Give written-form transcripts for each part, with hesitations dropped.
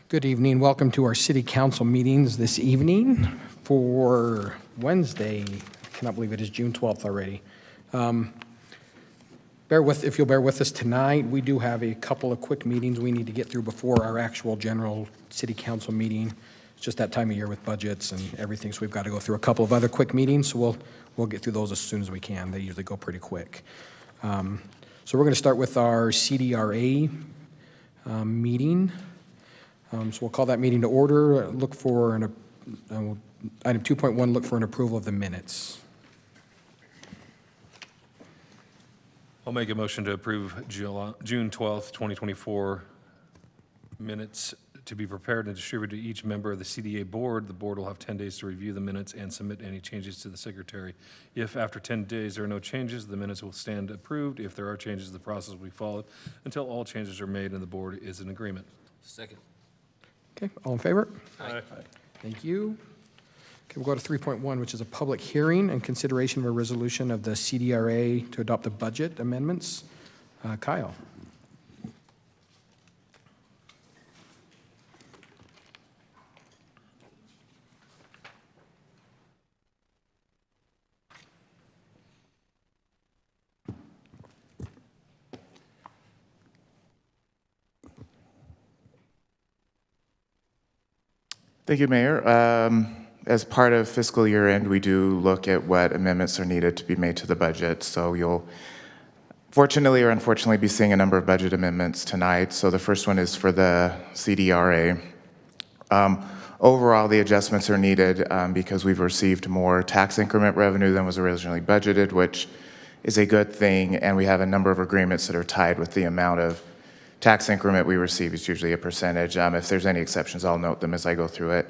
Good evening. Welcome to our city council meetings this evening for Wednesday. I cannot believe it is June 12th already. If you'll bear with us tonight, we do have a couple of quick meetings we need to get through before our actual general city council meeting. It's just that time of year with budgets and everything, so we've got to go through a couple of other quick meetings, so we'll get through those as soon as we can. They usually go pretty quick. So we're going to start with our CDRA meeting. So we'll call that meeting to order. Look for item 2.1, look for an approval of the minutes. I'll make a motion to approve June 12th, 2024 minutes to be prepared and distributed to each member of the CDA board. The board will have 10 days to review the minutes and submit any changes to the secretary. If after 10 days there are no changes, the minutes will stand approved. If there are changes, the process will be followed until all changes are made and the board is in agreement. Second. Okay, all in favor? Aye. Thank you. Okay, we'll go to 3.1, which is a public hearing and consideration of a resolution of the CDRA to adopt the budget amendments. Kyle. Thank you, Mayor. As part of fiscal year end, we do look at what amendments are needed to be made to the budget. So you'll fortunately or unfortunately be seeing a number of budget amendments tonight. So the first one is for the CDRA. Overall, the adjustments are needed because we've received more tax increment revenue than was originally budgeted, which is a good thing. And we have a number of agreements that are tied with the amount of tax increment we receive. Is usually a percentage. If there's any exceptions, I'll note them as I go through it.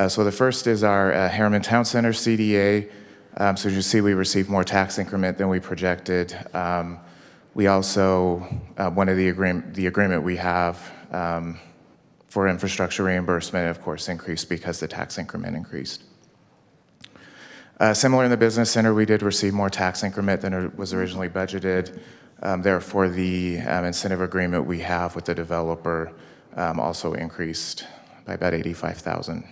So the first is our Herriman Town Center CDA. So as you see, we received more tax increment than we projected. We also, one of the agreement we have for infrastructure reimbursement, of course, increased because the tax increment increased. Similar in the business center, we did receive more tax increment than was originally budgeted. Therefore, the incentive agreement we have with the developer also increased by about $85,000.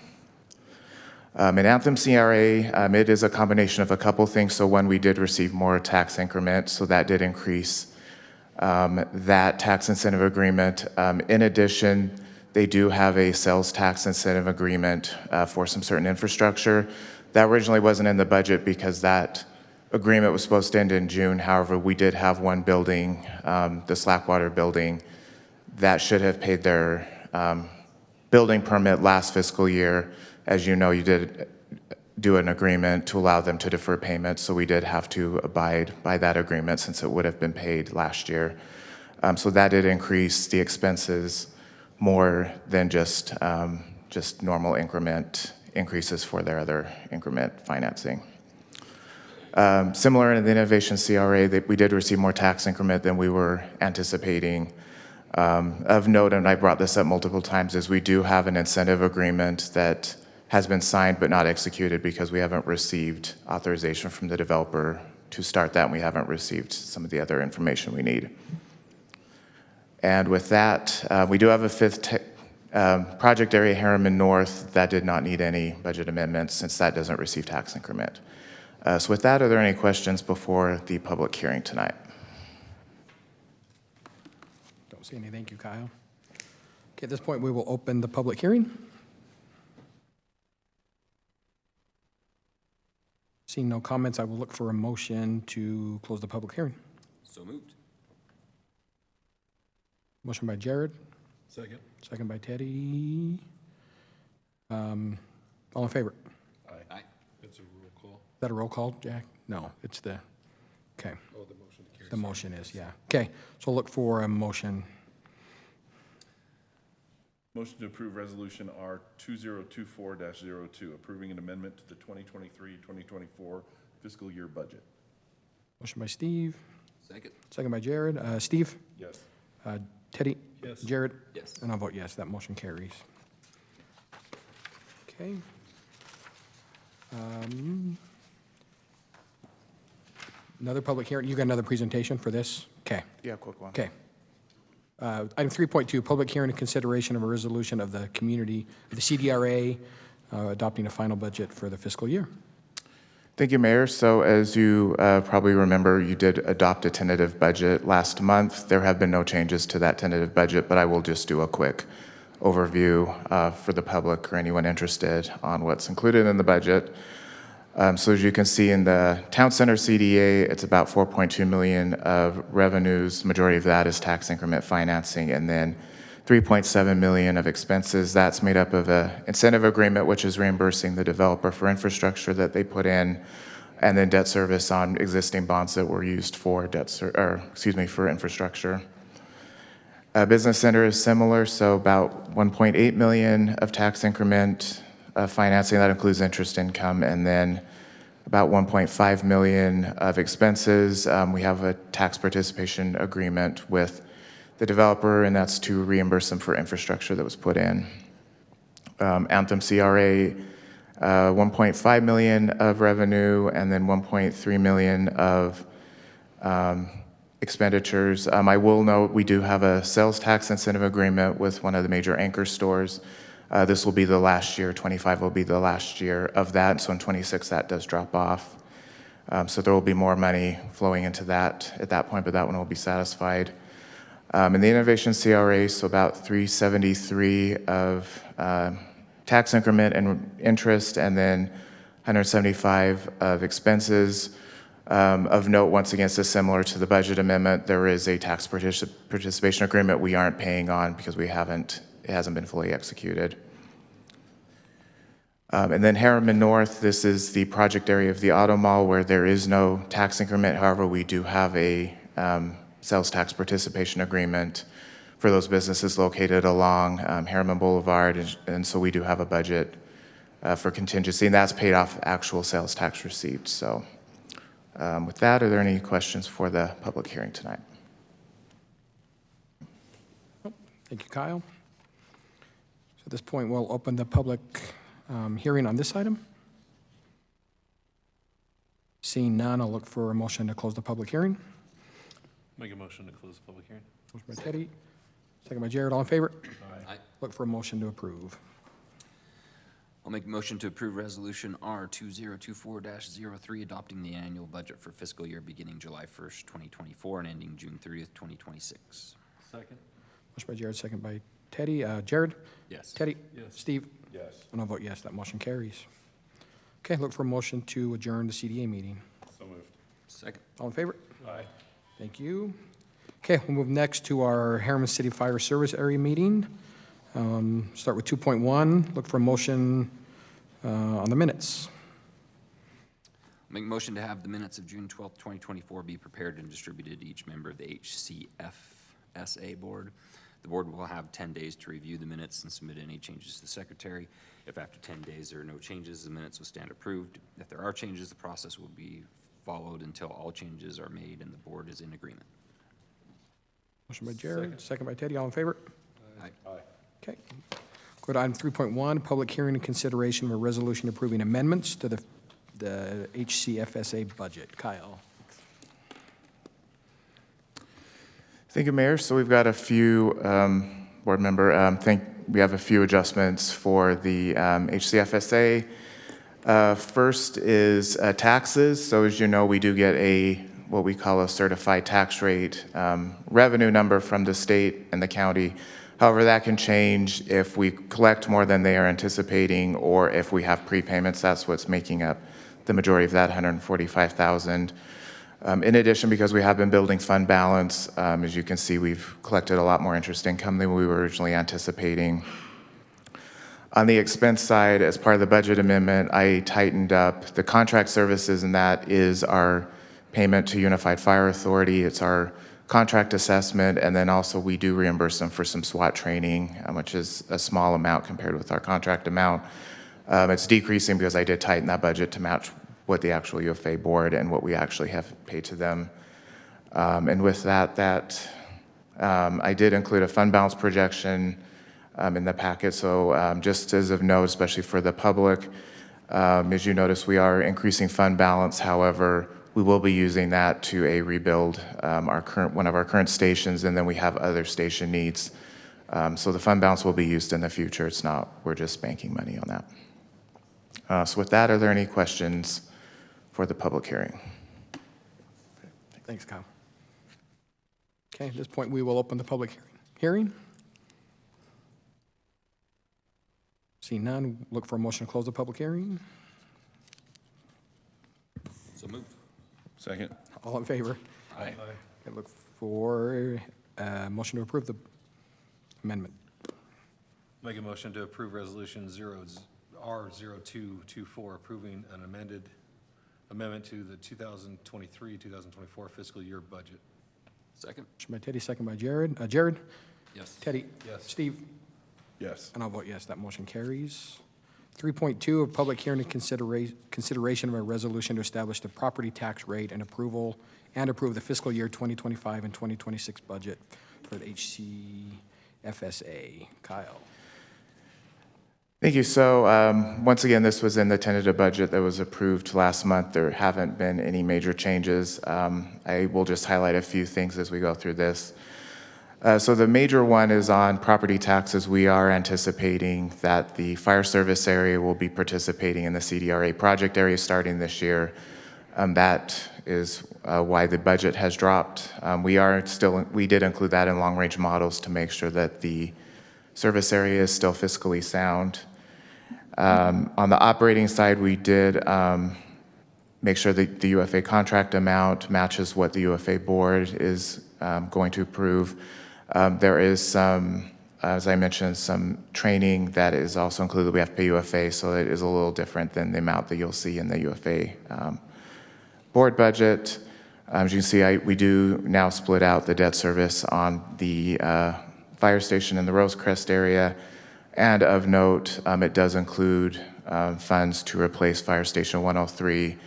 In Anthem CRA, it is a combination of a couple things. So one, we did receive more tax increment, so that did increase that tax incentive agreement. In addition, they do have a sales tax incentive agreement for some certain infrastructure. That originally wasn't in the budget because that agreement was supposed to end in June. However, we did have one building, the Slackwater building, that should have paid their building permit last fiscal year. As you know, you did do an agreement to allow them to defer payments, so we did have to abide by that agreement since it would have been paid last year. So that did increase the expenses more than just normal increment increases for their other increment financing. Similar in the Innovation CRA, we did receive more tax increment than we were anticipating. Of note, and I brought this up multiple times, is we do have an incentive agreement that has been signed but not executed because we haven't received authorization from the developer to start that, and we haven't received some of the other information we need. And with that, we do have a fifth project area, Herriman North, that did not need any budget amendments since that doesn't receive tax increment. So with that, are there any questions before the public hearing tonight? Don't see any. Thank you, Kyle. Okay, at this point, we will open the public hearing. Seeing no comments, I will look for a motion to close the public hearing. So moved. Motion by Jared. Second. Second by Teddy. All in favor? Aye. It's a roll call. Is that a roll call, Jack? No, it's the, okay. Oh, the motion carries. The motion is, yeah. Okay, so look for a motion. Motion to approve resolution R 2024-02, approving an amendment to the 2023-2024 fiscal year budget. Motion by Steve. Second. Second by Jared. Steve? Yes. Teddy? Yes. Jared? Yes. And I'll vote yes, that motion carries. Okay. Another public hearing. You got another presentation for this? Okay. Yeah, quick one. Okay. Item 3.2, public hearing and consideration of a resolution of the community, the CDRA, adopting a final budget for the fiscal year. Thank you, Mayor. So as you probably remember, you did adopt a tentative budget last month. There have been no changes to that tentative budget, but I will just do a quick overview for the public or anyone interested on what's included in the budget. So as you can see in the Town Center CDA, it's about $4.2 million of revenues. Majority of that is tax increment financing, and then $3.7 million of expenses. That's made up of an incentive agreement, which is reimbursing the developer for infrastructure that they put in, and then debt service on existing bonds that were used for for infrastructure. Business center is similar, so about $1.8 million of tax increment financing. That includes interest income, and then about $1.5 million of expenses. We have a tax participation agreement with the developer, and that's to reimburse them for infrastructure that was put in. Anthem CRA, $1.5 million of revenue, and then $1.3 million of expenditures. I will note we do have a sales tax incentive agreement with one of the major anchor stores. This will be the last year, 25 will be the last year of that, so in 26 that does drop off. So there will be more money flowing into that at that point, but that one will be satisfied. In the innovation CRA, so about 373 of tax increment and interest, and then 175 of expenses. Of note, once again, it's similar to the budget amendment. There is a tax participation agreement we aren't paying on because it hasn't been fully executed. And then Herriman North, this is the project area of the auto mall where there is no tax increment. However, we do have a sales tax participation agreement for those businesses located along Herriman Boulevard, and so we do have a budget for contingency, and that's paid off actual sales tax receipts. So with that, are there any questions for the public hearing tonight? Thank you, Kyle. So at this point, we'll open the public hearing on this item. Seeing none, I'll look for a motion to close the public hearing. Make a motion to close the public hearing. Motion by Teddy, second by Jared. All in favor? Aye. Look for a motion to approve. I'll make a motion to approve Resolution R 2024-03, adopting the annual budget for fiscal year beginning July 1st, 2024, and ending June 30th, 2026. Second. Motion by Jared, second by Teddy. Jared? Yes. Teddy? Yes. Steve? Yes. And I'll vote yes, that motion carries. Okay, look for a motion to adjourn the CDA meeting. So moved. Second. All in favor? Aye. Thank you. Okay, we'll move next to our Herriman City Fire Service Area meeting. Start with 2.1. Look for a motion on the minutes. I'll make a motion to have the minutes of June 12th, 2024 be prepared and distributed to each member of the HCFSA board. The board will have 10 days to review the minutes and submit any changes to the secretary. If after 10 days there are no changes, the minutes will stand approved. If there are changes, the process will be followed until all changes are made and the board is in agreement. Motion by Jared, second by Teddy. All in favor? Aye. Okay. Go to item 3.1, public hearing and consideration of a resolution approving amendments to the HCFSA budget. Kyle. Thank you, Mayor. So we've got a few, board member, we have a few adjustments for the HCFSA. First is taxes. So as you know, we do get what we call a certified tax rate revenue number from the state and the county. However, that can change if we collect more than they are anticipating or if we have prepayments. That's what's making up the majority of that $145,000. In addition, because we have been building fund balance, as you can see, we've collected a lot more interest income than we were originally anticipating. On the expense side, as part of the budget amendment, I tightened up the contract services, and that is our payment to Unified Fire Authority. It's our contract assessment, and then also we do reimburse them for some SWAT training, which is a small amount compared with our contract amount. It's decreasing because I did tighten that budget to match what the actual UFA board and what we actually have paid to them. And with that, I did include a fund balance projection in the packet. So just as of note, especially for the public, as you notice, we are increasing fund balance. However, we will be using that to rebuild one of our current stations, and then we have other station needs. So the fund balance will be used in the future. It's not, we're just banking money on that. So with that, are there any questions for the public hearing? Thanks, Kyle. Okay, at this point, we will open the public hearing. Seeing none, look for a motion to close the public hearing. So moved. Second. All in favor? Aye. I look for a motion to approve the amendment. Make a motion to approve resolution R0224, approving an amendment to the 2023-2024 fiscal year budget. Second? Motion by Teddy, second by Jared. Jared? Yes. Teddy? Yes. Steve? Yes. And I'll vote yes, that motion carries. 3.2, of public hearing and consideration of a resolution to establish the property tax rate and approve the fiscal year 2025 and 2026 budget for the HCFSA. Kyle? Thank you. So once again, this was in the tentative budget that was approved last month. There haven't been any major changes. I will just highlight a few things as we go through this. So the major one is on property taxes. We are anticipating that the fire service area will be participating in the CDRA project area starting this year. That is why the budget has dropped. We did include that in long-range models to make sure that the service area is still fiscally sound. On the operating side, we did make sure that the UFA contract amount matches what the UFA board is going to approve. There is some, as I mentioned, some training that is also included. We have to pay UFA, so it is a little different than the amount that you'll see in the UFA board budget. As you can see, we do now split out the debt service on the fire station in the Rosecrest area. And of note, it does include funds to replace Fire Station 103.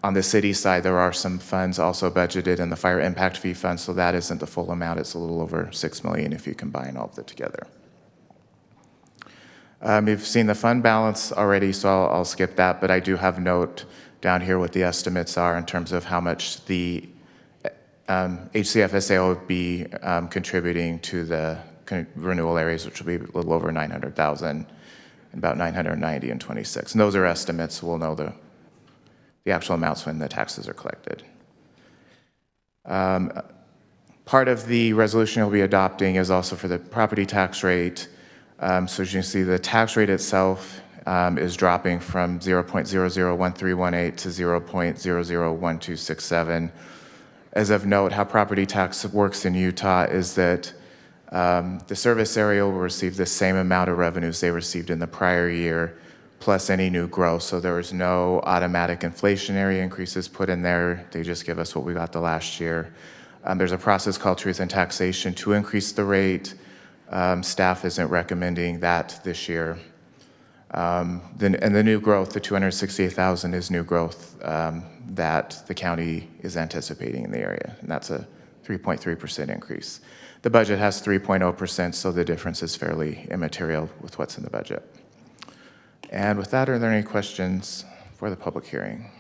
On the city side, there are some funds also budgeted in the Fire Impact Fee Fund, so that isn't the full amount. It's a little over $6 million if you combine all of it together. You've seen the fund balance already, so I'll skip that, but I do have note down here what the estimates are in terms of how much the HCFSA will be contributing to the renewal areas, which will be a little over 900,000, about 990 in 26. And those are estimates. We'll know the actual amounts when the taxes are collected. Part of the resolution you'll be adopting is also for the property tax rate. So as you can see, the tax rate itself is dropping from 0.001318 to 0.001267. As of note, how property tax works in Utah is that the service area will receive the same amount of revenues they received in the prior year, plus any new growth. So there is no automatic inflationary increases put in there. They just give us what we got the last year. There's a process called Truth in Taxation to increase the rate. Staff isn't recommending that this year. And the new growth, the 268,000 is new growth that the county is anticipating in the area, and that's a 3.3% increase. The budget has 3.0%, so the difference is fairly immaterial with what's in the budget. And with that, are there any questions for the public hearing?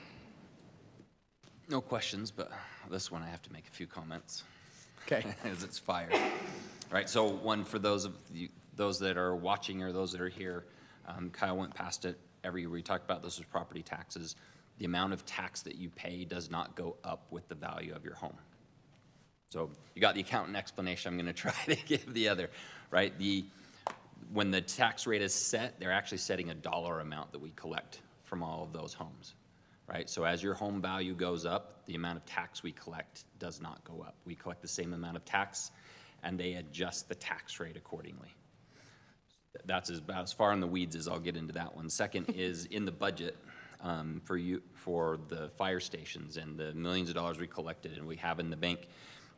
No questions, but this one I have to make a few comments. Okay. As it's fire. All right, so one for those that are watching or those that are here, Kyle went past it every year. We talked about this was property taxes. The amount of tax that you pay does not go up with the value of your home. So you got the accountant explanation. I'm going to try to give the other, right? When the tax rate is set, they're actually setting a dollar amount that we collect from all of those homes, right? So as your home value goes up, the amount of tax we collect does not go up. We collect the same amount of tax, and they adjust the tax rate accordingly. That's about as far in the weeds as I'll get into that one. Second is in the budget for the fire stations and the millions of dollars we collected and we have in the bank.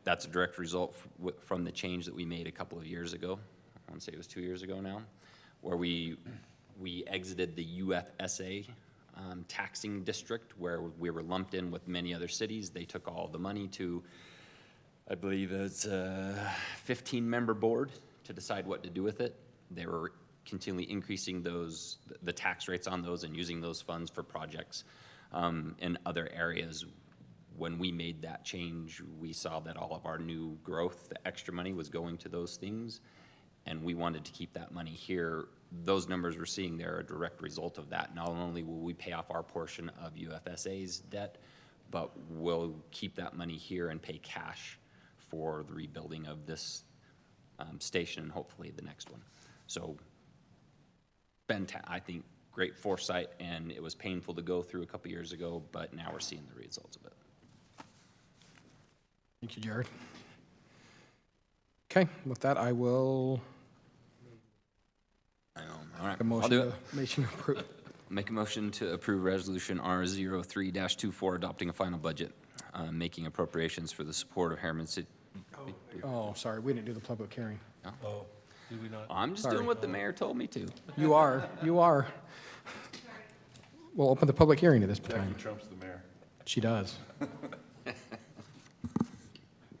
That's a direct result from the change that we made a couple of years ago. I want to say it was 2 years ago now, where we exited the UFSA taxing district where we were lumped in with many other cities. They took all the money to, I believe it's a 15-member board to decide what to do with it. They were continually increasing the tax rates on those and using those funds for projects. in other areas. When we made that change, we saw that all of our new growth, the extra money was going to those things, and we wanted to keep that money here. Those numbers we're seeing there are a direct result of that. Not only will we pay off our portion of UFSA's debt, but we'll keep that money here and pay cash for the rebuilding of this station and hopefully the next one. So, I think great foresight, and it was painful to go through a couple years ago, but now we're seeing the results of it. Thank you, Jared. Okay, with that, I will All right, make a I'll do it. motion to approve. Make a motion to approve Resolution R03-24, adopting a final budget, making appropriations for the support of Herriman City. Oh, sorry, we didn't do the public hearing. Oh, did we not? I'm just Sorry. doing what the mayor told me to. You are. We'll open the public hearing at this time. Jackie trumps the mayor. She does.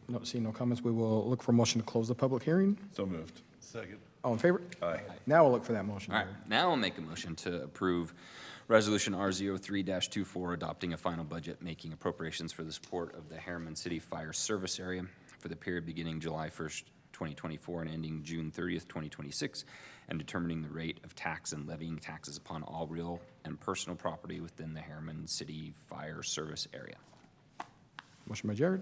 No, seeing no comments, we will look for a motion to close the public hearing. So moved. Second. All in favor? Aye. Now we'll look for that motion. All right, now I'll make a motion to approve Resolution R03-24, adopting a final budget, making appropriations for the support of the Herriman City Fire Service Area for the period beginning July 1st, 2024 and ending June 30th, 2026, and determining the rate of tax and levying taxes upon all real and personal property within the Herriman City Fire Service Area. Motion by Jared,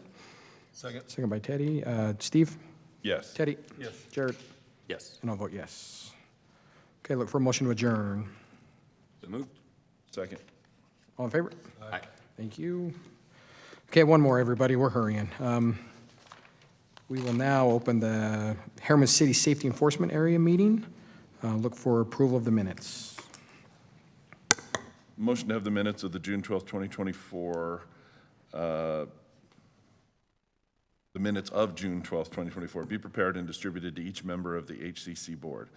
Second. second by Teddy. Steve? Yes. Teddy? Yes. Jared? Yes. And I'll vote yes. Okay, look for a motion to adjourn. So moved. Second. All in favor? Aye. Thank you. Okay, one more, everybody. We're hurrying. We will now open the Herriman City Safety Enforcement Area meeting. Look for approval of the minutes. Motion to have the minutes of the June 12th, 2024, the minutes of June 12th, 2024, be prepared and distributed to each member of the HCC board.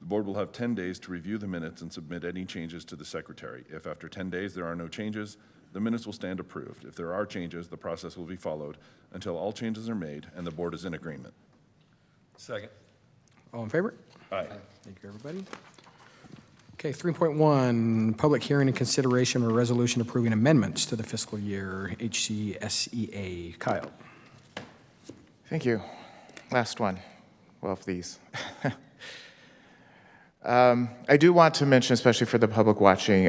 The board will have 10 days to review the minutes and submit any changes to the secretary. If after 10 days there are no changes, the minutes will stand approved. If there are changes, the process will be followed until all changes are made and the board is in agreement. Second. All in favor? Aye. Thank you, everybody. Okay, 3.1, public hearing and consideration of a resolution approving amendments to the fiscal year HCSEA. Kyle? Thank you. Last one. Well, of these. I do want to mention, especially for the public watching,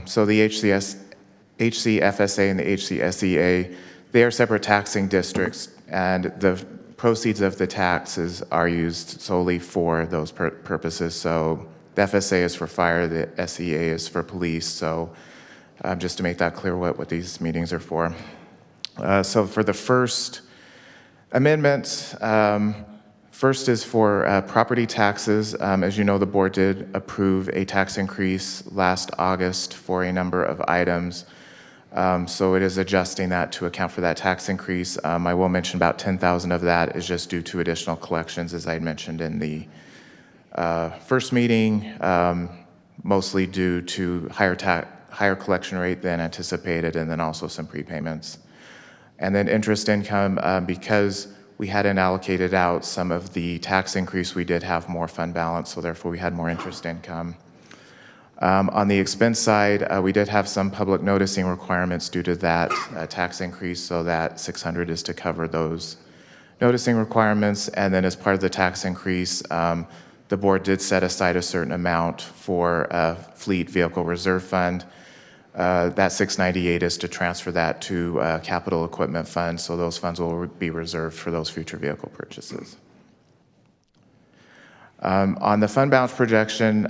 so the HCFSA and the HCSEA, they are separate taxing districts, and the proceeds of the taxes are used solely for those purposes. So the FSA is for fire, the SEA is for police. So just to make that clear what these meetings are for. So for the first amendment, first is for property taxes. As you know, the board did approve a tax increase last August for a number of items. So it is adjusting that to account for that tax increase. I will mention about 10,000 of that is just due to additional collections, as I had mentioned in the first meeting, mostly due to higher collection rate than anticipated, and then also some prepayments. And then interest income, because we hadn't allocated out some of the tax increase, we did have more fund balance, so therefore we had more interest income. On the expense side, we did have some public noticing requirements due to that tax increase, so that 600 is to cover those noticing requirements. And then as part of the tax increase, the board did set aside a certain amount for a fleet vehicle reserve fund. That 698 is to transfer that to capital equipment fund, so those funds will be reserved for those future vehicle purchases. On the fund balance projection,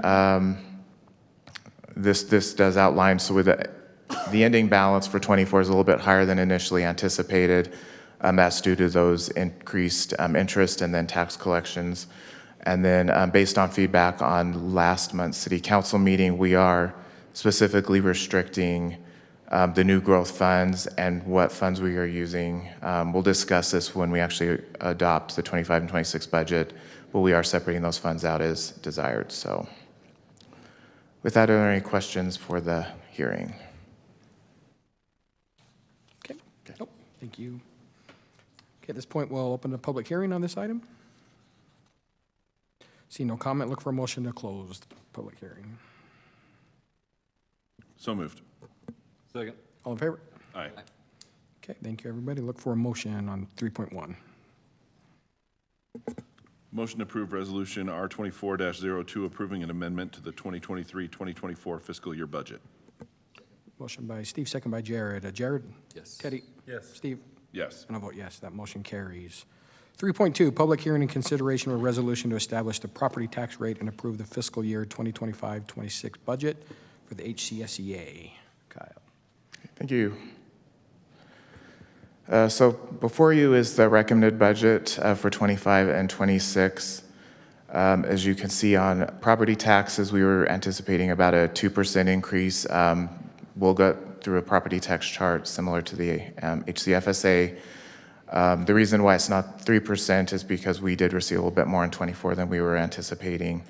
this does outline, so with the ending balance for 24 is a little bit higher than initially anticipated. That's due to those increased interest and then tax collections. And then based on feedback on last month's city council meeting, we are specifically restricting the new growth funds and what funds we are using. We'll discuss this when we actually adopt the 25 and 26 budget, but we are separating those funds out as desired. So with that, are there any questions for the hearing? Okay. Nope. Thank you. Okay, at this point, we'll open the public hearing on this item. See no comment, look for a motion to close the public hearing. So moved. Second. All in favor? Aye. Okay, thank you, everybody. Look for a motion on 3.1. Motion to approve Resolution R24-02, approving an amendment to the 2023-2024 fiscal year budget. Motion by Steve, second by Jared. Jared? Yes. Teddy? Yes. Steve? Yes. And I'll vote yes, that motion carries. 3.2, public hearing and consideration of a resolution to establish the property tax rate and approve the fiscal year 2025-26 budget for the HCSEA. Kyle? Thank you. So before you is the recommended budget for 25 and 26. As you can see on property taxes, we were anticipating about a 2% increase. We'll go through a property tax chart similar to the HCFSA. The reason why it's not 3% is because we did receive a little bit more in 24 than we were anticipating.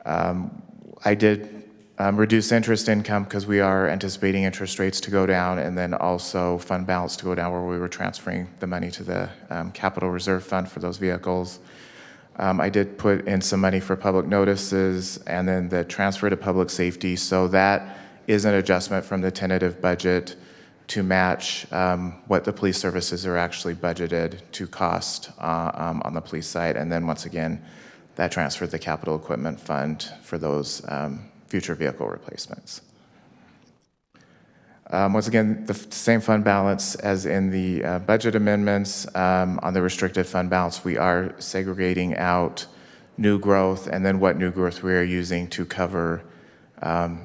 I did reduce interest income because we are anticipating interest rates to go down, and then also fund balance to go down, where we were transferring the money to the capital reserve fund for those vehicles. I did put in some money for public notices and then the transfer to public safety. So that is an adjustment from the tentative budget to match what the police services are actually budgeted to cost on the police side. And then once again, that transferred the capital equipment fund for those future vehicle replacements. Once again, the same fund balance as in the budget amendments. On the restricted fund balance, we are segregating out new growth and then what new growth we are using to cover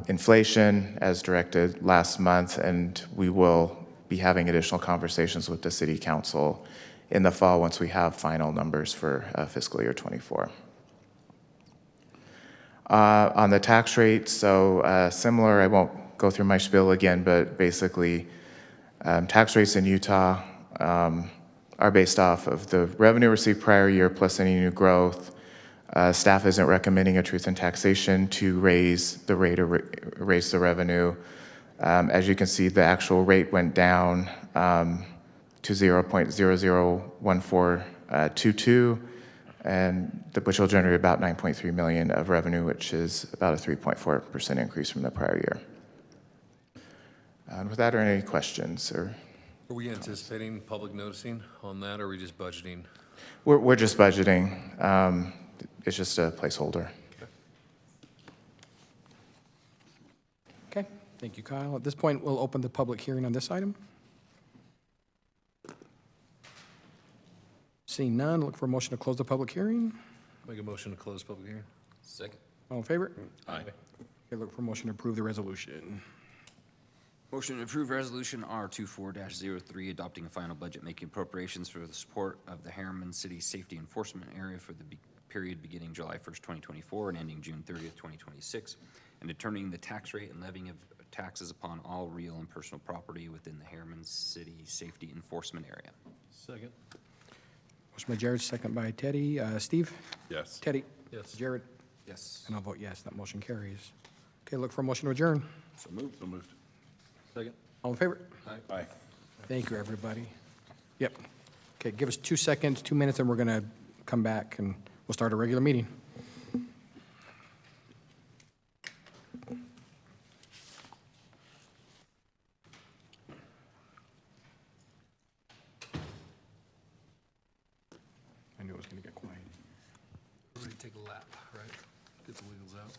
inflation as directed last month, and we will be having additional conversations with the City Council in the fall once we have final numbers for fiscal year 24. On the tax rate, so similar, I won't go through my spiel again, but basically tax rates in Utah are based off of the revenue received prior year plus any new growth. Staff isn't recommending a truth in taxation to raise the rate or raise the revenue. As you can see, the actual rate went down to 0.001422, which will generate about $9.3 million of revenue, which is about a 3.4% increase from the prior year. And with that, are any questions? Or Are we anticipating public noticing on that, or are we just budgeting? we're just budgeting. It's just a placeholder. Okay, thank you, Kyle. At this point, we'll open the public hearing on this item. Seeing none, look for a motion to close the public hearing. Make a motion to close public hearing. Second. All in favor? Aye. Okay, look for a motion to approve the resolution. Motion to approve Resolution R24-03, adopting a final budget making appropriations for the support of the Herriman City Safety Enforcement Area for the period beginning July 1st, 2024 and ending June 30th, 2026, and determining the tax rate and levying of taxes upon all real and personal property within the Herriman City Safety Enforcement Area. Second. Motion by Jared, second by Teddy. Steve? Yes. Teddy? Yes. Jared? Yes. And I'll vote yes, that motion carries. Okay, look for a motion to adjourn. So moved. So moved. Second. All in favor? Aye. Thank you, everybody. Yep. Okay, give us 2 seconds, 2 minutes, and we're going to come back and we'll start a regular meeting. I knew it was going to get quiet. Everybody take a lap, right? Get the wheels out.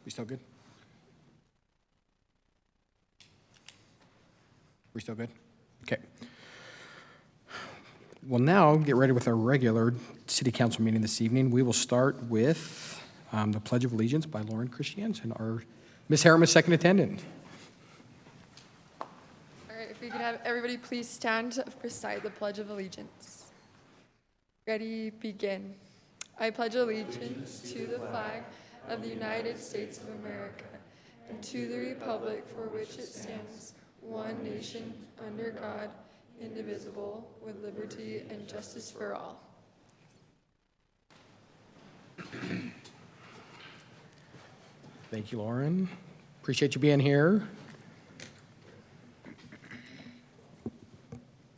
We still good? We still good? Okay. We'll now get ready with our regular city council meeting this evening. We will start with the Pledge of Allegiance by Lauren Christiansen, our Ms. Herriman, second attendant. All right, if we could have everybody please stand beside the Pledge of Allegiance. Ready, begin. I pledge allegiance to the flag of the United States of America and to the republic for which it stands, one nation, under God, indivisible, with liberty and justice for all. Thank you, Lauren. Appreciate you being here.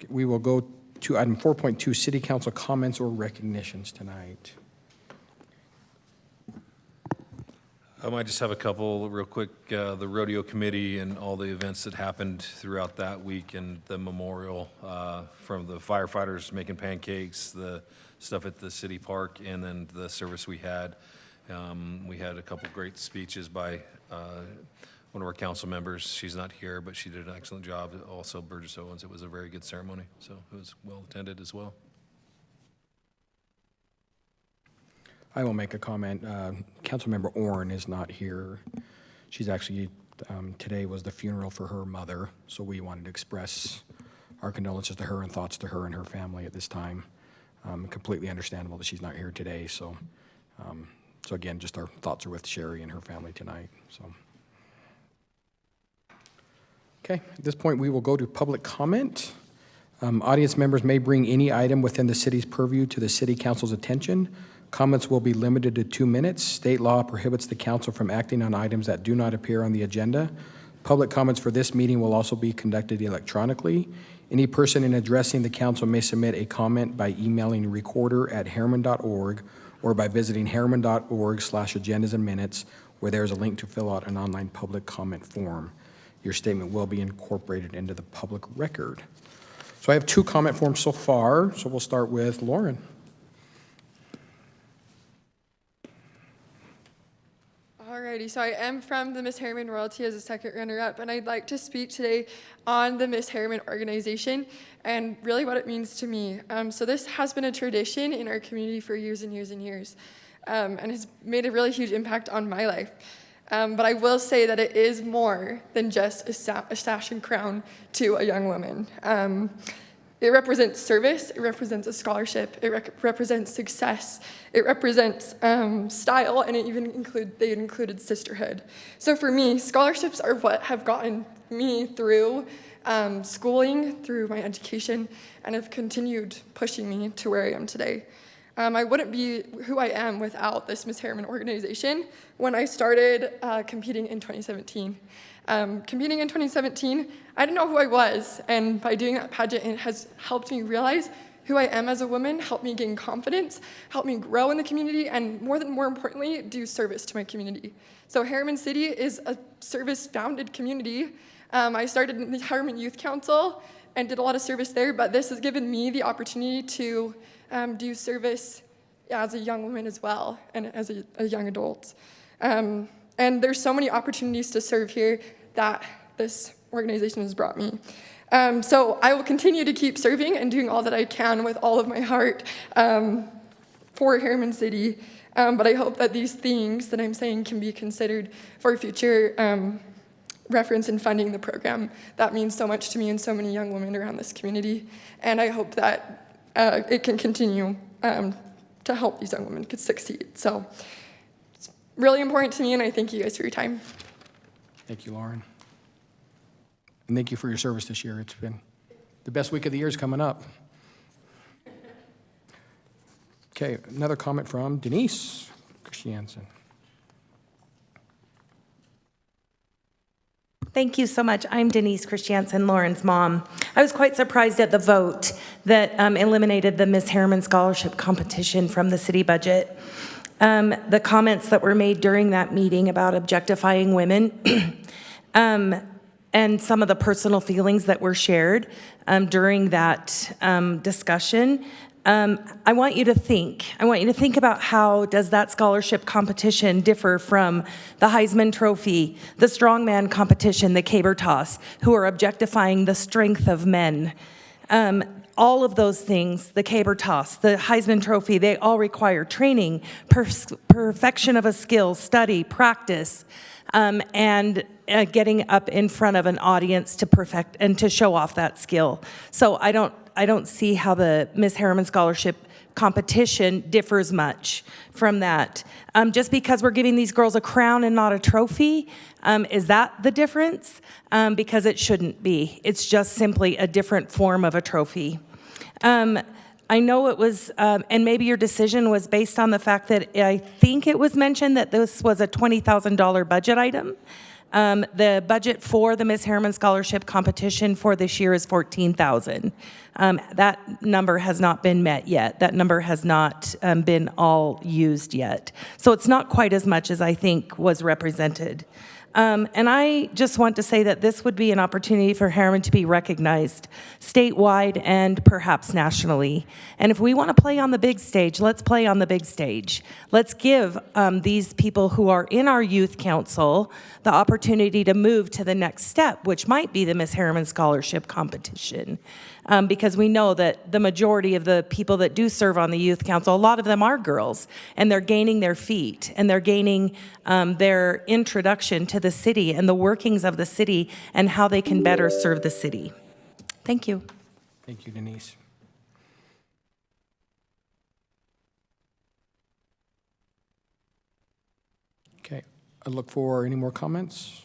We will go to item 4.2, City Council comments or recognitions tonight. I might just have a couple real quick. The rodeo committee and all the events that happened throughout that week and the memorial from the firefighters making pancakes, the stuff at the city park, and then the service we had. We had a couple great speeches by one of our council members. She's not here, but she did an excellent job. Also, Burgess Owens. It was a very good ceremony, so it was well attended as well. I will make a comment. Councilmember Orrin is not here. She's actually, today was the funeral for her mother, so we wanted to express our condolences to her and thoughts to her and her family at this time. Completely understandable that she's not here today, so again, just our thoughts are with Sherry and her family tonight. So, okay, at this point, we will go to public comment. Audience members may bring any item within the city's purview to the city council's attention. Comments will be limited to 2 minutes. State law prohibits the council from acting on items that do not appear on the agenda. Public comments for this meeting will also be conducted electronically. Any person in addressing the council may submit a comment by emailing recorder@herriman.org or by visiting herriman.org/agendas and minutes, where there is a link to fill out an online public comment form. Your statement will be incorporated into the public record. So I have 2 comment forms so far, so we'll start with Lauren. Alrighty, so I am from the Miss Herriman royalty as a second runner-up, and I'd like to speak today on the Miss Herriman organization and really what it means to me. So this has been a tradition in our community for years and years and years, and has made a really huge impact on my life. But I will say that it is more than just a sash and crown to a young woman. It represents service, it represents a scholarship, it represents success, it represents style, and they included sisterhood. So for me, scholarships are what have gotten me through schooling, through my education, and have continued pushing me to where I am today. I wouldn't be who I am without this Miss Herriman organization when I started competing in 2017. Competing in 2017, I didn't know who I was, and by doing that pageant, it has helped me realize who I am as a woman, helped me gain confidence, helped me grow in the community, and more importantly, do service to my community. So Herriman City is a service-founded community. I started in the Herriman Youth Council and did a lot of service there, but this has given me the opportunity to do service as a young woman as well, and as a young adult. And there's so many opportunities to serve here that this organization has brought me. So I will continue to keep serving and doing all that I can with all of my heart for Herriman City. But I hope that these things that I'm saying can be considered for future reference in funding the program. That means so much to me and so many young women around this community. And I hope that it can continue to help these young women succeed. So it's really important to me, and I thank you guys for your time. Thank you, Lauren. And thank you for your service this year. It's been the best week of the year is coming up. Okay, another comment from Denise Christiansen. Thank you so much. I'm Denise Christiansen, Lauren's mom. I was quite surprised at the vote that eliminated the Miss Herriman Scholarship competition from the city budget. The comments that were made during that meeting about objectifying women and some of the personal feelings that were shared during that discussion I want you to think. I want you to think about how does that scholarship competition differ from the Heisman Trophy, the strongman competition, the caber toss, who are objectifying the strength of men. All of those things, the caber toss, the Heisman Trophy, they all require training, perfection of a skill, study, practice, and getting up in front of an audience to perfect and to show off that skill. So I don't see how the Miss Herriman Scholarship competition differs much from that. Just because we're giving these girls a crown and not a trophy, is that the difference? Because it shouldn't be. It's just simply a different form of a trophy. I know it was, and maybe your decision was based on the fact that I think it was mentioned that this was a $20,000 budget item. The budget for the Miss Herriman Scholarship competition for this year is $14,000. That number has not been met yet. That number has not been all used yet. So it's not quite as much as I think was represented. And I just want to say that this would be an opportunity for Herriman to be recognized statewide and perhaps nationally. And if we want to play on the big stage, let's play on the big stage. Let's give these people who are in our youth council the opportunity to move to the next step, which might be the Miss Herriman Scholarship competition. Because we know that the majority of the people that do serve on the youth council, a lot of them are girls, and they're gaining their feet, and they're gaining their introduction to the city and the workings of the city and how they can better serve the city. Thank you. Thank you, Denise. Okay, I look for any more comments.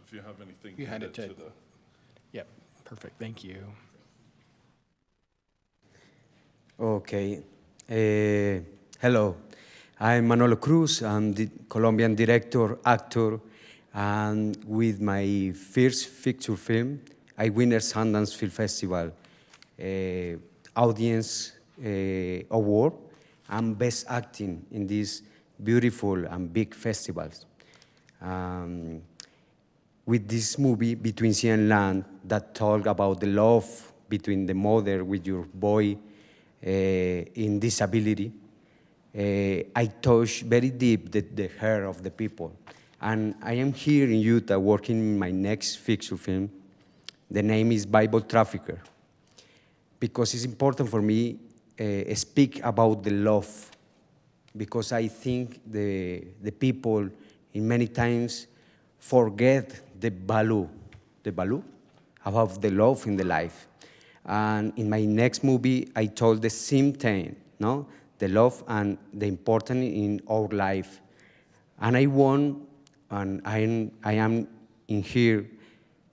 If you have anything. You had it to to- the. Yep, perfect, thank you. Okay. Hello. I'm Manolo Cruz. I'm the Colombian director, actor, and with my first feature film, I win the Sundance Film Festival Audience Award and Best Acting in these beautiful and big festivals. With this movie, Between Sea and Land, that talk about the love between the mother with your boy in disability, I touch very deep the heart of the people. And I am here in Utah working in my next feature film. The name is Bible Trafficker, because it's important for me speak about the love, because I think the people in many times forget the value about the love in the life. And in my next movie, I told the same thing, no? The love and the importance in our life. And I want, and I am in here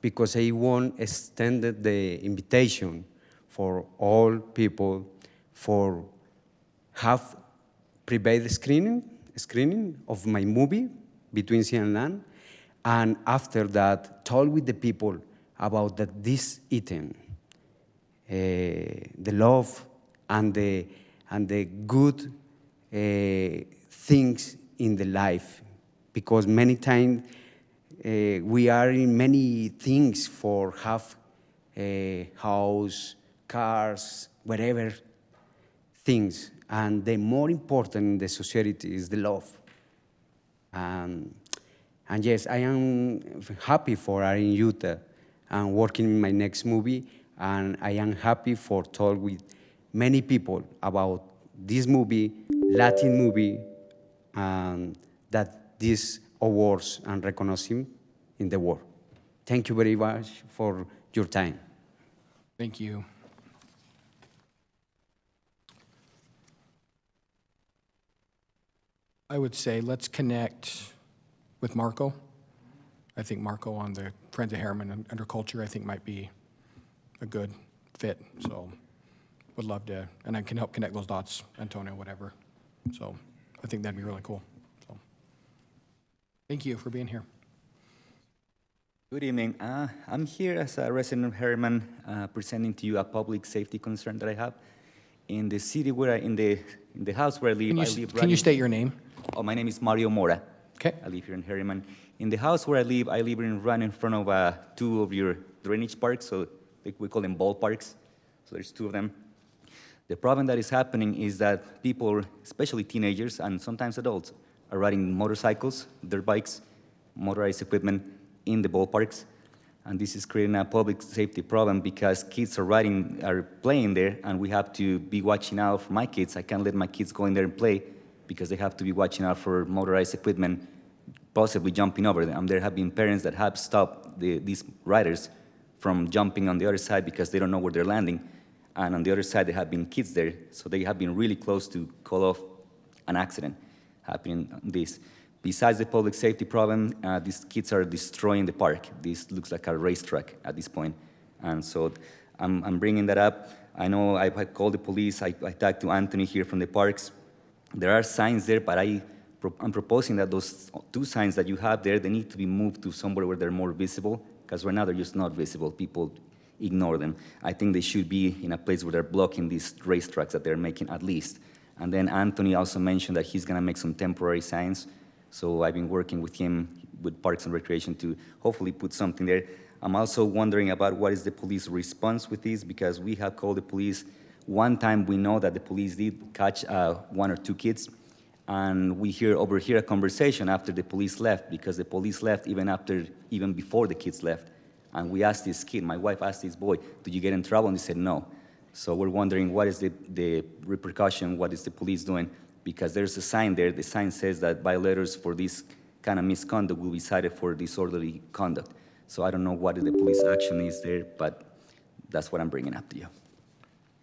because I want extended the invitation for all people for have private screening of my movie, Between Sea and Land, and after that, talk with the people about this item, the love and the good things in the life, because many times we are in many things for have a house, cars, whatever things, and the more important in the society is the love. And yes, I am happy for I'm in Utah and working in my next movie, and I am happy for talk with many people about this movie, Latin movie, and that these awards and recognition in the world. Thank you very much for your time. Thank you. I would say let's connect with Marco. I think Marco on the Friends of Herriman under culture, I think might be a good fit. So would love to, and I can help connect those dots, Antonio, whatever. So I think that'd be really cool. So thank you for being here. Good evening. I'm here as a resident of Herriman, presenting to you a public safety concern that I have. In the city where in the house where I live, Can you state your name? Oh, my name is Mario Mora. Okay. I live here in Herriman. In the house where I live right in front of two of your drainage parks, so we call them ball parks. So there's two of them. The problem that is happening is that people, especially teenagers and sometimes adults, are riding motorcycles, dirt bikes, motorized equipment in the ballparks. And this is creating a public safety problem because kids are playing there, and we have to be watching out for my kids. I can't let my kids go in there and play because they have to be watching out for motorized equipment, possibly jumping over them. And there have been parents that have stopped these riders from jumping on the other side because they don't know where they're landing. And on the other side, there have been kids there, so they have been really close to call off an accident happening on this. Besides the public safety problem, these kids are destroying the park. This looks like a racetrack at this point. And so I'm bringing that up. I know I called the police. I talked to Anthony here from the parks. There are signs there, but I'm proposing that those two signs that you have there, they need to be moved to somewhere where they're more visible, because right now they're just not visible. People ignore them. I think they should be in a place where they're blocking these racetracks that they're making at least. And then Anthony also mentioned that he's gonna make some temporary signs. So I've been working with him with Parks and Recreation to hopefully put something there. I'm also wondering about what is the police response with this, because we have called the police. One time we know that the police did catch 1 or 2 kids, and we overhear a conversation after the police left, because the police left even before the kids left. And we asked this kid, my wife asked this boy, did you get in trouble? And he said no. So we're wondering what is the repercussion, what is the police doing? Because there's a sign there. The sign says that violators for this kind of misconduct will be cited for disorderly conduct. So I don't know what the police action is there, but that's what I'm bringing up to you.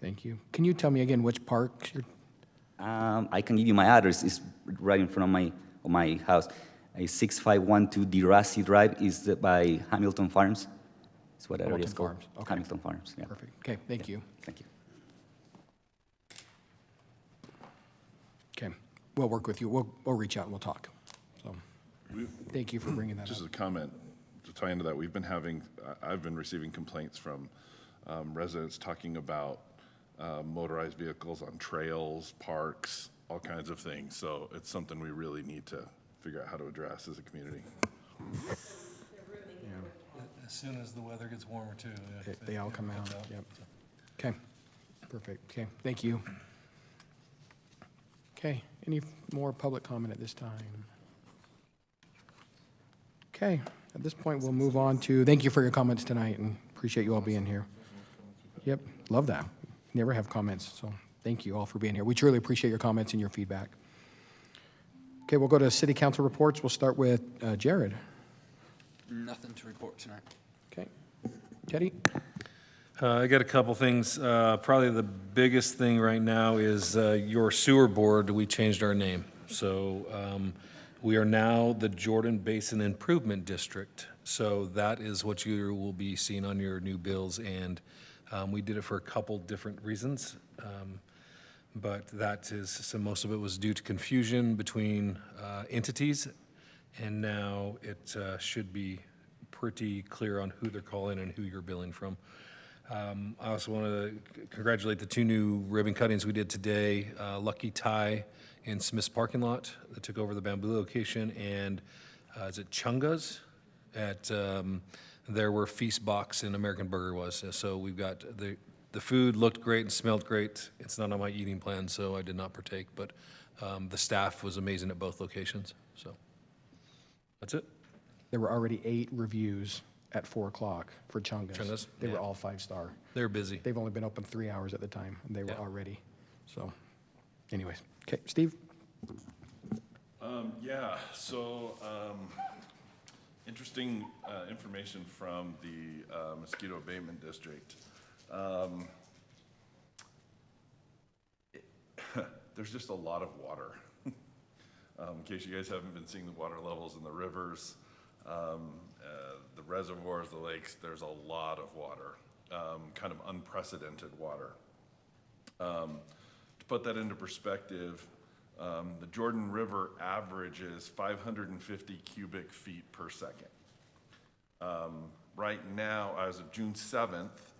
Thank you. Can you tell me again which park you're... I can give you my address. It's right in front of my house. 6512 DeRossi Drive is by Hamilton Farms. That's what that area is called. Farms. Okay. Hamilton Farms, yeah. Perfect. Okay, thank you. Thank you. Okay, we'll work with you. We'll reach out and we'll talk. So, thank you for bringing that Just up. as a comment, to tie into that, I've been receiving complaints from residents talking about motorized vehicles on trails, parks, all kinds of things. So it's something we really need to figure out how to address as a community. As soon as the weather gets warmer too. They all come out, yep. Okay, perfect. Okay, thank you. Okay, any more public comment at this time? Okay, at this point, we'll move on to, thank you for your comments tonight, and appreciate you all being here. Yep, love that. Never have comments, so thank you all for being here. We truly appreciate your comments and your feedback. Okay, we'll go to city council reports. We'll start with Jared. Nothing to report tonight. Okay, Teddy? I got a couple things. Probably the biggest thing right now is your sewer board, we changed our name. So we are now the Jordan Basin Improvement District. So that is what you will be seeing on your new bills, and we did it for a couple different reasons. But that is, so most of it was due to confusion between entities, and now it should be pretty clear on who they're calling and who you're billing from. I also want to congratulate the 2 new ribbon cuttings we did today. Lucky Tie in Smith's parking lot that took over the Bamboo location, and is it Chunga's at there where Feast Box and American Burger was. So we've got the food looked great and smelled great. It's not on my eating plan, so I did not partake, but the staff was amazing at both locations. So that's it. There were already 8 reviews at 4 o'clock for Chunga's. Chunga's? They were Yeah. all 5-star. They're busy. They've only been open 3 hours at the time, and they were Yeah. already, so anyways. Okay, Steve? Interesting information from the mosquito abatement district. There's just a lot of water. In case you guys haven't been seeing the water levels in the rivers, the reservoirs, the lakes, there's a lot of water, kind of unprecedented water. To put that into perspective, the Jordan River averages 550 cubic feet per second. Right now, as of June 7th,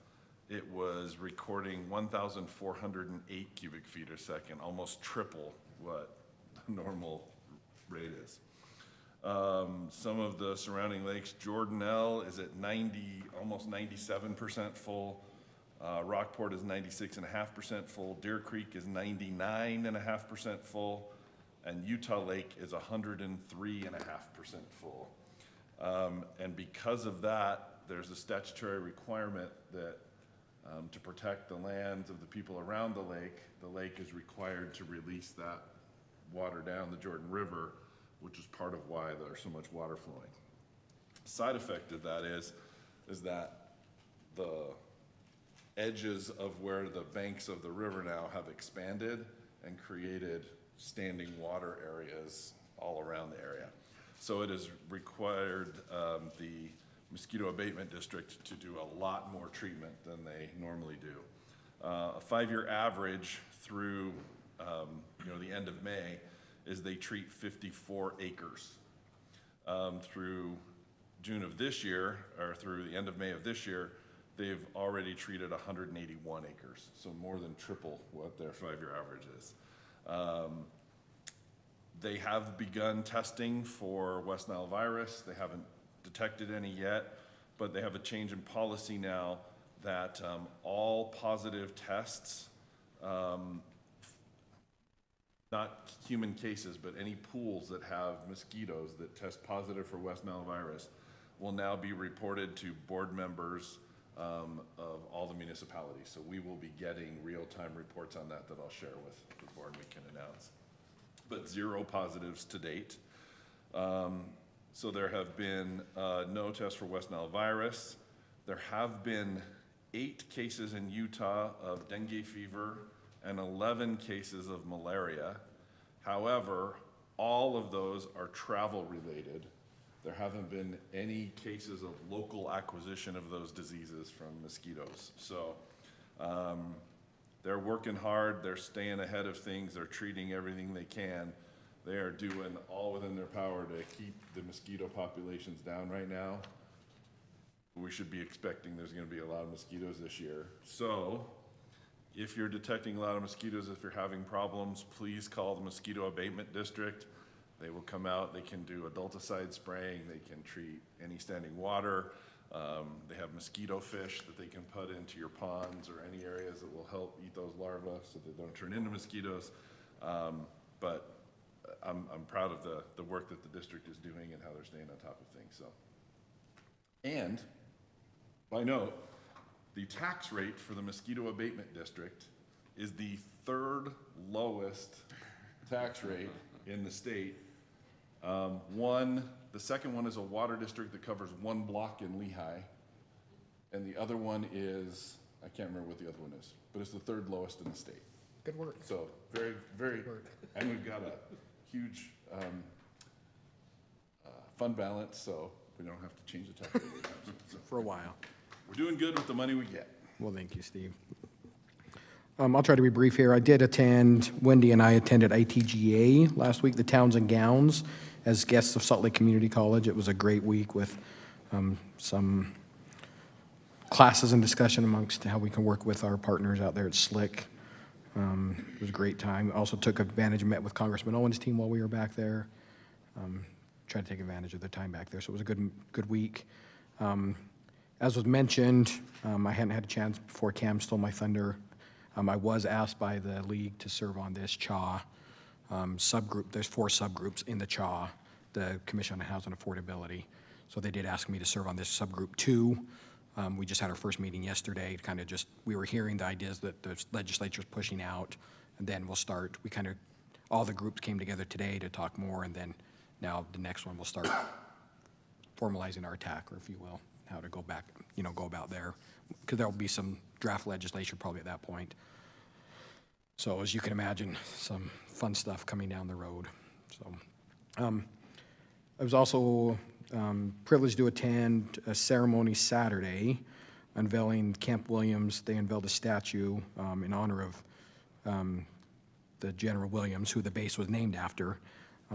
it was recording 1,408 cubic feet a second, almost triple what the normal rate is. Some of the surrounding lakes, Jordanelle is at 90, almost 97% full. Rockport is 96.5% full. Deer Creek is 99.5% full. And Utah Lake is 103.5% full. And because of that, there's a statutory requirement that to protect the lands of the people around the lake is required to release that water down the Jordan River, which is part of why there's so much water flowing. Side effect of that is that the edges of where the banks of the river now have expanded and created standing water areas all around the area. So it has required the mosquito abatement district to do a lot more treatment than they normally do. A 5-year average through the end of May is they treat 54 acres. Through June of this year, or through the end of May of this year, they've already treated 181 acres, so more than triple what their 5-year average is. They have begun testing for West Nile virus. They haven't detected any yet, but they have a change in policy now that all positive tests, not human cases, but any pools that have mosquitoes that test positive for West Nile virus will now be reported to board members of all the municipalities. So we will be getting real-time reports on that I'll share with the board we can announce. But 0 positives to date. So there have been no tests for West Nile virus. There have been 8 cases in Utah of dengue fever and 11 cases of malaria. However, all of those are travel related. There haven't been any cases of local acquisition of those diseases from mosquitoes. So they're working hard, they're staying ahead of things, they're treating everything they can. They are doing all within their power to keep the mosquito populations down right now. We should be expecting there's gonna be a lot of mosquitoes this year. So if you're detecting a lot of mosquitoes, if you're having problems, please call the mosquito abatement district. They will come out, they can do adulticide spraying, they can treat any standing water. They have mosquito fish that they can put into your ponds or any areas that will help eat those larvae so they don't turn into mosquitoes. But I'm proud of the work that the district is doing and how they're staying on top of things. So, and by note, the tax rate for the mosquito abatement district is the 3rd lowest tax rate in the state. The second one is a water district that covers 1 block in Lehigh, and the other one is, I can't remember what the other one is, but it's the 3rd lowest in the state. Good work. So very, very, and we've got a huge fund balance, so we don't have to change the tax rate anytime soon. So For a while. we're doing good with the money we get. Well, thank you, Steve. I'll try to be brief here. I did attend, Wendy and I attended ITGA last week, the Towns and Gowns, as guests of Salt Lake Community College. It was a great week with some classes and discussion amongst how we can work with our partners out there at SLIC. It was a great time. Also took advantage and met with Congressman Owen's team while we were back there. Tried to take advantage of the time back there, so it was a good week. As was mentioned, I hadn't had a chance before Cam stole my thunder. I was asked by the league to serve on this CHA subgroup. There's 4 subgroups in the CHA, the Commission on Housing Affordability. So they did ask me to serve on this subgroup 2. We just had our first meeting yesterday, kind of just, we were hearing the ideas that the legislature's pushing out, and then we'll start, all the groups came together today to talk more, and then now the next one will start formalizing our attack, or if you will, how to go back, go about there. Because there'll be some draft legislation probably at that point. So as you can imagine, some fun stuff coming down the road. So I was also privileged to attend a ceremony Saturday unveiling Camp Williams. They unveiled a statue in honor of the General Williams, who the base was named after.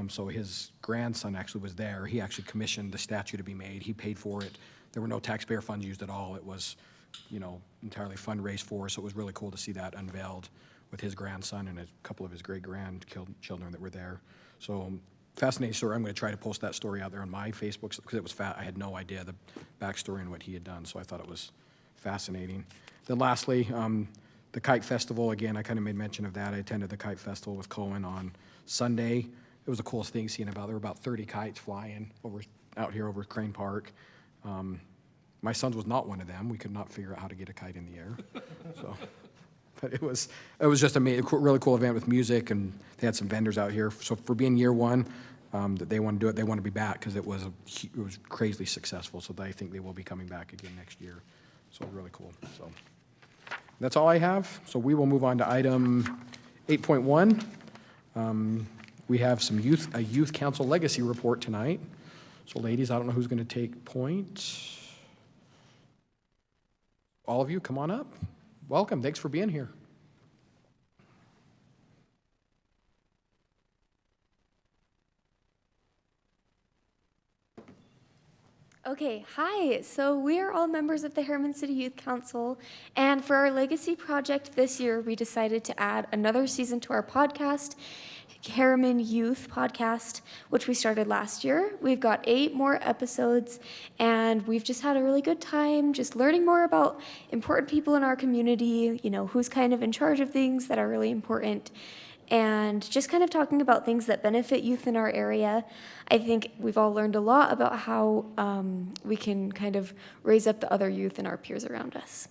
So his grandson actually was there. He actually commissioned the statue to be made. He paid for it. There were no taxpayer funds used at all. It was entirely fundraised for. So it was really cool to see that unveiled with his grandson and a couple of his great-grandchildren that were there. So fascinating story. I'm going to try to post that story out there on my Facebook because it was I had no idea the backstory and what he had done. So I thought it was fascinating. Then lastly, the Kite Festival, again, I kind of made mention of that. I attended the Kite Festival with Cohen on Sunday. It was the coolest thing seeing there were about 30 kites flying out here over Crane Park. My son's was not one of them. We could not figure out how to get a kite in the air. So, but it was just a really cool event with music, and they had some vendors out here. So for being year one, that they want to do it, they want to be back because it was crazily successful. So I think they will be coming back again next year. So really cool. So that's all I have. So we will move on to item 8.1. We have a youth council legacy report tonight. So ladies, I don't know who's going to take point. All of you, come on up. Welcome. Thanks for being here. Okay, hi. So we are all members of the Herriman City Youth Council, and for our legacy project this year, we decided to add another season to our podcast, Herriman Youth Podcast, which we started last year. We've got 8 more episodes, and we've just had a really good time just learning more about important people in our community, who's kind of in charge of things that are really important, and just kind of talking about things that benefit youth in our area. I think we've all learned a lot about how we can kind of raise up the other youth and our peers around us.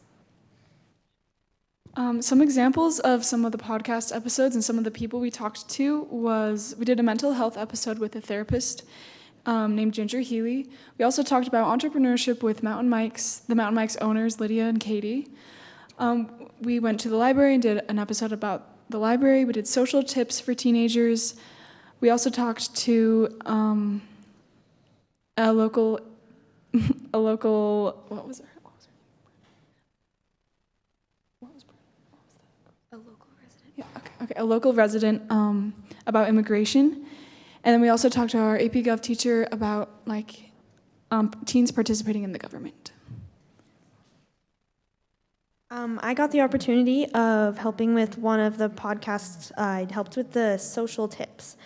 Some examples of some of the podcast episodes and some of the people we talked to was we did a mental health episode with a therapist named Ginger Healy. We also talked about entrepreneurship with the Mountain Mike's owners, Lydia and Katie. We went to the library and did an episode about the library. We did social tips for teenagers. We also talked to a local, what was her? A local resident about immigration. And then we also talked to our AP Gov teacher about teens participating in the government. I got the opportunity of helping with one of the podcasts. I helped with the social tips.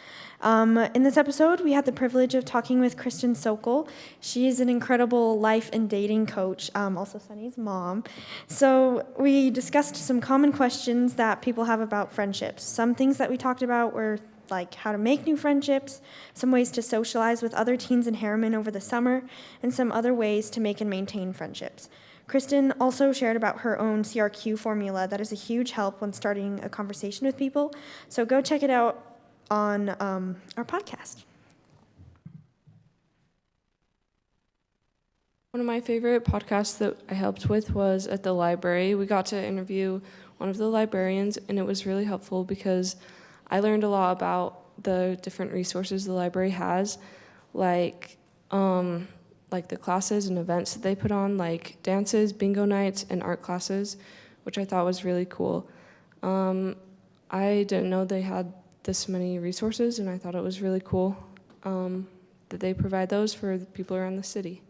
In this episode, we had the privilege of talking with Kristen Sokol. She is an incredible life and dating coach, also Sunny's mom. So we discussed some common questions that people have about friendships. Some things that we talked about were like how to make new friendships, some ways to socialize with other teens in Herriman over the summer, and some other ways to make and maintain friendships. Kristen also shared about her own CRQ formula that is a huge help when starting a conversation with people. So go check it out on our podcast. One of my favorite podcasts that I helped with was at the library. We got to interview one of the librarians, and it was really helpful because I learned a lot about the different resources the library has, like the classes and events that they put on, like dances, bingo nights, and art classes, which I thought was really cool. I didn't know they had this many resources, and I thought it was really cool that they provide those for the people around the city.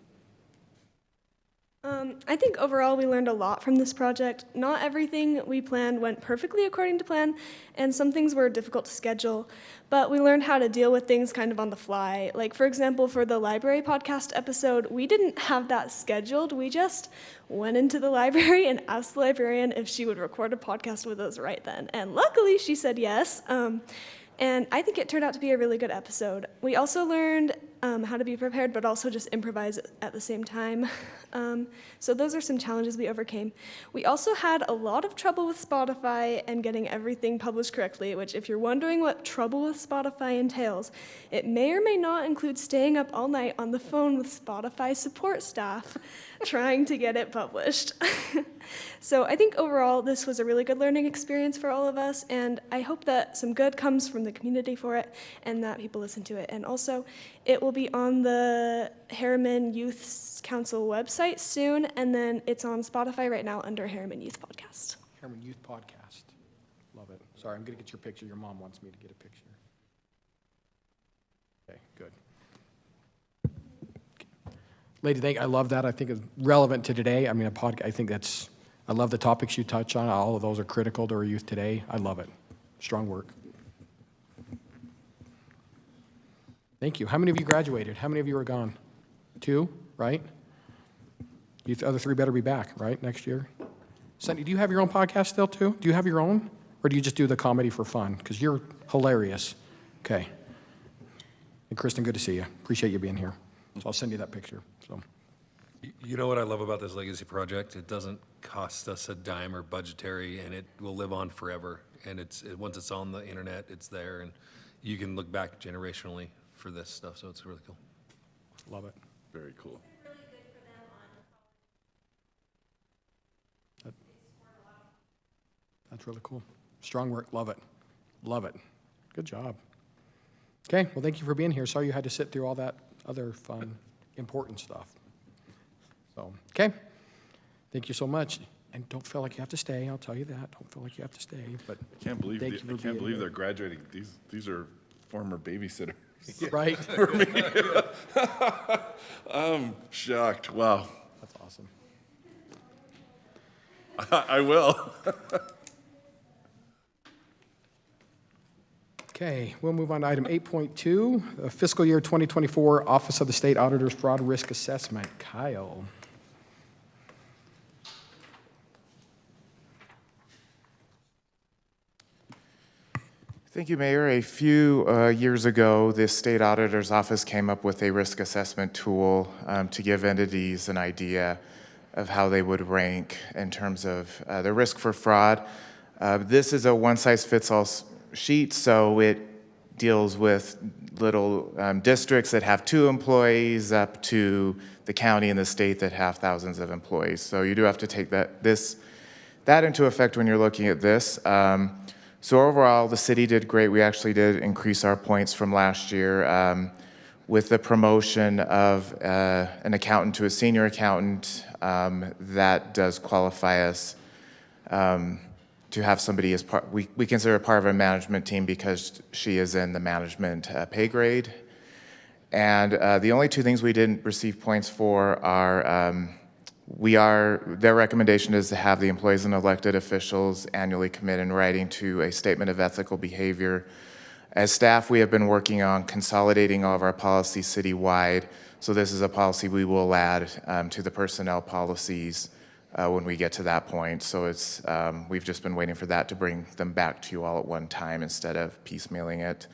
I think overall we learned a lot from this project. Not everything we planned went perfectly according to plan, and some things were difficult to schedule, but we learned how to deal with things kind of on the fly. Like, for example, for the library podcast episode, we didn't have that scheduled. We just went into the library and asked the librarian if she would record a podcast with us right then, and luckily she said yes. And I think it turned out to be a really good episode. We also learned how to be prepared, but also just improvise at the same time. So those are some challenges we overcame. We also had a lot of trouble with Spotify and getting everything published correctly, which if you're wondering what trouble with Spotify entails, it may or may not include staying up all night on the phone with Spotify support staff trying to get it published. So I think overall this was a really good learning experience for all of us, and I hope that some good comes from the community for it and that people listen to it. And also, it will be on the Herriman Youth Council website soon, and then it's on Spotify right now under Herriman Youth Podcast. Herriman Youth Podcast. Love it. Sorry, I'm going to get your picture. Your mom wants me to get a picture. Okay, good. Lady, I love that. I think it's relevant to today. I mean, I think I love the topics you touch on. All of those are critical to our youth today. I love it. Strong work. Thank you. How many of you graduated? How many of you are gone? 2, right? You other 3 better be back, right, next year? Sunny, do you have your own podcast still, too? Do you have your own? Or do you just do the comedy for fun? Because you're hilarious. Okay. And Kristen, good to see you. Appreciate you being here. So I'll send you that picture. So. You know what I love about this legacy project? It doesn't cost us a dime or budgetary, and it will live on forever. And once it's on the internet, it's there, and you can look back generationally for this stuff, so it's really cool. Love it. Very cool. That's really cool. Strong work. Love it. Love it. Good job. Okay, well, thank you for being here. Sorry you had to sit through all that other fun, important stuff. So, okay. Thank you so much. And don't feel like you have to stay. I'll tell you that. Don't feel like you have to stay. But I can't believe they're graduating. These are former babysitters. Right. For me. I'm shocked. Wow. That's awesome. I will. Okay, we'll move on to item 8.2, fiscal year 2024 Office of the State Auditor's Fraud Risk Assessment. Kyle. Thank you, Mayor. A few years ago, the State Auditor's Office came up with a risk assessment tool to give entities an idea of how they would rank in terms of the risk for fraud. This is a one-size-fits-all sheet, so it deals with little districts that have 2 employees up to the county and the state that have thousands of employees. So you do have to take that into effect when you're looking at this. So overall, the city did great. We actually did increase our points from last year with the promotion of an accountant to a senior accountant. That does qualify us to have somebody as part, we consider part of a management team because she is in the management pay grade. And the only 2 things we didn't receive points for are, their recommendation is to have the employees and elected officials annually commit in writing to a statement of ethical behavior. As staff, we have been working on consolidating all of our policies citywide. So this is a policy we will add to the personnel policies when we get to that point. So it's we've just been waiting for that to bring them back to you all at one time instead of piecemealing it.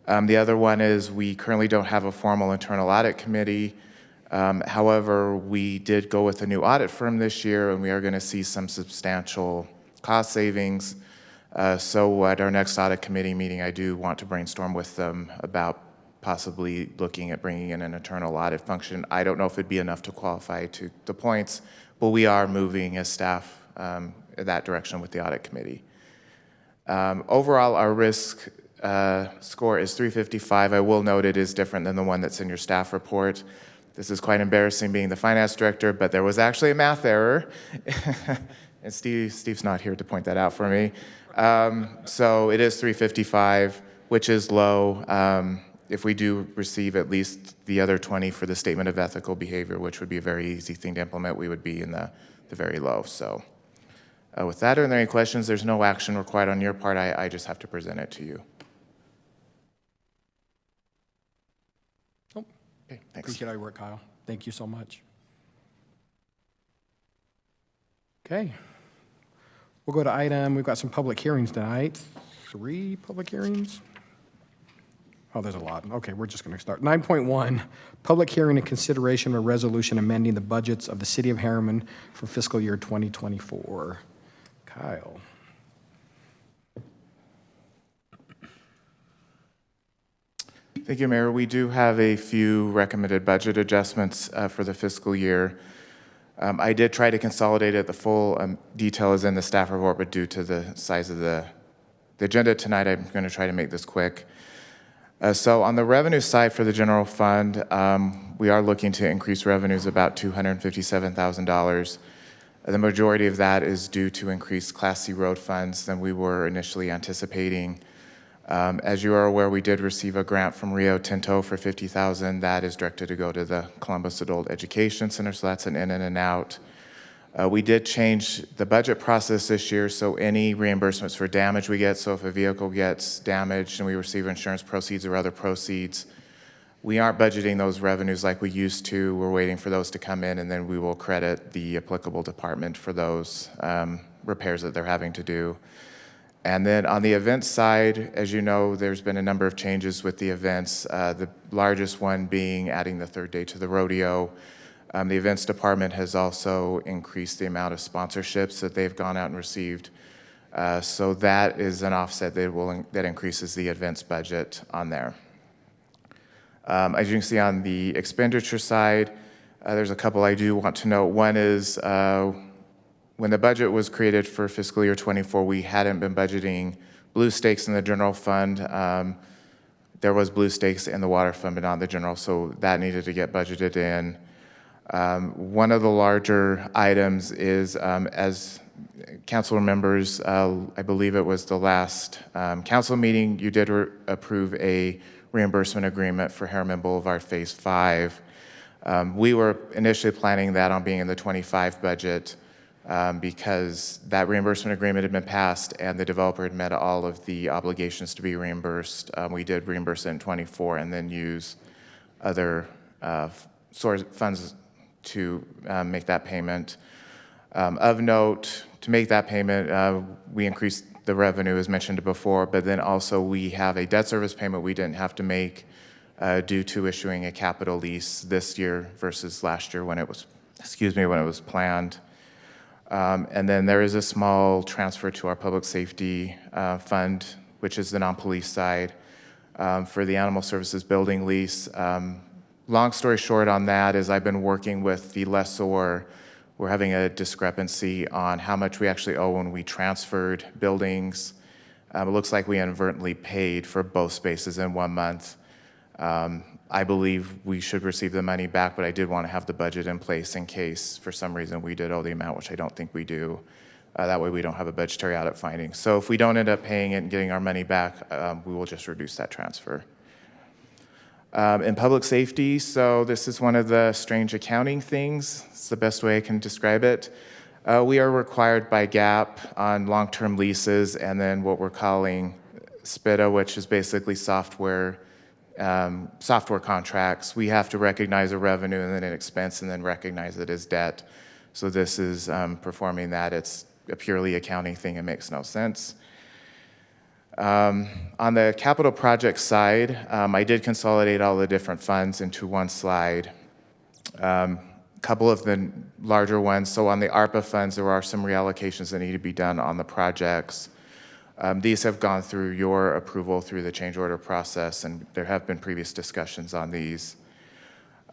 The other one is we currently don't have a formal internal audit committee. However, we did go with a new audit firm this year, and we are going to see some substantial cost savings. So at our next audit committee meeting, I do want to brainstorm with them about possibly looking at bringing in an internal audit function. I don't know if it'd be enough to qualify to the points, but we are moving as staff in that direction with the audit committee. Overall, our risk score is 355. I will note it is different than the one that's in your staff report. This is quite embarrassing being the finance director, but there was actually a math error. And Steve's not here to point that out for me. So it is 355, which is low. If we do receive at least the other 20 for the statement of ethical behavior, which would be a very easy thing to implement, we would be in the very low. So with that, are there any questions? There's no action required on your part. I just have to present it to you. Okay, thanks. Appreciate all your work, Kyle. Thank you so much. Okay. We'll go to item, we've got some public hearings tonight. 3 public hearings. Oh, there's a lot. Okay, we're just going to start. 9.1, public hearing and consideration of a resolution amending the budgets of the city of Herriman for fiscal year 2024. Kyle. Thank you, Mayor. We do have a few recommended budget adjustments for the fiscal year. I did try to consolidate it. The full detail is in the staff report, but due to the size of the agenda tonight, I'm going to try to make this quick. So on the revenue side for the general fund, we are looking to increase revenues about $257,000. The majority of that is due to increased Class C road funds than we were initially anticipating. As you are aware, we did receive a grant from Rio Tinto for $50,000. That is directed to go to the Columbus Adult Education Center, so that's an in and an out. We did change the budget process this year, so any reimbursements for damage we get, so if a vehicle gets damaged and we receive insurance proceeds or other proceeds, we aren't budgeting those revenues like we used to. We're waiting for those to come in, and then we will credit the applicable department for those repairs that they're having to do. And then on the events side, as you know, there's been a number of changes with the events, the largest one being adding the third day to the rodeo. The events department has also increased the amount of sponsorships that they've gone out and received. So that is an offset that increases the events budget on there. As you can see on the expenditure side, there's a couple I do want to note. One is when the budget was created for fiscal year 24, we hadn't been budgeting blue stakes in the general fund. There was blue stakes in the water fund, but not the general, so that needed to get budgeted in. One of the larger items is, as council members, I believe it was the last council meeting, you did approve a reimbursement agreement for Herriman Boulevard Phase 5. We were initially planning that on being in the 25 budget because that reimbursement agreement had been passed and the developer had met all of the obligations to be reimbursed. We did reimburse it in 24 and then use other source funds to make that payment. Of note, to make that payment, we increased the revenue as mentioned before, but then also we have a debt service payment we didn't have to make due to issuing a capital lease this year versus last year when it was, when it was planned. And then there is a small transfer to our public safety fund, which is the non-police side, for the animal services building lease. Long story short on that is I've been working with the lessor. We're having a discrepancy on how much we actually owe when we transferred buildings. It looks like we inadvertently paid for both spaces in 1 month. I believe we should receive the money back, but I did want to have the budget in place in case for some reason we did owe the amount, which I don't think we do. That way we don't have a budgetary audit finding. So if we don't end up paying it and getting our money back, we will just reduce that transfer. In public safety, so this is one of the strange accounting things. It's the best way I can describe it. We are required by GAAP on long-term leases and then what we're calling SPITA, which is basically software contracts. We have to recognize a revenue and then an expense and then recognize it as debt. So this is performing that. It's a purely accounting thing. It makes no sense. On the capital project side, I did consolidate all the different funds into one slide. Couple of the larger ones. So on the ARPA funds, there are some reallocations that need to be done on the projects. These have gone through your approval through the change order process, and there have been previous discussions on these.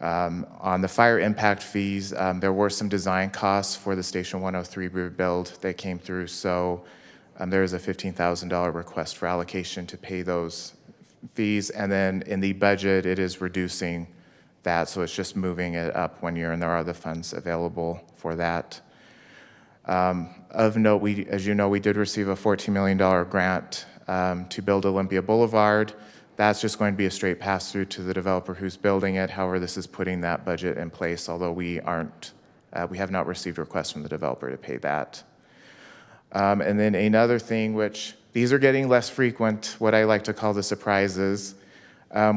On the fire impact fees, there were some design costs for the Station 103 rebuild that came through, so there is a $15,000 request for allocation to pay those fees, and then in the budget, it is reducing that, so it's just moving it up 1 year, and there are the funds available for that. Of note, as you know, we did receive a $14 million grant to build Olympia Blvd. That's just going to be a straight pass-through to the developer who's building it. However, this is putting that budget in place, although we have not received requests from the developer to pay that. And then another thing, which these are getting less frequent, what I like to call the surprises.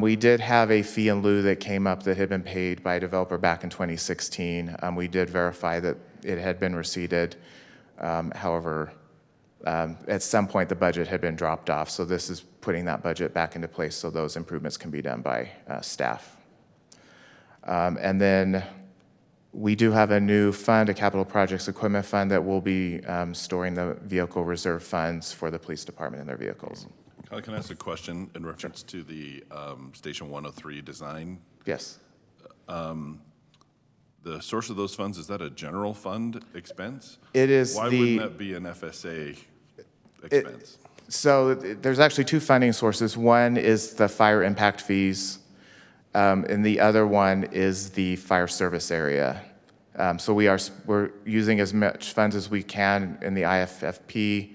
We did have a fee in lieu that came up that had been paid by a developer back in 2016. We did verify that it had been receipted. However, at some point the budget had been dropped off, so this is putting that budget back into place so those improvements can be done by staff. And then we do have a new fund, a capital projects equipment fund that will be storing the vehicle reserve funds for the police department and their vehicles. Can I ask a question in reference to the Station 103 design? Yes. The source of those funds, is that a general fund expense? It is. Why wouldn't that be an FSA expense? So there's actually two funding sources. One is the fire impact fees, and the other one is the fire service area. So we're using as much funds as we can in the IFFP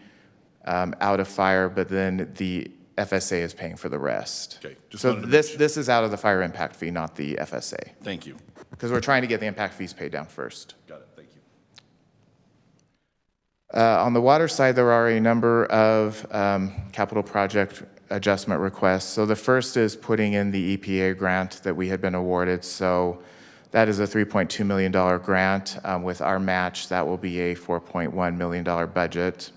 out of fire, but then the FSA is paying for the rest. Okay, just So wanted to make sure. this is out of the fire impact fee, not the FSA, Thank you. because we're trying to get the impact fees paid down first. Got it, thank you. On the water side, there are a number of capital project adjustment requests. So the first is putting in the EPA grant that we had been awarded. So that is a $3.2 million grant. With our match, that will be a $4.1 million budget.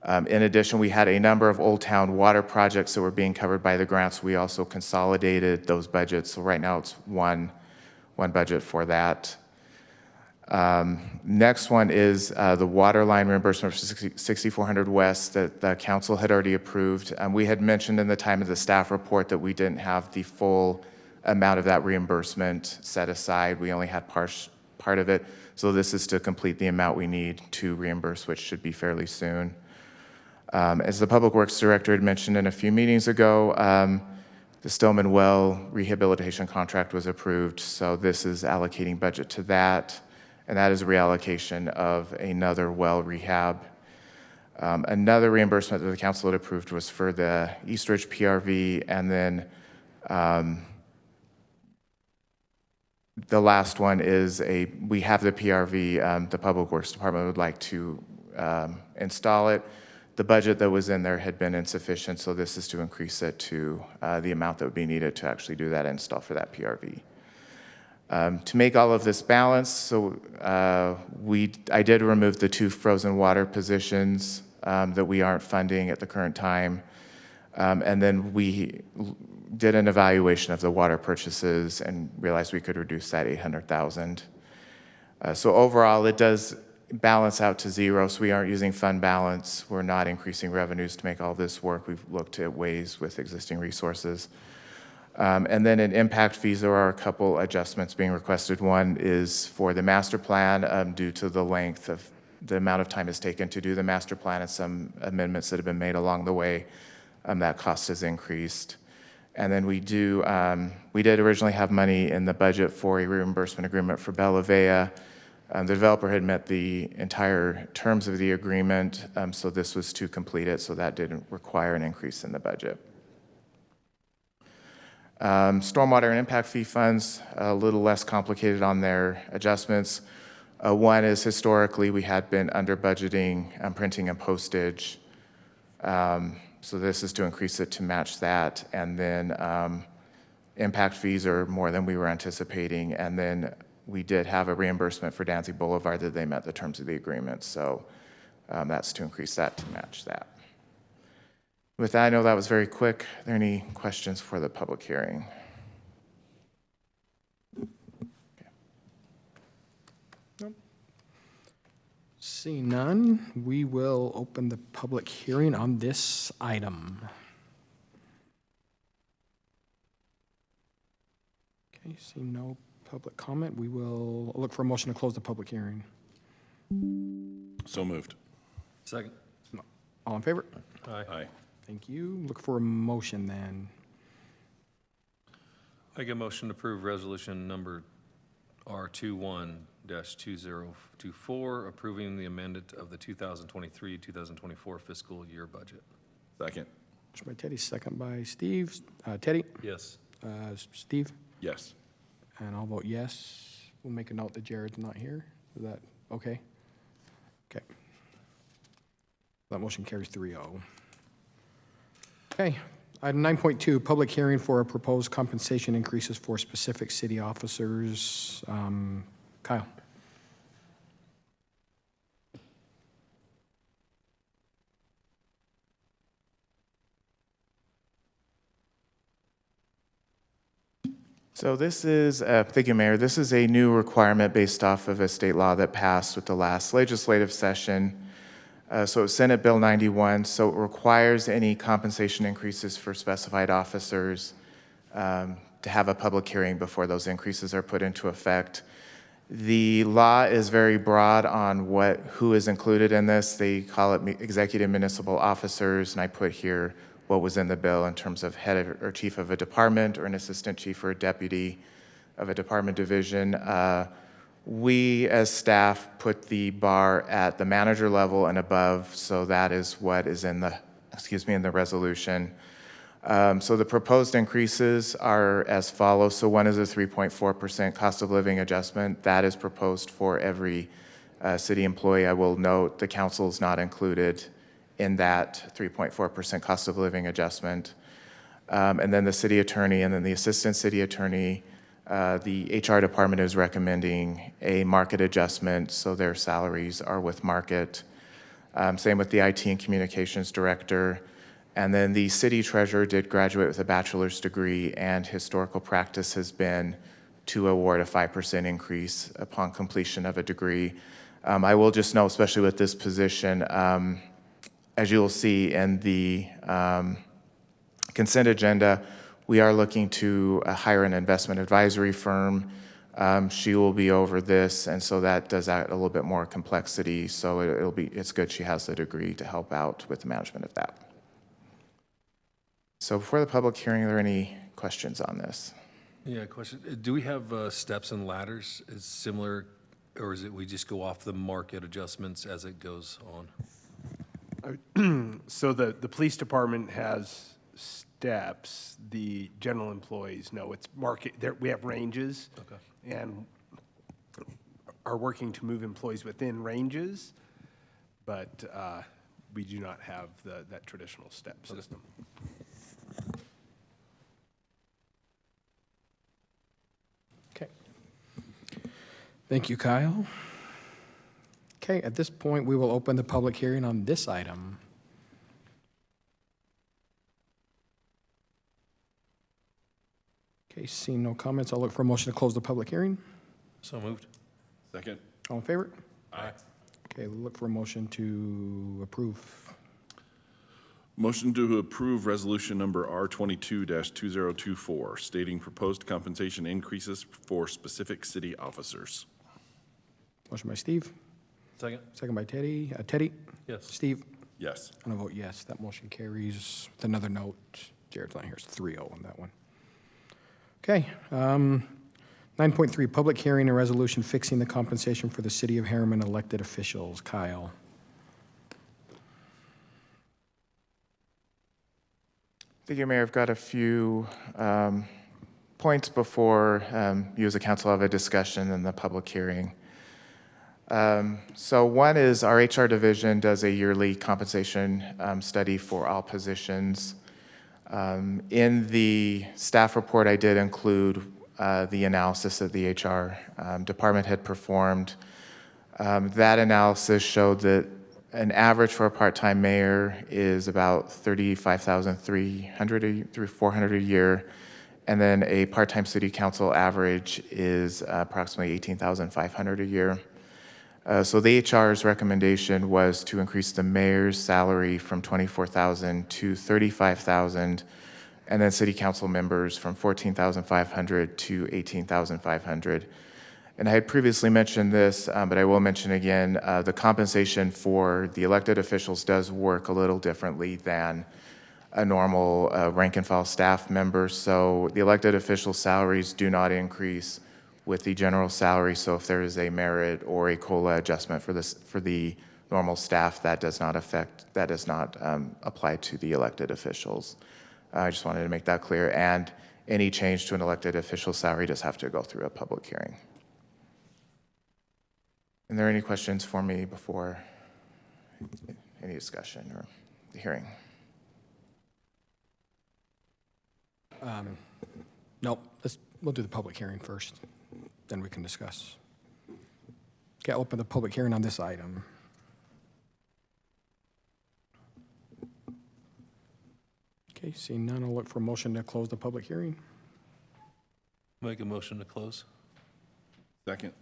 In addition, we had a number of Old Town water projects that were being covered by the grants. We also consolidated those budgets. So right now it's one budget for that. Next one is the water line reimbursement for 6400 West that the council had already approved. We had mentioned in the time of the staff report that we didn't have the full amount of that reimbursement set aside. We only had part of it. So this is to complete the amount we need to reimburse, which should be fairly soon. As the Public Works Director had mentioned in a few meetings ago, the Stillman Well rehabilitation contract was approved. So this is allocating budget to that. And that is a reallocation of another well rehab. Another reimbursement that the council had approved was for the Eastridge PRV, and then the last one is we have the PRV, the Public Works Department would like to install it. The budget that was in there had been insufficient, so this is to increase it to the amount that would be needed to actually do that install for that PRV. To make all of this balanced, so I did remove the 2 frozen water positions that we aren't funding at the current time. And then we did an evaluation of the water purchases and realized we could reduce that $800,000. So overall, it does balance out to zero, so we aren't using fund balance. We're not increasing revenues to make all this work. We've looked at ways with existing resources. And then in impact fees, there are a couple adjustments being requested. One is for the master plan, due to the length of the amount of time it's taken to do the master plan and some amendments that have been made along the way, that cost has increased. And then we did originally have money in the budget for a reimbursement agreement for Blvd. The developer had met the entire terms of the agreement, so this was to complete it, so that didn't require an increase in the budget. Stormwater and impact fee funds, a little less complicated on their adjustments. One is historically we had been under budgeting printing and postage. So this is to increase it to match that. And then impact fees are more than we were anticipating. And then we did have a reimbursement for Danzig Boulevard that they met the terms of the agreement. So that's to increase that to match that. With that, I know that was very quick. Are there any questions for the public hearing? Okay. Nope. Seeing none, we will open the public hearing on this item. Okay, seeing no public comment, we will look for a motion to close the public hearing. So moved. Second. All in favor? Aye. Aye. Thank you. Look for a motion then. Make a motion to approve resolution number R21-2024, approving the amendment of the 2023-2024 fiscal year budget. Second. Motion by Teddy, second by Steve. Teddy? Yes. Steve? Yes. And I'll vote yes. We'll make a note that Jared's not here. Is that okay? Okay. That motion carries 3-0. Okay, item 9.2, public hearing for a proposed compensation increases for specific city officers. Kyle. So this is, thank you, Mayor. This is a new requirement based off of a state law that passed with the last legislative session. So it's Senate Bill 91, so it requires any compensation increases for specified officers to have a public hearing before those increases are put into effect. The law is very broad on who is included in this. They call it executive municipal officers, and I put here what was in the bill in terms of head or chief of a department or an assistant chief or a deputy of a department division. We, as staff, put the bar at the manager level and above, so that is what is in the in the resolution. So the proposed increases are as follows. So one is a 3.4% cost of living adjustment. That is proposed for every city employee. I will note the council is not included in that 3.4% cost of living adjustment. And then the city attorney and then the assistant city attorney, the HR department is recommending a market adjustment, so their salaries are with market. Same with the IT and communications director. And then the city treasurer did graduate with a bachelor's degree, and historical practice has been to award a 5% increase upon completion of a degree. I will just note, especially with this position, as you'll see in the consent agenda, we are looking to hire an investment advisory firm. She will be over this, and so that does add a little bit more complexity. So it's good she has the degree to help out with the management of that. So before the public hearing, are there any questions on this? Yeah, question. Do we have steps and ladders? Is similar, or is it we just go off the market adjustments as it goes on? So the police department has steps. The general employees, no, it's market. We have ranges, okay, and are working to move employees within ranges, but we do not have that traditional step system. Okay. Thank you, Kyle. Okay, at this point, we will open the public hearing on this item. Okay, seeing no comments, I'll look for a motion to close the public hearing. So moved. Second. All in favor? Aye. Okay, look for a motion to approve. Motion to approve resolution number R22-2024, stating proposed compensation increases for specific city officers. Motion by Steve. Second. Second by Teddy. Teddy? Yes. Steve? Yes. And I vote yes. That motion carries. With another note, Jared's not here. It's 3-0 on that one. Okay. 9.3, public hearing and resolution fixing the compensation for the City of Herriman elected officials. Kyle. Thank you, Mayor. I've got a few points before you as a council have a discussion in the public hearing. So one is our HR division does a yearly compensation study for all positions. In the staff report, I did include the analysis that the HR department had performed. That analysis showed that an average for a part-time mayor is about $35,300 through $400 a year, and then a part-time city council average is approximately $18,500 a year. So the HR's recommendation was to increase the mayor's salary from $24,000 to $35,000, and then city council members from $14,500 to $18,500. And I had previously mentioned this, but I will mention again, the compensation for the elected officials does work a little differently than a normal rank and file staff member. So the elected official salaries do not increase with the general salary. So if there is a merit or a COLA adjustment for the normal staff, that does not apply to the elected officials. I just wanted to make that clear. And any change to an elected official salary does have to go through a public hearing. Are there any questions for me before any discussion or the hearing? No, we'll do the public hearing first, then we can discuss. Okay, I'll open the public hearing on this item. Okay, seeing none, I'll look for a motion to close the public hearing. Make a motion to close. Second.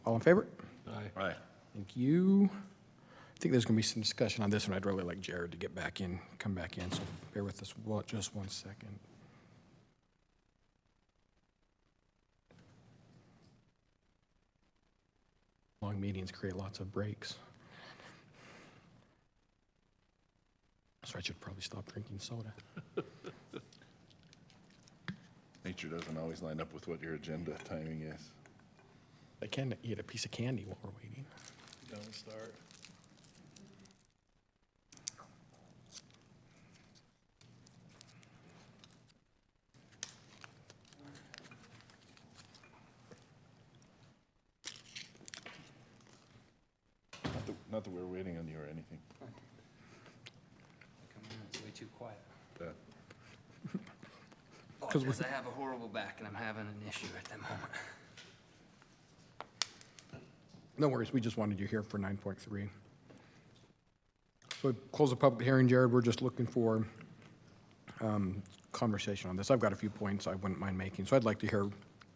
All in favor? Aye. Aye. Thank you. I think there's going to be some discussion on this one. I'd really like Jared to come back in, so bear with us just 1 second. Long meetings create lots of breaks. So I should probably stop drinking soda. Nature doesn't always line up with what your agenda timing is. I can eat a piece of candy while we're waiting. Don't start. Not that we're waiting on you or anything. It's way too quiet. Yeah. Because I have a horrible back and I'm having an issue at the moment. No worries, we just wanted you here for 9.3. So close the public hearing, Jared. We're just looking for conversation on this. I've got a few points I wouldn't mind making, so I'd like to hear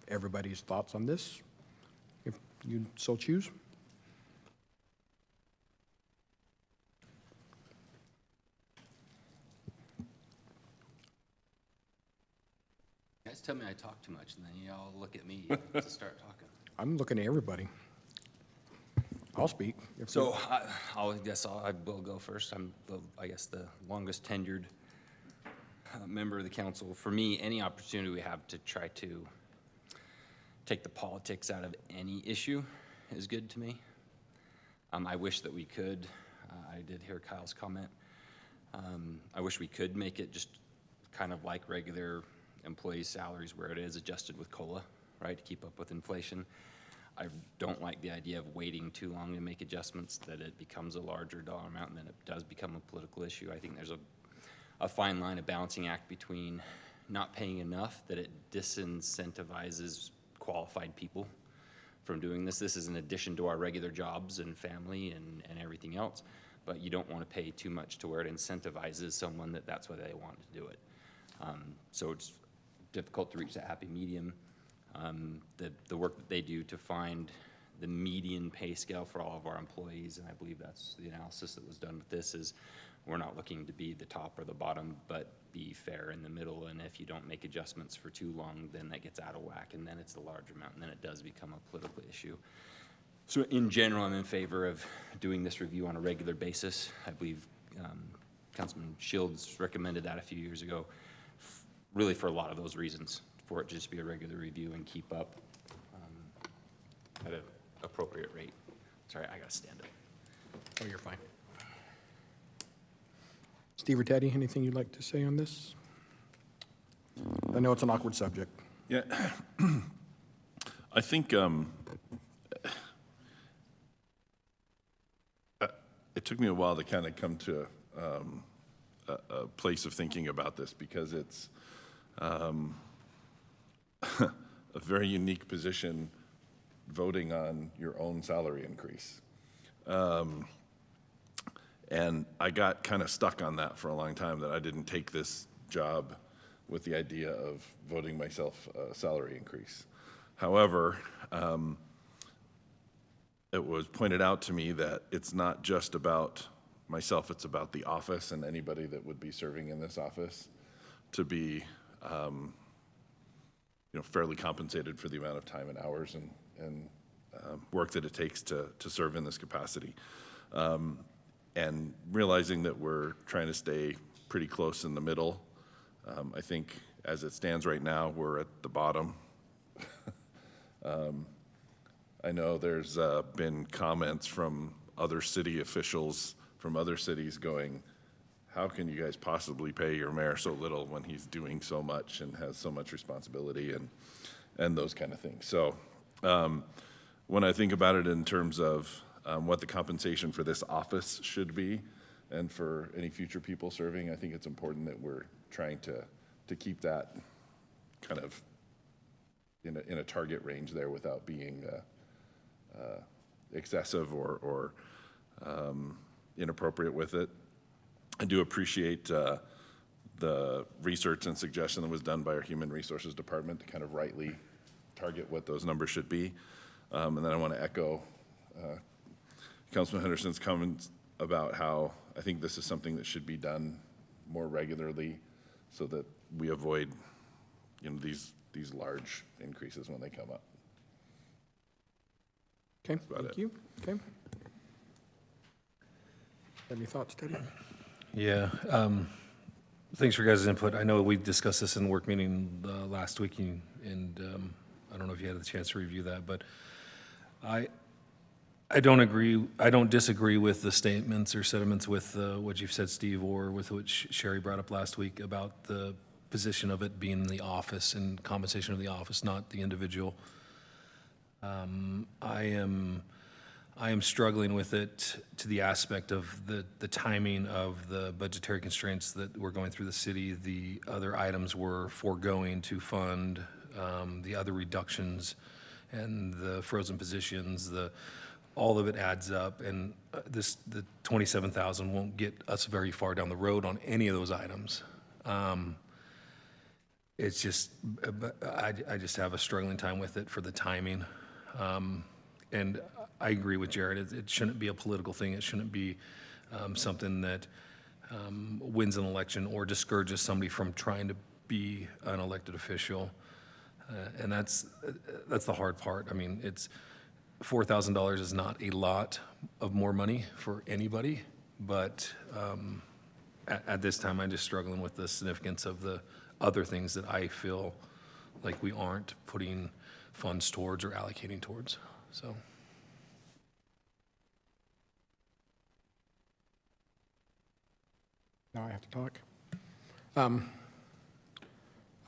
everybody's thoughts on this, if you so choose. You guys tell me I talk too much, and then you all look at me to start talking. I'm looking at everybody. I'll speak. So I will go first. I'm, I guess, the longest tenured member of the council. For me, any opportunity we have to try to take the politics out of any issue is good to me. I wish that we could. I did hear Kyle's comment. I wish we could make it just kind of like regular employee salaries where it is adjusted with COLA, right, to keep up with inflation. I don't like the idea of waiting too long to make adjustments, that it becomes a larger dollar amount and then it does become a political issue. I think there's a fine line, a balancing act between not paying enough that it disincentivizes qualified people from doing this. This is in addition to our regular jobs and family and everything else, but you don't want to pay too much to where it incentivizes someone that's why they want to do it. So it's difficult to reach that happy medium. The work that they do to find the median pay scale for all of our employees, and I believe that's the analysis that was done with this, is we're not looking to be the top or the bottom, but be fair in the middle, and if you don't make adjustments for too long, then that gets out of whack, and then it's a larger amount, and then it does become a political issue. So in general, I'm in favor of doing this review on a regular basis. I believe Councilman Shields recommended that a few years ago, really for a lot of those reasons, for it to just be a regular review and keep up at an appropriate rate. Sorry, I gotta stand up. Oh, you're fine. Steve or Teddy, anything you'd like to say on this? I know it's an awkward subject. Yeah. I think it took me a while to kind of come to a place of thinking about this, because it's a very unique position, voting on your own salary increase. And I got kind of stuck on that for a long time, that I didn't take this job with the idea of voting myself a salary increase. However, it was pointed out to me that it's not just about myself, it's about the office and anybody that would be serving in this office to be fairly compensated for the amount of time and hours and work that it takes to serve in this capacity. And realizing that we're trying to stay pretty close in the middle. I think as it stands right now, we're at the bottom. I know there's been comments from other city officials from other cities going, how can you guys possibly pay your mayor so little when he's doing so much and has so much responsibility and those kind of things. So when I think about it in terms of what the compensation for this office should be and for any future people serving, I think it's important that we're trying to keep that kind of in a target range there without being excessive or inappropriate with it. I do appreciate the research and suggestion that was done by our Human Resources Department to kind of rightly target what those numbers should be. And then I want to echo Councilman Henderson's comments about how I think this is something that should be done more regularly so that we avoid these large increases when they come up. Okay, thank you. Okay. Any thoughts, Teddy? Yeah. Thanks for guys' input. I know we discussed this in the work meeting last week, and I don't know if you had the chance to review that, but I don't agree. I don't disagree with the statements or sentiments with what you've said, Steve, or with what Sherry brought up last week about the position of it being the office and compensation of the office, not the individual. I am struggling with it to the aspect of the timing of the budgetary constraints that we're going through the city. The other items we're foregoing to fund, the other reductions and the frozen positions, all of it adds up, and the 27,000 won't get us very far down the road on any of those items. It's just, I just have a struggling time with it for the timing. And I agree with Jared, it shouldn't be a political thing. It shouldn't be something that wins an election or discourages somebody from trying to be an elected official. And that's the hard part. I mean, it's $4,000 is not a lot of more money for anybody, but at this time, I'm just struggling with the significance of the other things that I feel like we aren't putting funds towards or allocating towards, so. Now I have to talk.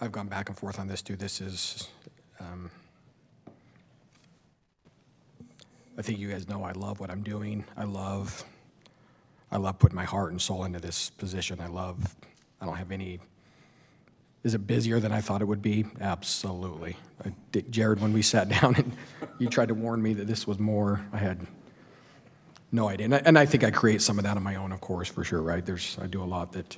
I've gone back and forth on this too. This is, I think you guys know I love what I'm doing. I love putting my heart and soul into this position. I don't have any, is it busier than I thought it would be? Absolutely. Jared, when we sat down and you tried to warn me that this was more, I had no idea. And I think I create some of that on my own, of course, for sure, right? I do a lot that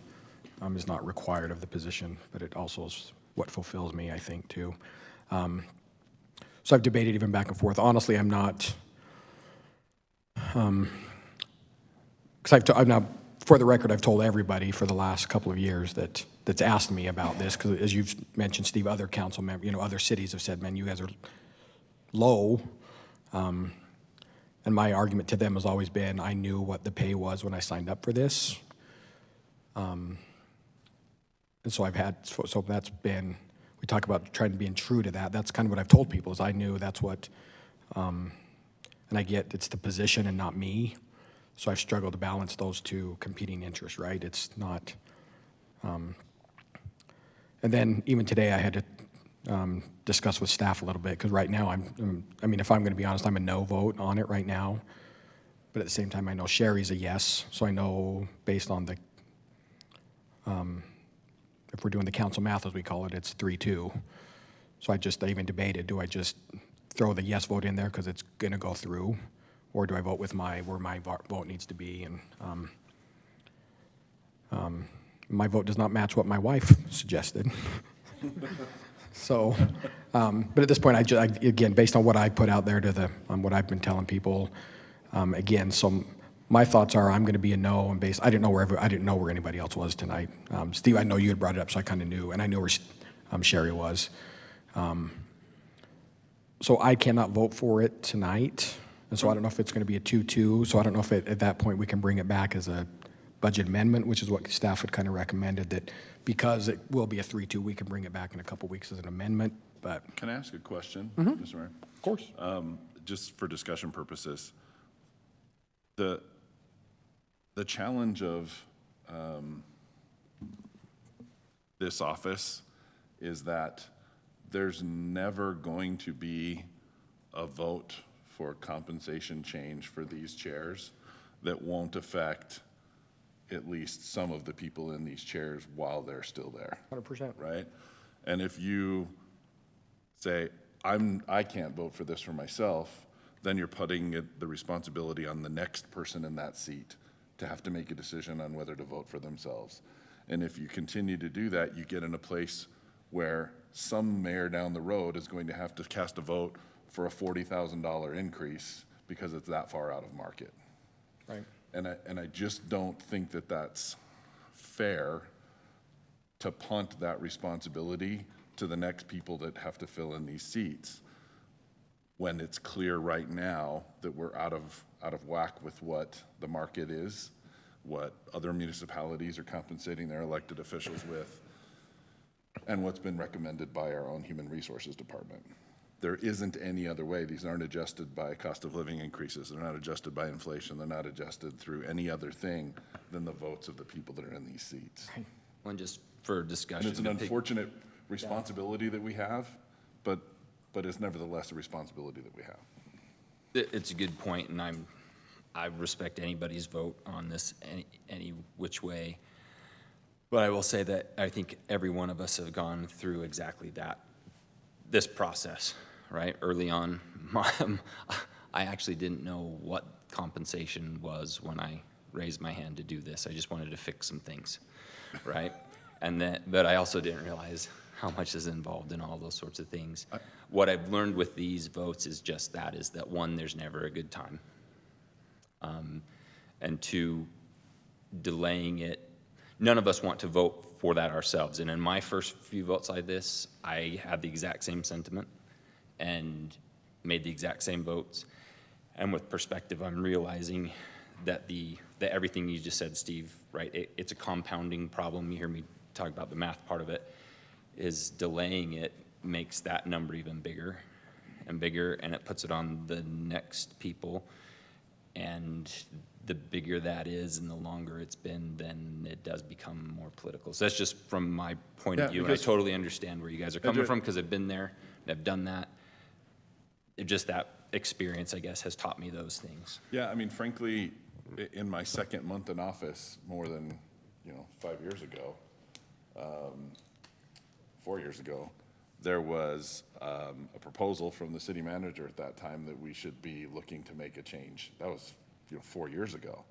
is not required of the position, but it also is what fulfills me, I think, too. So I've debated even back and forth. Honestly, I'm not, because I've now, for the record, I've told everybody for the last couple of years that's asked me about this, because as you've mentioned, Steve, other council members, other cities have said, man, you guys are low. And my argument to them has always been, I knew what the pay was when I signed up for this. And so so that's been, we talk about trying to be true to that. That's kind of what I've told people, is I knew that's what, and I get it's the position and not me. So I've struggled to balance those two competing interests, right? It's not, and then even today I had to discuss with staff a little bit, because right now I mean, if I'm going to be honest, I'm a no vote on it right now. But at the same time, I know Sherry's a yes, so I know based on the, if we're doing the council math as we call it, it's 3-2. So I even debated, do I just throw the yes vote in there because it's going to go through, or do I vote with where my vote needs to be? And my vote does not match what my wife suggested. So, but at this point, again, based on what I put out there to what I've been telling people, again, so my thoughts are I'm going to be a no, and I didn't know where anybody else was tonight. Steve, I know you had brought it up, so I kind of knew, and I knew where Sherry was. So I cannot vote for it tonight, and so I don't know if it's going to be a 2-2. So I don't know if at that point we can bring it back as a budget amendment, which is what staff had kind of recommended, that because it will be a 3-2, we can bring it back in a couple weeks as an amendment. But Can I ask a question, Mhm. Mr. Mayor? Of course. Just for discussion purposes, the challenge of this office is that there's never going to be a vote for compensation change for these chairs that won't affect at least some of the people in these chairs while they're still there. 100%. Right? And if you say, I can't vote for this for myself, then you're putting the responsibility on the next person in that seat to have to make a decision on whether to vote for themselves. And if you continue to do that, you get in a place where some mayor down the road is going to have to cast a vote for a $40,000 increase because it's that far out of market. Right. And I just don't think that that's fair to punt that responsibility to the next people that have to fill in these seats, when it's clear right now that we're out of whack with what the market is, what other municipalities are compensating their elected officials with, and what's been recommended by our own Human Resources Department. There isn't any other way. These aren't adjusted by cost of living increases. They're not adjusted by inflation. They're not adjusted through any other thing than the votes of the people that are in these seats. One just for discussion. And it's an unfortunate responsibility that we have, but it's nevertheless a responsibility that we have. It's a good point, and I respect anybody's vote on this any which way. But I will say that I think every one of us have gone through exactly this process, right? Early on, I actually didn't know what compensation was when I raised my hand to do this. I just wanted to fix some things, right? But I also didn't realize how much is involved in all those sorts of things. What I've learned with these votes is just that, is that one, there's never a good time. And two, delaying it, none of us want to vote for that ourselves. And in my first few votes like this, I had the exact same sentiment and made the exact same votes. And with perspective, I'm realizing that that everything you just said, Steve, right, it's a compounding problem. You hear me talk about the math part of it, is delaying it makes that number even bigger and bigger, and it puts it on the next people. And the bigger that is and the longer it's been, then it does become more political. So that's just from my point of view, and I totally understand where you guys are coming from, because I've been there and I've done that. Just that experience, I guess, has taught me those things. Yeah, I mean, frankly, in my second month in office, more than 5 years ago, 4 years ago, there was a proposal from the city manager at that time that we should be looking to make a change. That was 4 years ago.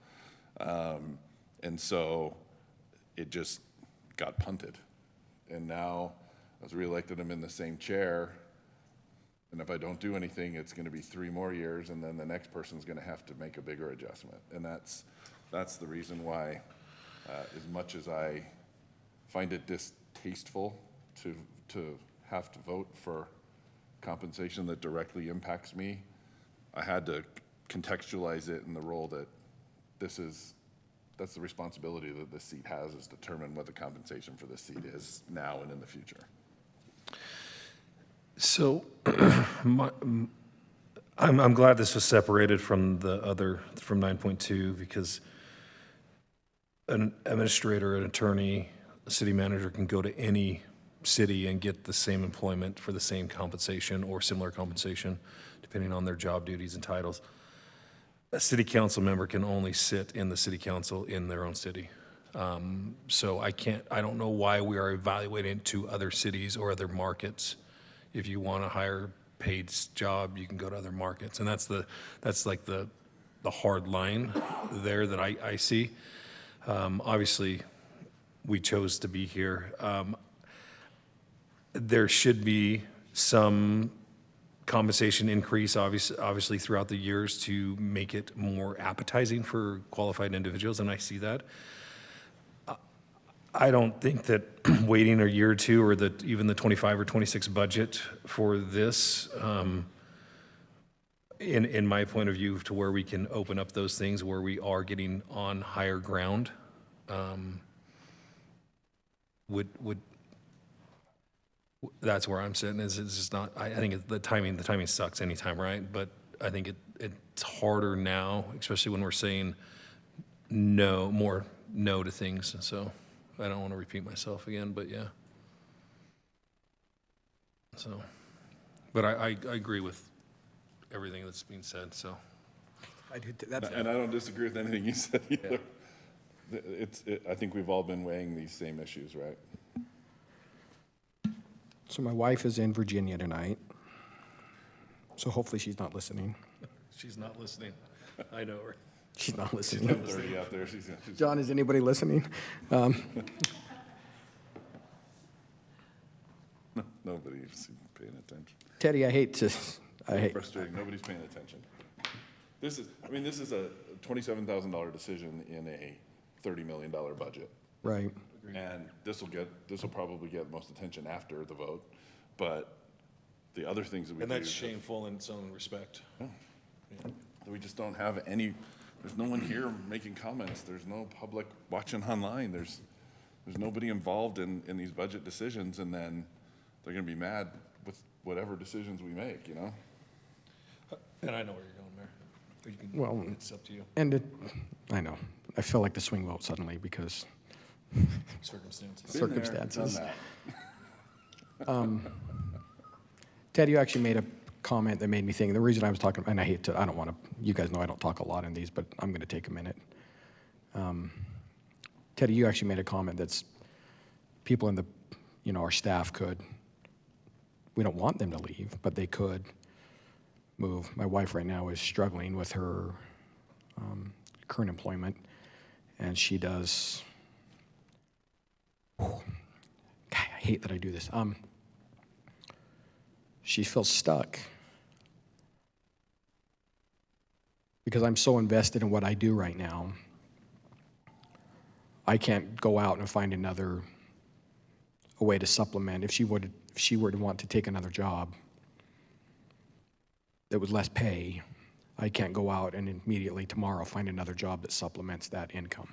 And so it just got punted. And now, I was reelected, I'm in the same chair, and if I don't do anything, it's going to be 3 more years, and then the next person's going to have to make a bigger adjustment. And that's the reason why, as much as I find it distasteful to have to vote for compensation that directly impacts me, I had to contextualize it in the role that that's the responsibility that this seat has, is determine what the compensation for this seat is now and in the future. So I'm glad this was separated from from 9.2, because an administrator, an attorney, a city manager can go to any city and get the same employment for the same compensation or similar compensation, depending on their job duties and titles. A city council member can only sit in the city council in their own city. So I don't know why we are evaluating to other cities or other markets. If you want a higher paid job, you can go to other markets. And that's like the hard line there that I see. Obviously, we chose to be here. There should be some compensation increase, obviously throughout the years, to make it more appetizing for qualified individuals, and I see that. I don't think that waiting a year or two, or even the 25 or 26 budget for this, in my point of view, to where we can open up those things where we are getting on higher ground, that's where I'm sitting. It's just not. I think the timing sucks anytime, right? But I think it's harder now, especially when we're saying more no to things. So I don't want to repeat myself again, but yeah. So, but I agree with everything that's being said. So I do. And I don't disagree with anything you said either. Yeah. I think we've all been weighing these same issues, right? So my wife is in Virginia tonight, so hopefully she's not listening. She's not listening. I know her. She's not listening. She's 30 out there. She's John, is anybody listening? Nobody's paying attention. Teddy, I hate frustrating. Nobody's paying attention. This is a $27,000 decision in a $30 million budget. Right. And this will probably get most attention after the vote, but the other things that we do. And that's shameful in its own respect. Yeah. We just don't have any. There's no one here making comments. There's no public watching online. There's nobody involved in these budget decisions, and then they're going to be mad with whatever decisions we make, And I know where you're going there. It's up to you. And I know. I feel like the swing vote suddenly because circumstances. Ted, you actually made comment that made me think, the reason I was talking, and I don't want to, you guys know I don't talk a lot in these, but I'm going to take a minute. Teddy, you actually made a comment that's people in the, our staff could, we don't want them to leave, but they could move. My wife right now is struggling with her current employment, and she does, God, I hate that I do this. She feels stuck because I'm so invested in what I do right now. I can't go out and find a way to supplement. If she were to want to take another job that was less pay, I can't go out and immediately tomorrow find another job that supplements that income.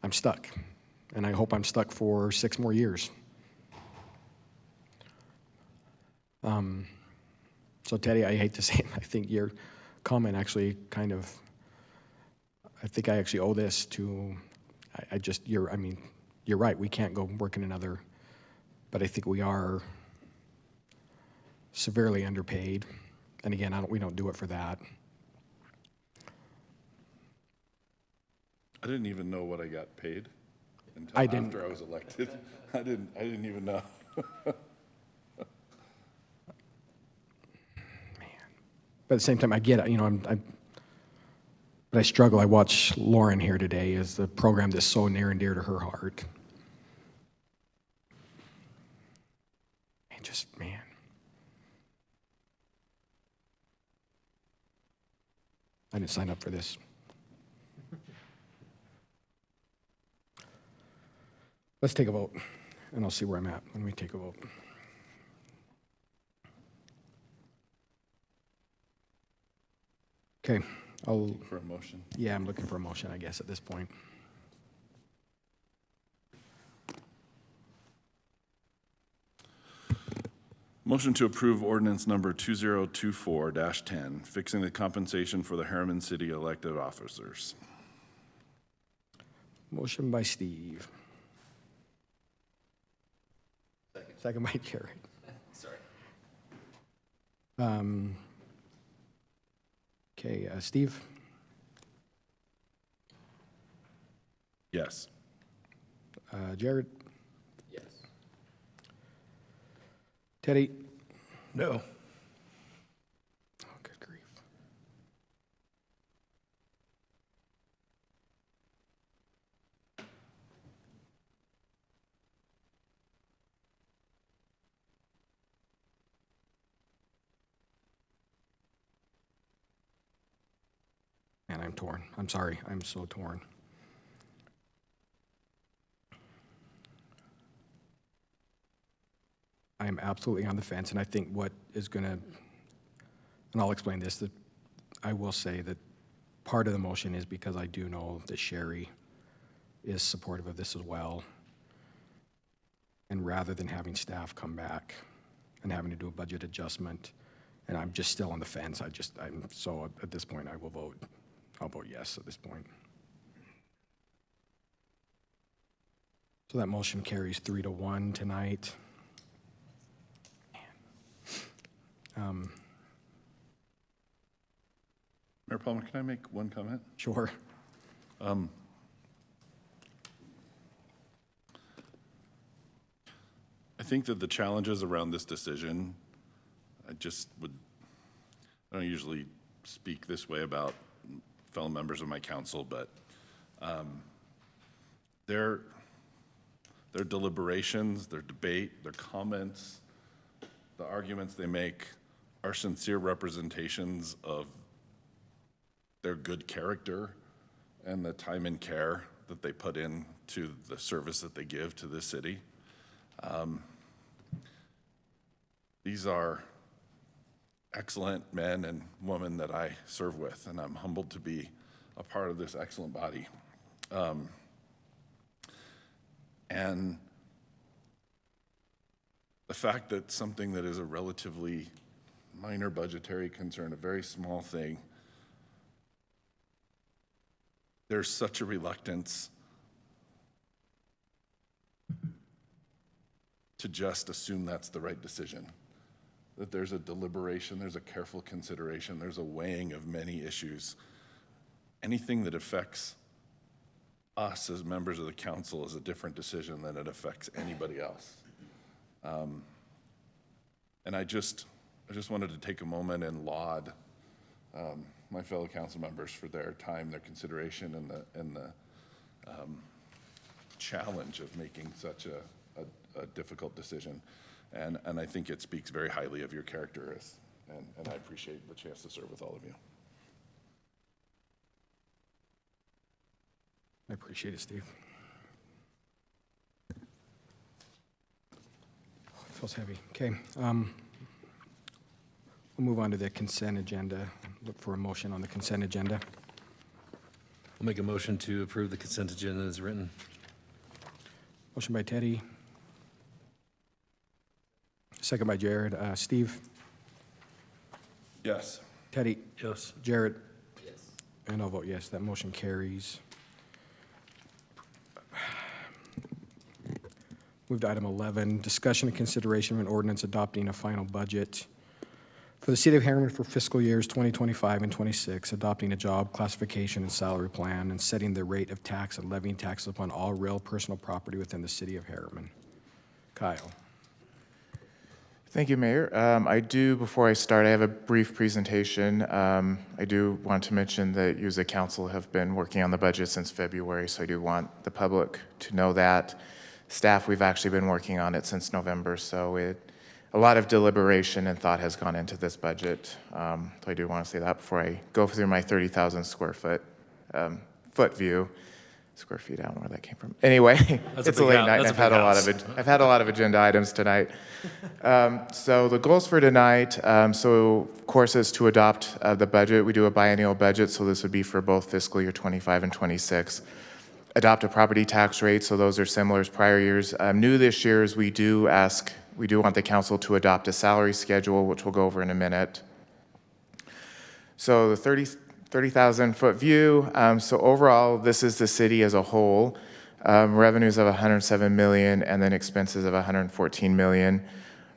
I'm stuck, and I hope I'm stuck for 6 more years. So Teddy, I hate to say it, I think your comment actually I think I actually owe this to, you're right, we can't go work in another, but I think we are severely underpaid. And again, we don't do it for that. I didn't even know what I got paid until after I was elected. I didn't even know. But at the same time, I get it, but I struggle. I watch Lauren here today as the program that's so near and dear to her heart. And just, man. I didn't sign up for this. Let's take a vote, and I'll see where I'm at when we take a vote. Okay, For a motion. Yeah, I'm looking for a motion, I guess, at this point. Motion to approve ordinance number 2024-10, fixing the compensation for the Herriman City elected officers. Motion by Steve. Second by Jared. Sorry. Okay, Steve? Yes. Jared? Yes. Teddy? No. Oh, good grief. Man, I'm torn. I'm sorry. I'm so torn. I am absolutely on the fence, and I think what is going to, and I'll explain this, that I will say that part of the motion is because I do know that Sherry is supportive of this as well. And rather than having staff come back and having to do a budget adjustment, and I'm just still on the fence, so at this point I'll vote yes at this point. So that motion carries 3-1 tonight. Mayor Palmer, can I make one comment? Sure. I think that the challenges around this decision, I don't usually speak this way about fellow members of my council, but their deliberations, their debate, their comments, the arguments they make are sincere representations of their good character and the time and care that they put into the service that they give to this city. These are excellent men and women that I serve with, and I'm humbled to be a part of this excellent body. And the fact that something that is a relatively minor budgetary concern, a very small thing, there's such a reluctance to just assume that's the right decision. That there's a deliberation, there's a careful consideration, there's a weighing of many issues. Anything that affects us as members of the council is a different decision than it affects anybody else. And I just wanted to take a moment and laud my fellow council members for their time, their consideration, and the challenge of making such a difficult decision. And I think it speaks very highly of your character, and I appreciate the chance to serve with all of you. I appreciate it, Steve. It feels heavy. Okay. We'll move on to the consent agenda. Look for a motion on the consent agenda. I'll make a motion to approve the consent agenda as written. Motion by Teddy. Second by Jared. Steve? Yes. Teddy? Yes. Jared? Yes. And I'll vote yes. That motion carries. Move to item 11, discussion and consideration of an ordinance adopting a final budget for the city of Herriman for fiscal years 2025 and 26, adopting a job classification and salary plan, and setting the rate of tax and levying taxes upon all real personal property within the city of Herriman. Kyle. Thank you, Mayor. Before I start, I have a brief presentation. I do want to mention that you as a council have been working on the budget since February, so I do want the public to know that. Staff, we've actually been working on it since November, so a lot of deliberation and thought has gone into this budget. So I do want to say that before I go through my 30,000 square foot view. Square feet, I don't know where that came from. Anyway, it's a late night, and I've had a lot of agenda items tonight. So the goals for tonight, of course, is to adopt the budget. We do a biennial budget, so this would be for both fiscal year 25 and 26. Adopt a property tax rate, so those are similar as prior years. New this year is we do want the council to adopt a salary schedule, which we'll go over in a minute. So the 30,000 foot view. So overall, this is the city as a whole. Revenues of 107 million and then expenses of 114 million.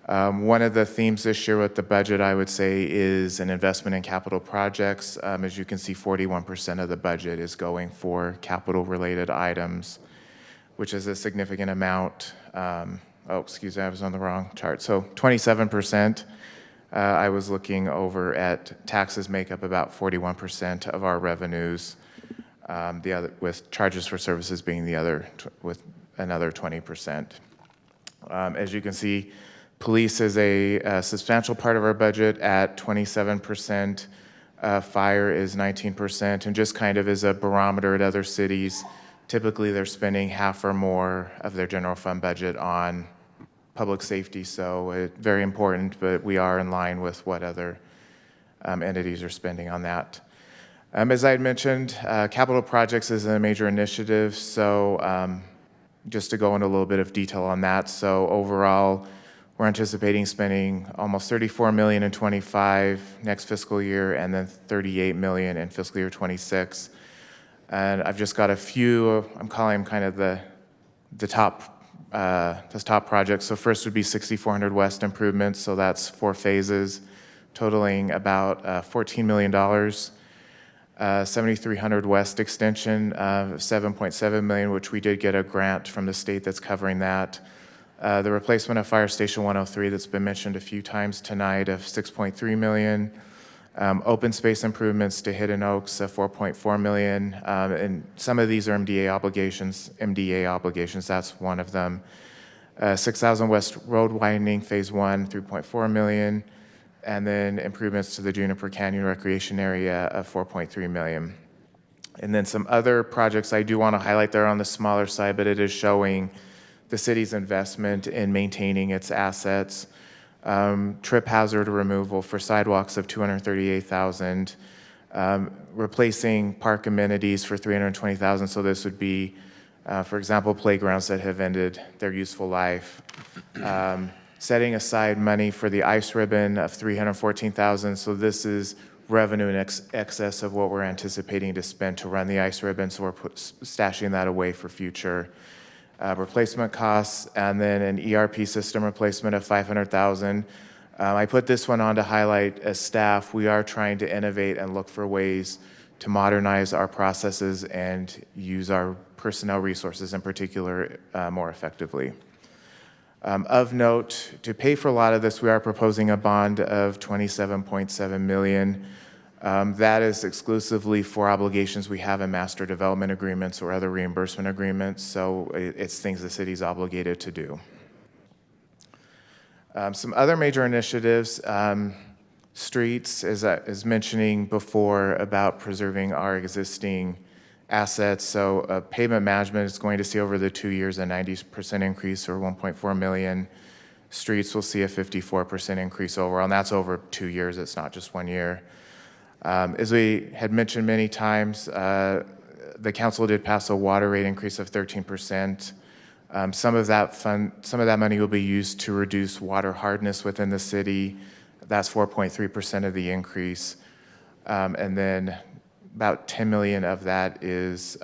One of the themes this year with the budget, I would say, is an investment in capital projects. As you can see, 41% of the budget is going for capital-related items, which is a significant amount. Excuse me, I was on the wrong chart. So 27%. I was looking over at taxes make up about 41% of our revenues, with charges for services being with another 20%. As you can see, police is a substantial part of our budget at 27%. Fire is 19%, and just kind of as a barometer at other cities, typically they're spending half or more of their general fund budget on public safety, so very important, but we are in line with what other entities are spending on that. As I had mentioned, capital projects is a major initiative, so just to go into a little bit of detail on that. So overall, we're anticipating spending almost 34 million in 25 next fiscal year, and then 38 million in fiscal year 26. And I've just got a few, I'm calling them kind of the top projects. So first would be 6400 West improvements. So that's 4 phases, totaling about $14 million. 7300 West extension, 7.7 million, which we did get a grant from the state that's covering that. The replacement of Fire Station 103 that's been mentioned a few times tonight of 6.3 million. Open space improvements to Hidden Oaks of 4.4 million. And some of these are MDA obligations, that's one of them. 6000 West Road widening, phase 1, 3.4 million. And then improvements to the Juniper Canyon Recreation Area of 4.3 million. And then some other projects I do want to highlight there on the smaller side, but it is showing the city's investment in maintaining its assets. Trip hazard removal for sidewalks of 238,000, replacing park amenities for 320,000. So this would be, for example, playgrounds that have ended their useful life. Setting aside money for the ice ribbon of 314,000. So this is revenue in excess of what we're anticipating to spend to run the ice ribbon. So we're stashing that away for future replacement costs, and then an ERP system replacement of $500,000. I put this one on to highlight, as staff, we are trying to innovate and look for ways to modernize our processes and use our personnel resources in particular more effectively. Of note, to pay for a lot of this, we are proposing a bond of $27.7 million. That is exclusively for obligations we have in master development agreements or other reimbursement agreements, so it's things the city's obligated to do. Some other major initiatives, streets, as mentioning before about preserving our existing assets. So pavement management is going to see over the 2 years a 90% increase, or $1.4 million. Streets will see a 54% increase overall, and that's over 2 years. It's not just 1 year. As we had mentioned many times, the council did pass a water rate increase of 13%. Some of that money will be used to reduce water hardness within the city. That's 4.3% of the increase. And then about $10 million of that is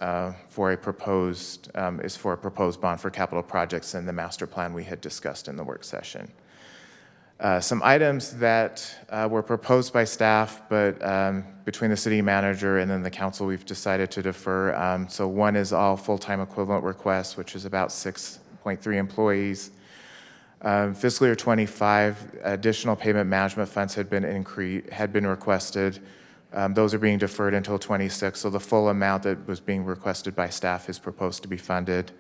for a proposed bond for capital projects in the master plan we had discussed in the work session. Some items that were proposed by staff, but between the city manager and then the council, we've decided to defer. So one is all full-time equivalent requests, which is about 6.3 employees. Fiscal year 25, additional payment management funds had been requested. Those are being deferred until 26, so the full amount that was being requested by staff is proposed to be funded.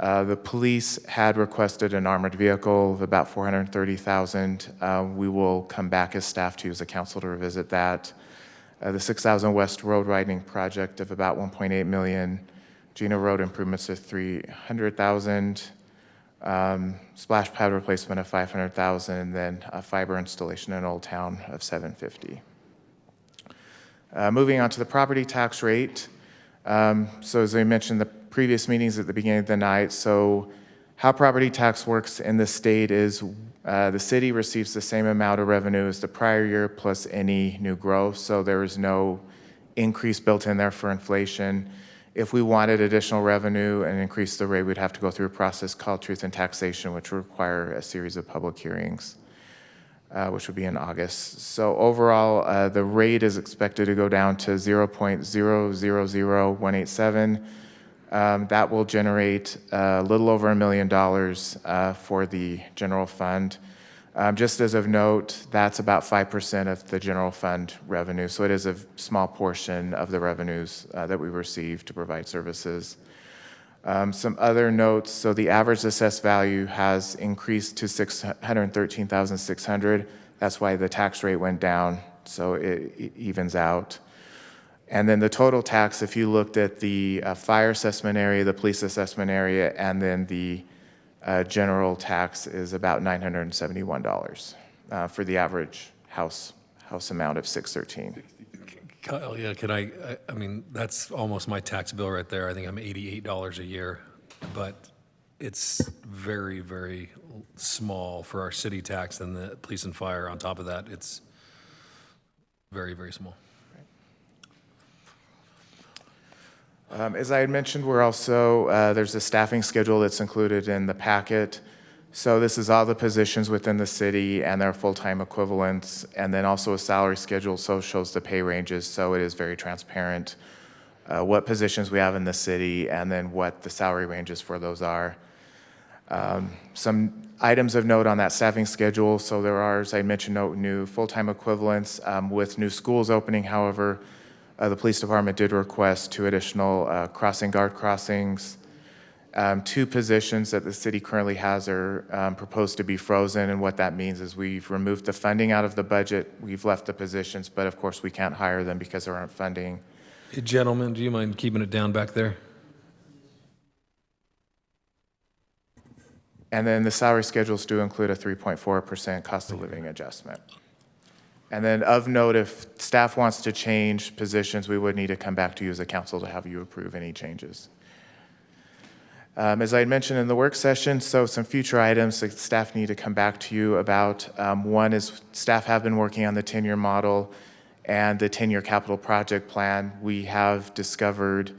The police had requested an armored vehicle of about $430,000. We will come back as staff to use the council to revisit that. The 6000 West Road widening project of about $1.8 million. Gina Road improvements of $300,000. Splash pad replacement of $500,000, and then a fiber installation in Old Town of $750,000. Moving on to the property tax rate. So as I mentioned in the previous meetings at the beginning of the night, so how property tax works in the state is the city receives the same amount of revenue as the prior year plus any new growth, so there is no increase built in there for inflation. If we wanted additional revenue and increase the rate, we'd have to go through a process called Truth in Taxation, which would require a series of public hearings, which would be in August. So overall, the rate is expected to go down to 0.000187. That will generate a little over $1 million for the general fund. Just as of note, that's about 5% of the general fund revenue, so it is a small portion of the revenues that we receive to provide services. Some other notes, so the average assessed value has increased to $613,600. That's why the tax rate went down, so it evens out. And then the total tax, if you looked at the fire assessment area, the police assessment area, and then the general tax is about $971 for the average house amount of $613. Kyle, yeah, I mean, that's almost my tax bill right there. I think I'm $88 a year, but it's very, very small for our city tax, and the police and fire on top of that, it's very, very small. As I had mentioned, we're also, there's a staffing schedule that's included in the packet. So this is all the positions within the city and their full-time equivalents, and then also a salary schedule, so it shows the pay ranges, so it is very transparent what positions we have in the city and then what the salary ranges for those are. Some items of note on that staffing schedule, so there are, as I mentioned, no new full-time equivalents. With new schools opening, however, the police department did request 2 additional crossing guard crossings. 2 positions that the city currently has are proposed to be frozen, and what that means is we've removed the funding out of the budget. We've left the positions, but of course we can't hire them because there aren't funding. Hey, gentlemen, do you mind keeping it down back there? And then the salary schedules do include a 3.4% cost of living adjustment. And then of note, if staff wants to change positions, we would need to come back to you as a council to have you approve any changes. As I had mentioned in the work session, so some future items that staff need to come back to you about. One is staff have been working on the 10-year model and the 10-year capital project plan. We have discovered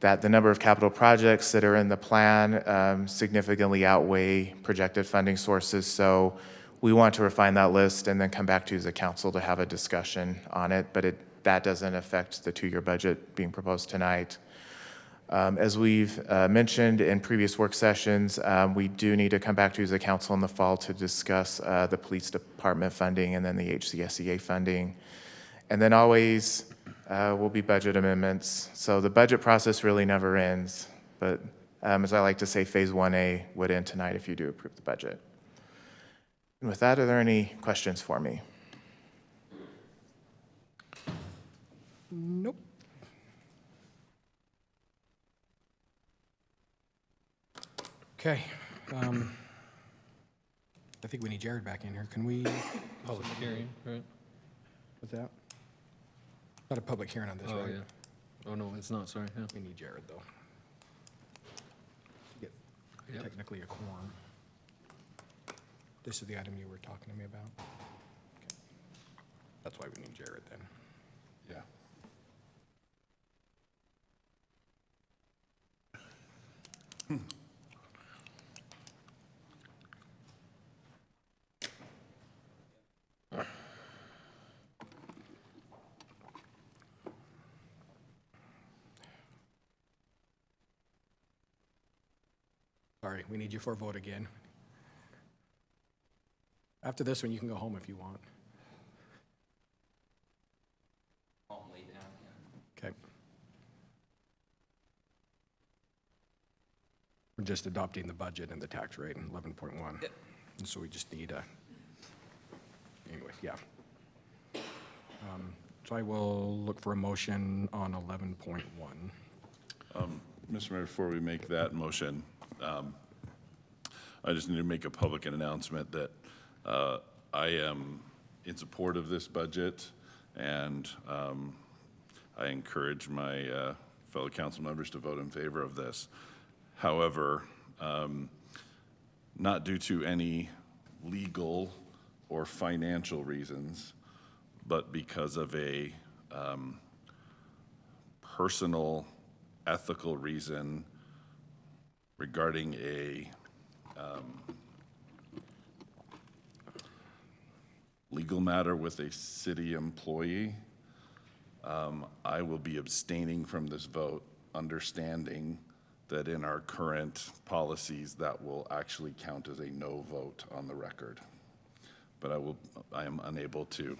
that the number of capital projects that are in the plan significantly outweigh projected funding sources. So we want to refine that list and then come back to you as a council to have a discussion on it, but that doesn't affect the two-year budget being proposed tonight. As we've mentioned in previous work sessions, we do need to come back to you as a council in the fall to discuss the police department funding and then the HCSEA funding. And then always will be budget amendments. So the budget process really never ends, but as I like to say, phase 1A would end tonight if you do approve the budget. And with that, are there any questions for me? Nope. Okay. I think we need Jared back in here. Can we? Public hearing, right? What's that? Not a public hearing on this, Oh, right? yeah. Oh, no, it's not, sorry, yeah. We need Jared, though. To get Yep. technically a quorum. This is the item you were talking to me about? Okay. That's why we need Jared then. Yeah. Sorry, we need you for a vote again. After this one, you can go home if you want. Okay. We're just adopting the budget and the tax rate in 11.1. And so we just need anyway, yeah. So I will look for a motion on 11.1. Mr. Mayor, before we make that motion, I just need to make a public announcement that I am in support of this budget, and I encourage my fellow council members to vote in favor of this. However, not due to any legal or financial reasons, but because of a personal, ethical reason regarding a legal matter with a city employee. I will be abstaining from this vote, understanding that in our current policies that will actually count as a no vote on the record. But I am unable to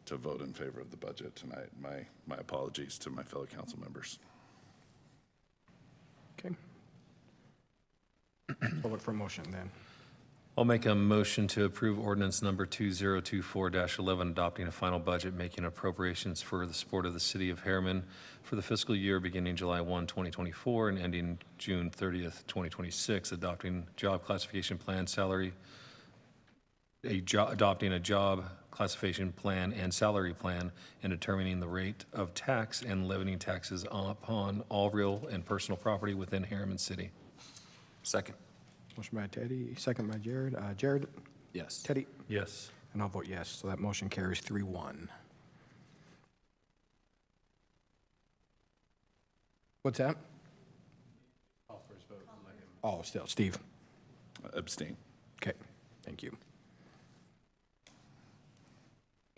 vote in favor of the budget tonight. My apologies to my fellow council members. Okay. I'll look for a motion then. I'll make a motion to approve ordinance number 2024-11, adopting a final budget, making appropriations for the support of the city of Herriman for the fiscal year beginning July 1, 2024 and ending June 30th, 2026, adopting job classification plan adopting a job classification plan and salary plan, and determining the rate of tax and levying taxes upon all real and personal property within Herriman City. Second. Motion by Teddy, second by Jared. Jared? Yes. Teddy? Yes. And I'll vote yes, so that motion carries 3-1. What's that? Oh, still, Steve. Abstain. Okay, thank you.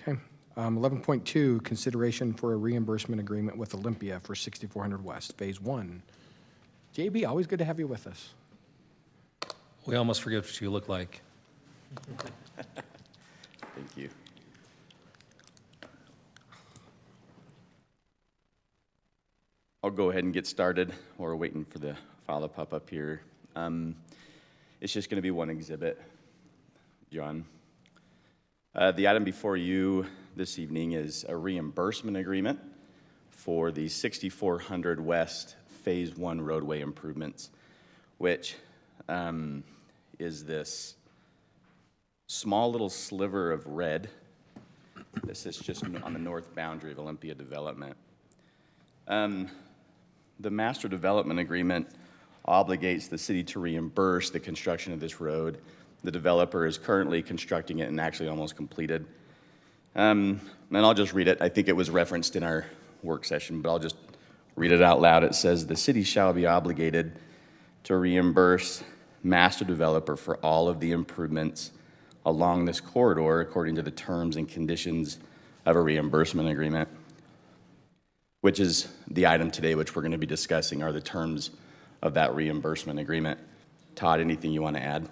Okay, 11.2, consideration for a reimbursement agreement with Olympia for 6400 West, Phase 1. JB, always good to have you with us. We almost forget what you look like. Thank you. I'll go ahead and get started while we're waiting for the file to pop up here. It's just going to be one exhibit, John. The item before you this evening is a reimbursement agreement for the 6400 West Phase 1 roadway improvements, which is this small little sliver of red. This is just on the north boundary of Olympia Development. The master development agreement obligates the city to reimburse the construction of this road. The developer is currently constructing it and actually almost completed. And I'll just read it. I think it was referenced in our work session, but I'll just read it out loud. It says, "The city shall be obligated to reimburse master developer for all of the improvements along this corridor according to the terms and conditions of a reimbursement agreement," which is the item today, which we're going to be discussing, are the terms of that reimbursement agreement. Todd, anything you want to add?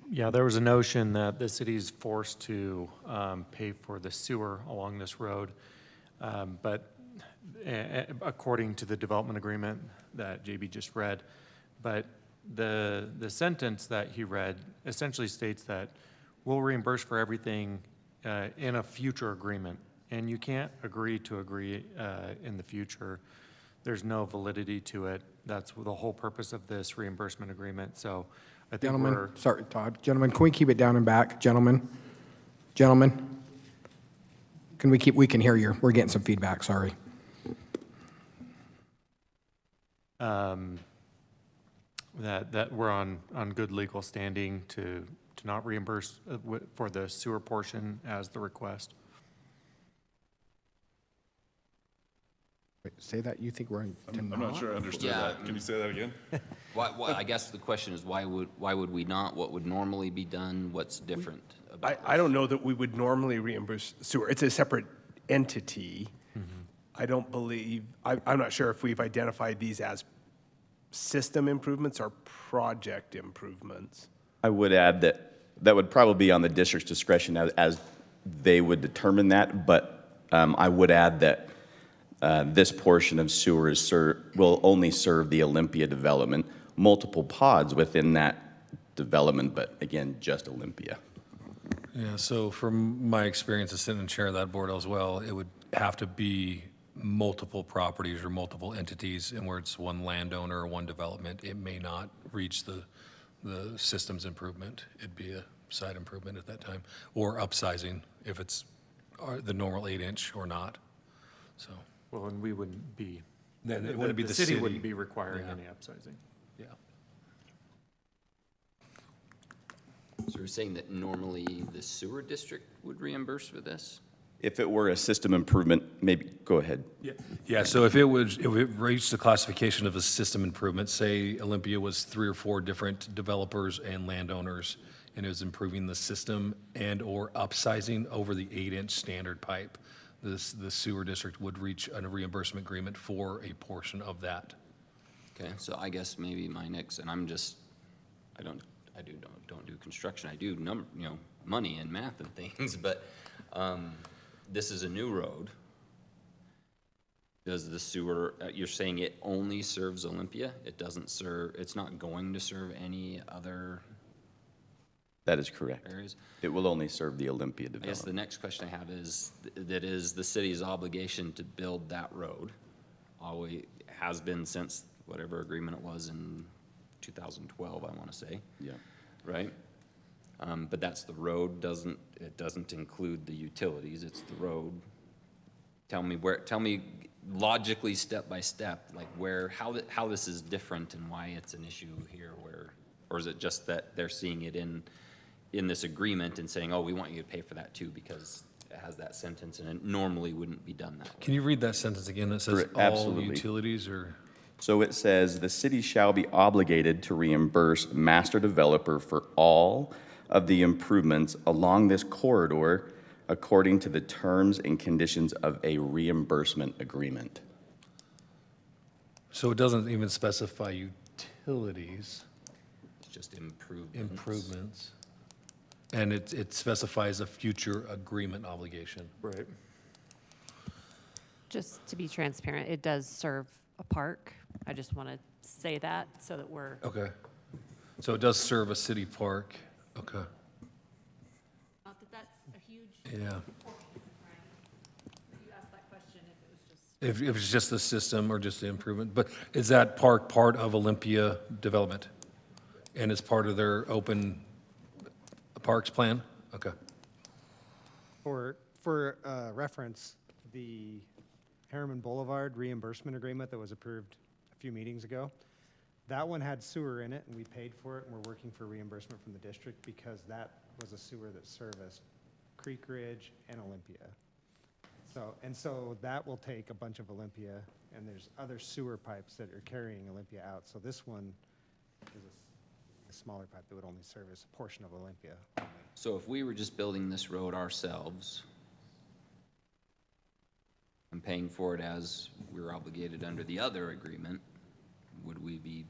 Yeah, there was a notion that the city's forced to pay for the sewer along this road, but according to the development agreement that JB just read, but the sentence that he read essentially states that we'll reimburse for everything in a future agreement, and you can't agree in the future. There's no validity to it. That's the whole purpose of this reimbursement agreement. So I think Gentlemen, sorry, Todd. Gentlemen, can we keep it down and back? Gentlemen? We can hear you. We're getting some feedback, sorry. That we're on good legal standing to not reimburse for the sewer portion as the request. Wait, say that, you think we're in? I'm not sure I understood that. Can you say that again? I guess the question is, why would we not? What would normally be done? What's different about I don't know that we would normally reimburse sewer. It's a separate entity. I don't believe, I'm not sure if we've identified these as system improvements or project improvements. I would add that that would probably be on the district's discretion as they would determine that, but I would add that this portion of sewer will only serve the Olympia development, multiple pods within that development, but again, just Olympia. Yeah, so from my experience as sitting in chair of that board as well, it would have to be multiple properties or multiple entities, and where it's one landowner or one development, it may not reach the systems improvement. It'd be a side improvement at that time, or upsizing if it's the normal 8-inch or not, so. Well, and we wouldn't be, Then it wouldn't be the city city. wouldn't be requiring Yeah. any upsizing. Yeah. So you're saying that normally the sewer district would reimburse for this? If it were a system improvement, maybe, go ahead. Yeah, so if it reached the classification of a system improvement, say Olympia was 3 or 4 different developers and landowners, and it was improving the system and or upsizing over the 8-inch standard pipe, the sewer district would reach a reimbursement agreement for a portion of that. Okay, so I guess maybe my next, and I'm just, I don't do construction. I do money and math and things, but this is a new road. Does the sewer, you're saying it only serves Olympia? It doesn't serve, it's not going to serve any other? That is correct. Areas? It will only serve the Olympia I development. guess the next question I have is, that is the city's obligation to build that road. Always has been since whatever agreement it was in 2012, I want to say. Yeah. Right? But that's the road, it doesn't include the utilities, it's the road. Tell me logically, step by step, like how this is different and why it's an issue here, or is it just that they're seeing it in this agreement and saying, oh, we want you to pay for that too because it has that sentence and it normally wouldn't be done that way? Can you read that sentence again that says all Absolutely. utilities or? So it says, "The city shall be obligated to reimburse master developer for all of the improvements along this corridor according to the terms and conditions of a reimbursement agreement." So it doesn't even specify utilities. It's just improvements. Improvements. And it specifies a future agreement obligation. Right. Just to be transparent, it does serve a park. I just want to say that so that we're. Okay. So it does serve a city park. Okay. Not that that's a huge. Yeah. You asked that question if it was just. If it's just the system or just the improvement, but is that park part of Olympia development? And it's part of their open parks plan? Okay. For reference, the Herriman Boulevard reimbursement agreement that was approved a few meetings ago, that one had sewer in it, and we paid for it, and we're working for reimbursement from the district because that was a sewer that serviced Creek Ridge and Olympia. So that will take a bunch of Olympia, and there's other sewer pipes that are carrying Olympia out. So this one is a smaller pipe that would only service a portion of Olympia. So if we were just building this road ourselves and paying for it as we're obligated under the other agreement, would we be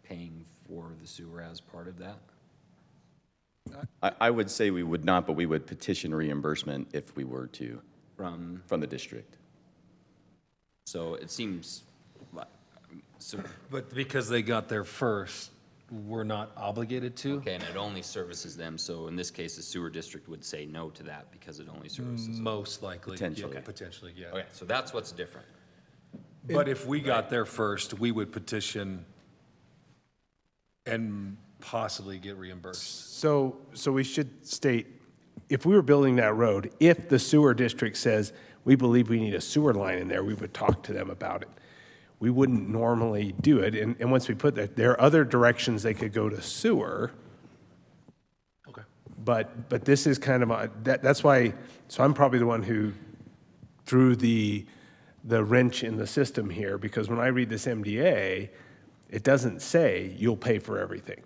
paying for the sewer as part of that? I would say we would not, but we would petition reimbursement if we were to. From the district. So it seems like, so, But because they got there first, we're not obligated to? okay, and it only services them, so in this case, the sewer district would say no to that because it only services them. Most likely. Potentially. Yeah, potentially, yeah. Okay, so that's what's different. But if we got there first, we would petition and possibly get reimbursed. So we should state, if we were building that road, if the sewer district says, we believe we need a sewer line in there, we would talk to them about it. We wouldn't normally do it, and once we put that, there are other directions they could go to sewer. Okay. But this is kind of, that's why, so I'm probably the one who threw the wrench in the system here, because when I read this MDA, it doesn't say you'll pay for everything.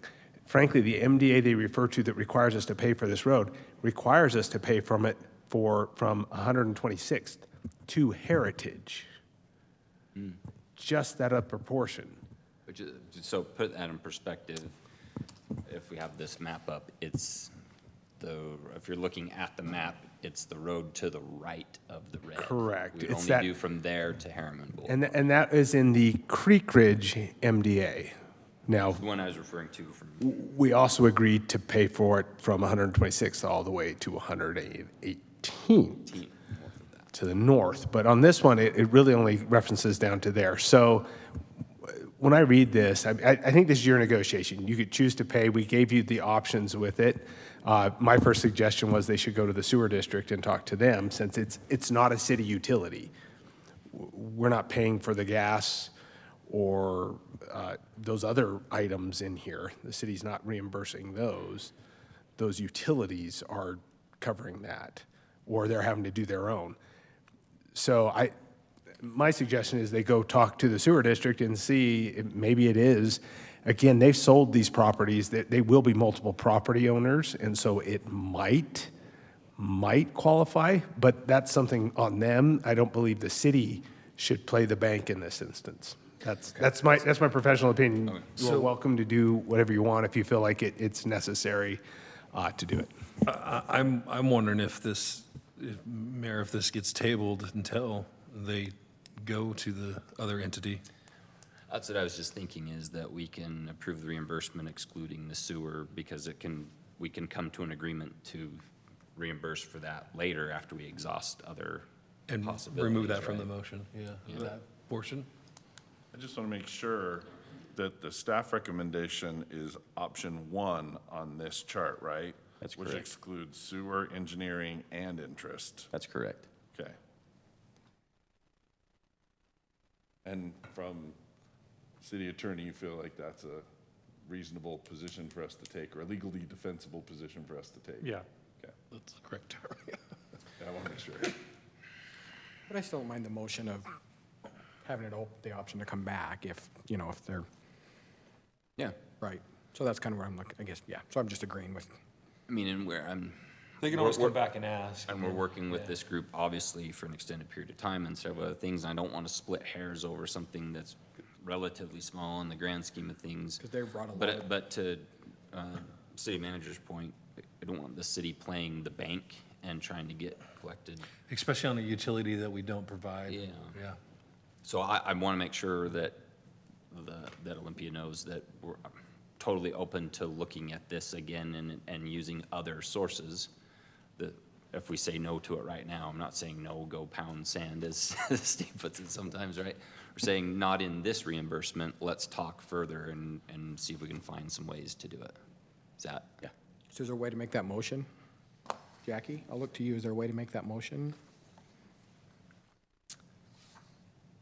Frankly, the MDA they refer to that requires us to pay for this road requires us to pay from 126th to Heritage. Just that upper portion. Which is, so put that in perspective, if we have this map up, it's if you're looking at the map, it's the road to the right of the red. Correct. We It's only that- do from there to Herriman Boulevard. And that is in the Creek Ridge MDA. Now, The one I was referring to from, we also agreed to pay for it from 126th all the way to 118th to the north. But on this one, it really only references down to there. So when I read this, I think this is your negotiation. You could choose to pay. We gave you the options with it. My first suggestion was they should go to the sewer district and talk to them, since it's not a city utility. We're not paying for the gas or those other items in here. The city's not reimbursing those. Those utilities are covering that, or they're having to do their own. So my suggestion is they go talk to the sewer district and see, maybe it is. Again, they've sold these properties, they will be multiple property owners, and so it might qualify, but that's something on them. I don't believe the city should play the bank in this instance. That's my professional opinion. Okay. You're welcome to do whatever you want if you feel like it's necessary to do it. I'm wondering Mayor, if this gets tabled until they go to the other entity. that's what I was just thinking, is that we can approve the reimbursement excluding the sewer, because we can come to an agreement to reimburse for that later after we exhaust other And possibilities. remove that from the right? motion, Yeah. that portion. I just want to make sure that the staff recommendation is option 1 on this chart, right? That's Which correct. excludes sewer, engineering, and interest. That's correct. Okay. And from city attorney, you feel like that's a reasonable position for us to take, or a legally defensible position for us to take? Yeah. Okay. That's the correct term. Yeah, I want to make sure. But I still don't mind the motion of having the option to come back if they're, Yeah. right. So that's kind of where I'm looking, I guess, yeah. So I'm just agreeing with. I mean, and where They can always come back and ask. And we're working with this group, obviously, for an extended period of time and several other things. And I don't want to split hairs over something that's relatively small in the grand scheme of things. Because they've brought a lot. But to city manager's point, I don't want the city playing the bank and trying to get collected. Especially on a utility that we don't provide. Yeah. Yeah. So I want to make sure that that Olympia knows that we're totally open to looking at this again and using other sources. If we say no to it right now, I'm not saying no, go pound sand, as Steve puts it sometimes, right? We're saying not in this reimbursement, let's talk further and see if we can find some ways to do it. Is that? Yeah. So is there a way to make that motion? Jackie, I'll look to you. Is there a way to make that motion?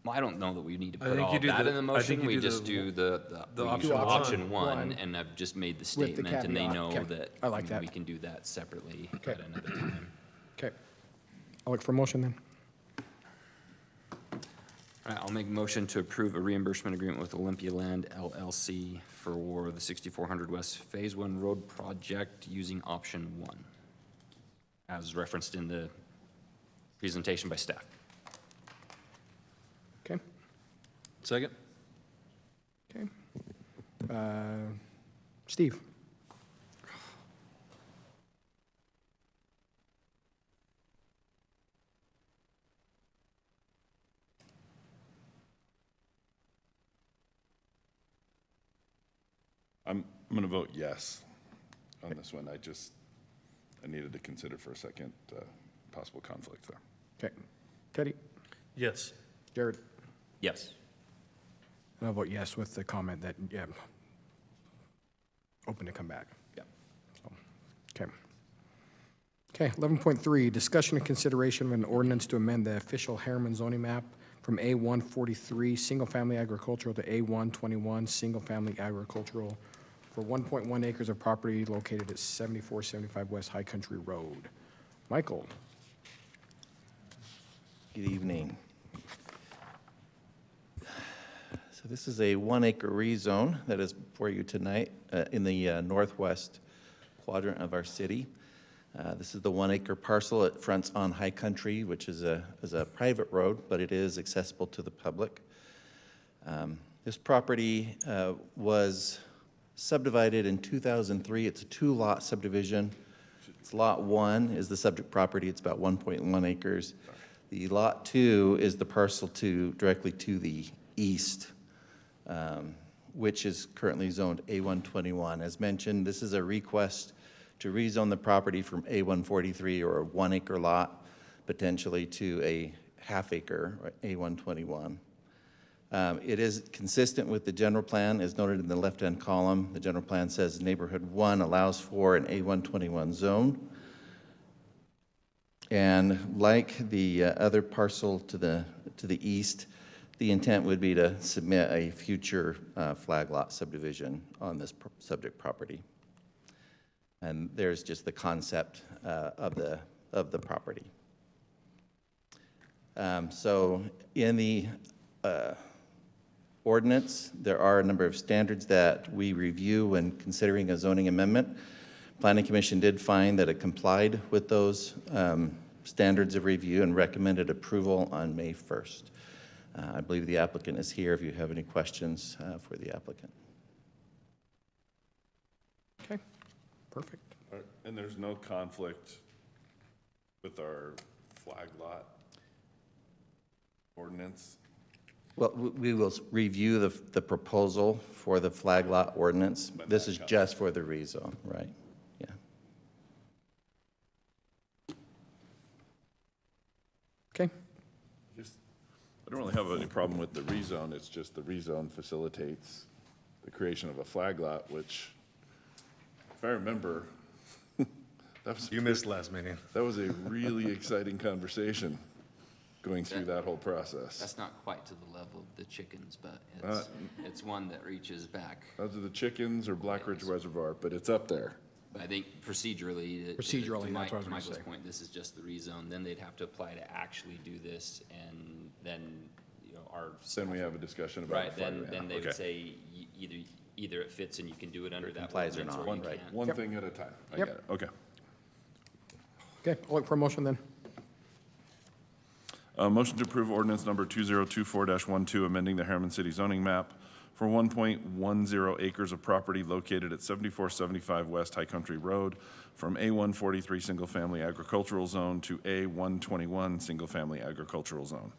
Well, I don't know that we need to I put think all you do that the- in the I motion. think you We do just the- do the option option one. one, and I've just made the With the statement, and they caveat. know Okay. that I like that. we can do that separately Okay. at another time. Okay. I'll look for a motion then. All right, I'll make a motion to approve a reimbursement agreement with Olympia Land LLC for the 6400 West Phase 1 road project using option 1, as referenced in the presentation by staff. Okay. Second? Okay. Steve? I'm going to vote yes on this one. I needed to consider for a second possible conflict there. Okay. Teddy? Yes. Jared? Yes. And I'll vote yes with the comment that, yeah, open to come back. Yeah. So, okay. Okay, 11.3, discussion and consideration of an ordinance to amend the official Herriman zoning map from A143 single-family agricultural to A121 single-family agricultural for 1.1 acres of property located at 7475 West High Country Road. Michael? Good evening. So this is a 1 acre rezone that is before you tonight in the northwest quadrant of our city. This is the 1 acre parcel. It fronts on High Country, which is a private road, but it is accessible to the public. This property was subdivided in 2003. It's a 2-lot subdivision. It's lot 1 is the subject property. It's about 1.1 acres. The lot 2 is the parcel directly to the east, which is currently zoned A121. As mentioned, this is a request to rezone the property from A143 or a 1 acre lot potentially to a ½ acre or A121. It is consistent with the general plan as noted in the left-hand column. The general plan says neighborhood 1 allows for an A121 zone. And like the other parcel to the east, the intent would be to submit a future flag lot subdivision on this subject property. And there's just the concept of the property. So in the ordinance, there are a number of standards that we review when considering a zoning amendment. Planning Commission did find that it complied with those standards of review and recommended approval on May 1st. I believe the applicant is here if you have any questions for the applicant. Okay, perfect. And there's no conflict with our flag lot ordinance? Well, we will review the proposal for the flag lot ordinance. This is just for the rezone, right? Yeah. Okay. I don't really have any problem with the rezone. It's just the rezone facilitates the creation of a flag lot, which, if I remember, You missed last meeting. That was a really exciting conversation going through that whole process. That's not quite to the level of the chickens, but it's one that reaches back. Those are the chickens or Black Ridge Reservoir, but it's up there. But I think procedurally, that's what I was gonna Michael's say. point, this is just the rezone. Then they'd have to apply to actually do this, and then, our. Then we have a discussion about. Right, then they would say either it fits and you can do it under that. Complies or ordinance, not, you right. can't. One thing at a time. I Yep. get it. Okay. Okay, I'll look for a motion then. Motion to approve ordinance number 2024-12, amending the Herriman City zoning map for 1.10 acres of property located at 7475 West High Country Road from A143 single-family agricultural zone to A121 single-family agricultural zone.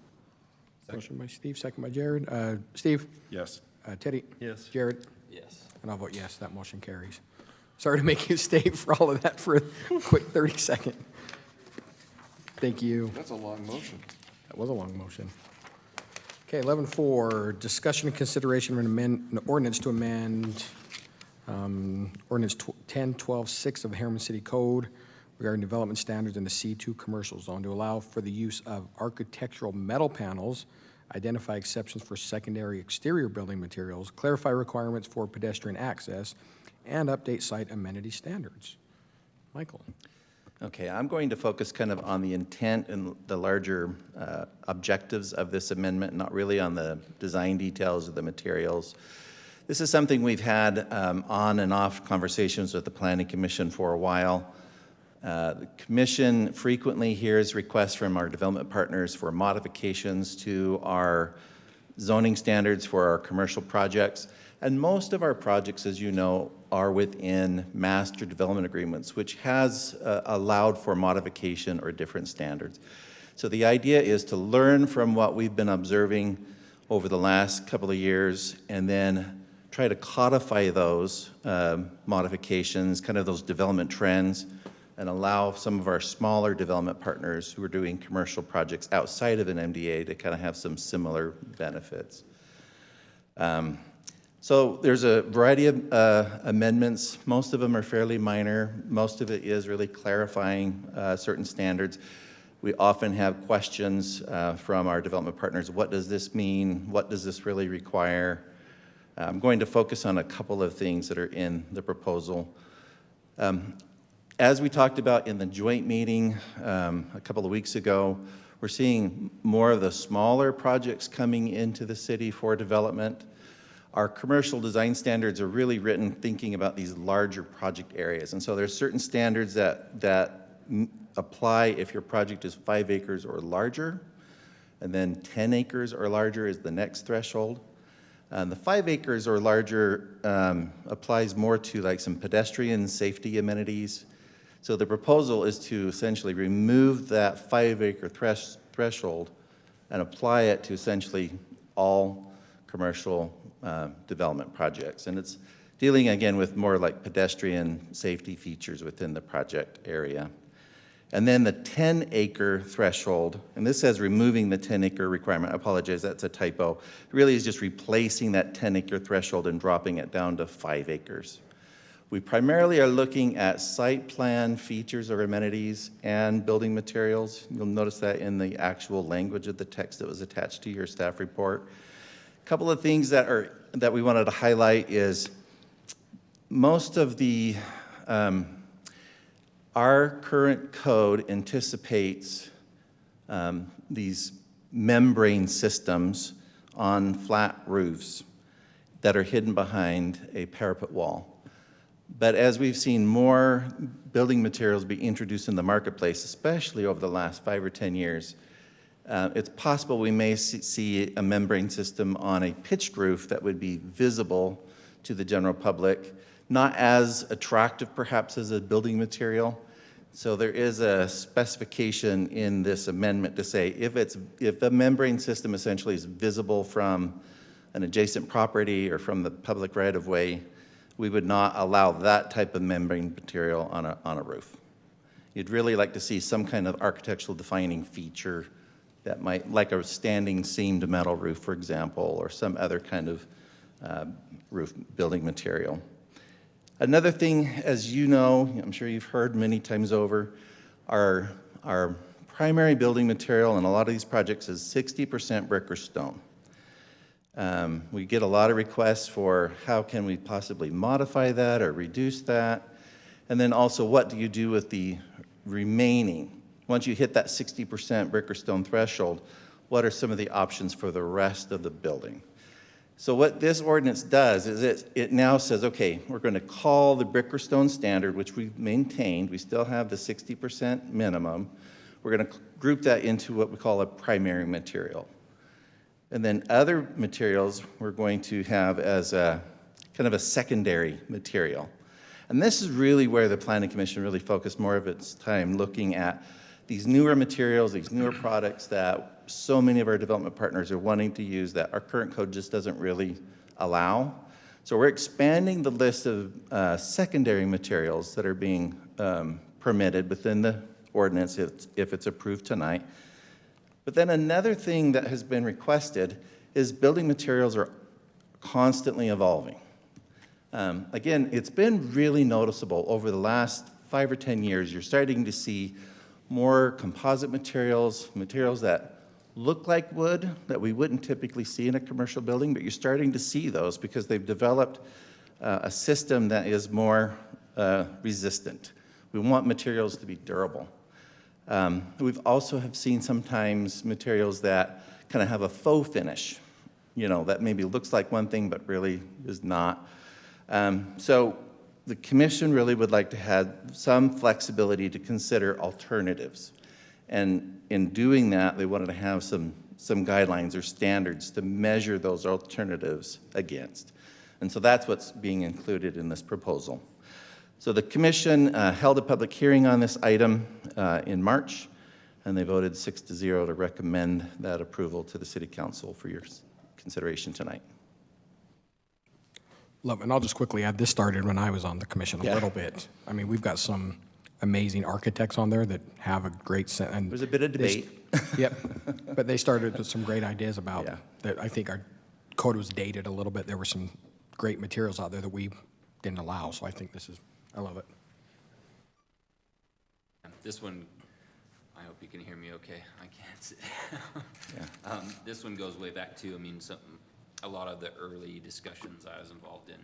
Motion by Steve, second by Jared. Steve? Yes. Teddy? Yes. Jared? Yes. And I'll vote yes, that motion carries. Sorry to make you stay for all of that for a quick 30-second. Thank you. That's a long motion. That was a long motion. Okay, 11.4, discussion and consideration of an ordinance to amend ordinance 10.12.6 of the Herriman City Code regarding development standards in the C2 commercial zone to allow for the use of architectural metal panels, identify exceptions for secondary exterior building materials, clarify requirements for pedestrian access, and update site amenity standards. Michael. Okay, I'm going to focus kind of on the intent and the larger objectives of this amendment, not really on the design details of the materials. This is something we've had on and off conversations with the Planning Commission for a while. The Commission frequently hears requests from our development partners for modifications to our zoning standards for our commercial projects. And most of our projects, as you know, are within master development agreements, which has allowed for modification or different standards. So the idea is to learn from what we've been observing over the last couple of years and then try to codify those modifications, kind of those development trends, and allow some of our smaller development partners who are doing commercial projects outside of an MDA to kind of have some similar benefits. So there's a variety of amendments. Most of them are fairly minor. Most of it is really clarifying certain standards. We often have questions from our development partners. What does this mean? What does this really require? I'm going to focus on a couple of things that are in the proposal. As we talked about in the joint meeting a couple of weeks ago, we're seeing more of the smaller projects coming into the city for development. Our commercial design standards are really written thinking about these larger project areas. And so there's certain standards that apply if your project is 5 acres or larger, and then 10 acres or larger is the next threshold. The 5 acres or larger applies more to like some pedestrian safety amenities. So the proposal is to essentially remove that 5-acre threshold and apply it to essentially all commercial development projects. And it's dealing again with more like pedestrian safety features within the project area. And then the 10-acre threshold, and this says removing the 10-acre requirement. I apologize, that's a typo. It really is just replacing that 10-acre threshold and dropping it down to 5 acres. We primarily are looking at site plan features or amenities and building materials. You'll notice that in the actual language of the text that was attached to your staff report. A couple of things that we wanted to highlight is most of the our current code anticipates these membrane systems on flat roofs that are hidden behind a parapet wall. But as we've seen more building materials be introduced in the marketplace, especially over the last 5 or 10 years, it's possible we may see a membrane system on a pitched roof that would be visible to the general public, not as attractive perhaps as a building material. So there is a specification in this amendment to say if a membrane system essentially is visible from an adjacent property or from the public right-of-way, we would not allow that type of membrane material on a roof. You'd really like to see some kind of architectural defining feature that might, like a standing seamed metal roof, for example, or some other kind of roof building material. Another thing, as you know, I'm sure you've heard many times over, our primary building material in a lot of these projects is 60% brick or stone. We get a lot of requests for how can we possibly modify that or reduce that, and then also what do you do with the remaining? Once you hit that 60% brick or stone threshold, what are some of the options for the rest of the building? So what this ordinance does is it now says, okay, we're going to call the brick or stone standard, which we've maintained. We still have the 60% minimum. We're going to group that into what we call a primary material. And then other materials we're going to have as a kind of a secondary material. And this is really where the Planning Commission really focused more of its time looking at these newer materials, these newer products that so many of our development partners are wanting to use that our current code just doesn't really allow. So we're expanding the list of secondary materials that are being permitted within the ordinance if it's approved tonight. But then another thing that has been requested is building materials are constantly evolving. Again, it's been really noticeable over the last 5 or 10 years. You're starting to see more composite materials, materials that look like wood that we wouldn't typically see in a commercial building, but you're starting to see those because they've developed a system that is more resistant, We want materials to be durable. We've also have seen sometimes materials that kind of have a faux finish, you know, that maybe looks like one thing but really is not. So the commission really would like to have some flexibility to consider alternatives. And in doing that, they wanted to have some guidelines or standards to measure those alternatives against. And so that's what's being included in this proposal. So the commission held a public hearing on this item in March, and they voted 6-0 to recommend that approval to the City Council for your consideration tonight. Love, and I'll just quickly add, this started when I was on the commission a Yeah. little bit. I mean, we've got some amazing architects on there that have a great sense. And There's a bit of debate. Yep, but they started with some great ideas about that. I think our code was dated a little bit. There were some great materials out there that we didn't allow, so I think I love it. This one, I hope you can hear me okay. I can't sit. This one goes way back to, I mean, a lot of the early discussions I was involved in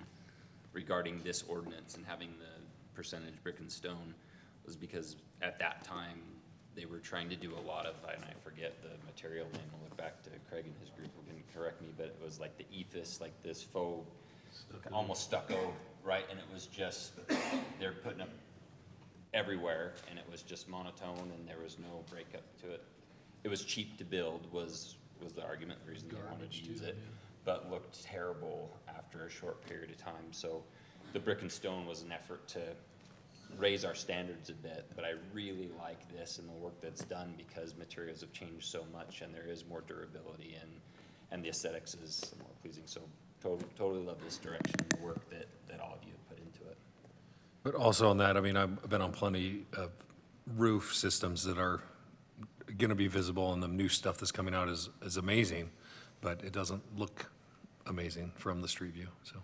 regarding this ordinance and having the percentage brick and stone was because at that time they were trying to do a lot of, and I forget the material name, I'll look back to Craig and his group who can correct me, but it was like the ephes, like this faux, almost stucco, right? And it was just, they're putting up everywhere and it was just monotone and there was no breakup to it. It was cheap to build was the argument, the reason they wanted to use it, but looked terrible after a short period of time. So the brick and stone was an effort to raise our standards a bit, but I really like this and the work that's done because materials have changed so much and there is more durability and the aesthetics is more pleasing. So totally love this direction and the work that all of you have put into it. But also on that, I mean, I've been on plenty of roof systems that are going to be visible, and the new stuff that's coming out is amazing, but it doesn't look amazing from the street view, so.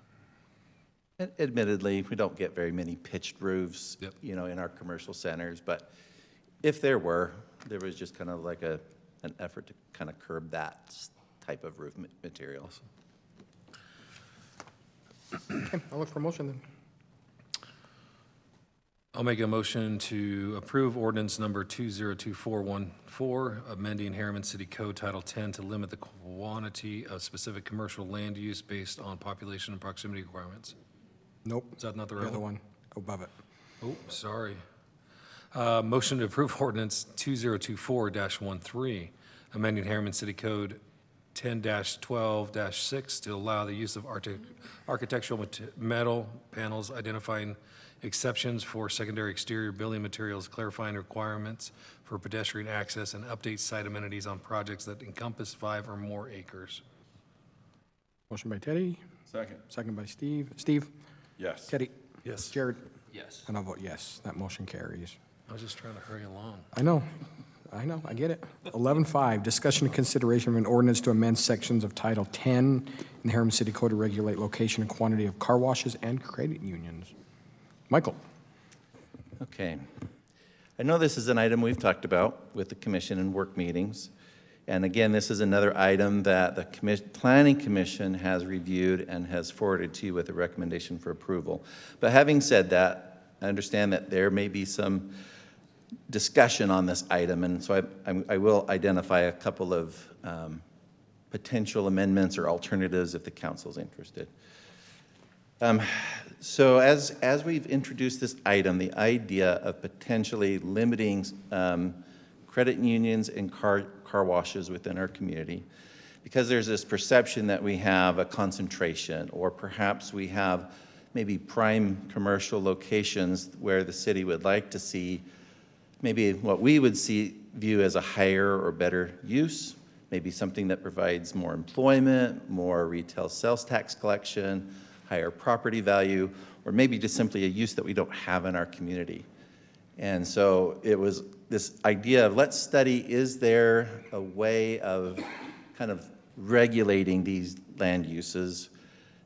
Admittedly, we don't get very many pitched roofs, you know, in our commercial centers, but if there was just kind of like an effort to kind of curb that type of roof material. Okay, I'll look for a motion then. I'll make a motion to approve ordinance number 202414, amending Herriman City Code Title 10 to limit the quantity of specific commercial land use based on population and proximity requirements. Nope. Is that not the right The other one? one above it. Oh, sorry. Motion to approve ordinance 2024-13, amending Herriman City Code 10-12-6 to allow the use of architectural metal panels, identifying exceptions for secondary exterior building materials, clarifying requirements for pedestrian access, and update site amenities on projects that encompass 5 or more acres. Motion by Teddy. Second. Second by Steve. Steve? Yes. Teddy? Yes. Jared? Yes. And I'll vote yes. That motion carries. I was just trying to hurry along. I know, I get it. 11.5, discussion and consideration of an ordinance to amend sections of Title 10 in the Herriman City Code to regulate location and quantity of car washes and credit unions. Michael. Okay. I know this is an item we've talked about with the commission in work meetings. And again, this is another item that the Planning Commission has reviewed and has forwarded to you with a recommendation for approval. But having said that, I understand that there may be some discussion on this item, and so I will identify a couple of potential amendments or alternatives if the council's interested. So as we've introduced this item, the idea of potentially limiting credit unions and car washes within our community, because there's this perception that we have a concentration, or perhaps we have maybe prime commercial locations where the city would like to see maybe what we would view as a higher or better use, maybe something that provides more employment, more retail sales tax collection, higher property value, or maybe just simply a use that we don't have in our community. And so it was this idea of let's study, is there a way of kind of regulating these land uses,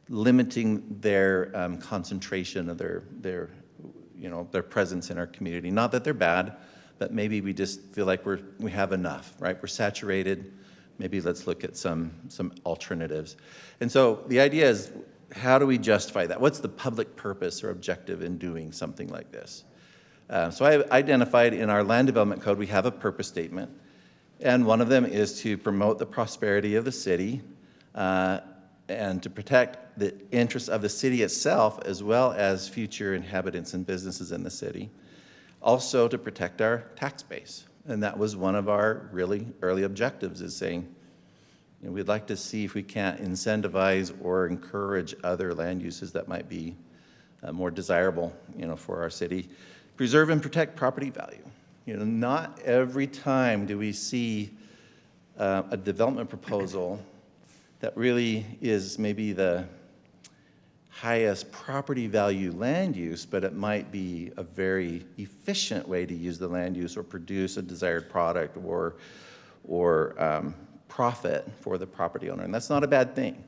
limiting their concentration of their presence in our community. Not that they're bad, but maybe we just feel like we have enough, right? We're saturated. Maybe let's look at some alternatives. And so the idea is, how do we justify that? What's the public purpose or objective in doing something like this? So I identified in our land development code, we have a purpose statement. And one of them is to promote the prosperity of the city and to protect the interests of the city itself as well as future inhabitants and businesses in the city. Also to protect our tax base. And that was one of our really early objectives, is saying, you know, we'd like to see if we can't incentivize or encourage other land uses that might be more desirable, you know, for our city. Preserve and protect property value. You know, not every time do we see a development proposal that really is maybe the highest property value land use, but it might be a very efficient way to use the land use or produce a desired product or profit for the property owner. And that's not a bad thing.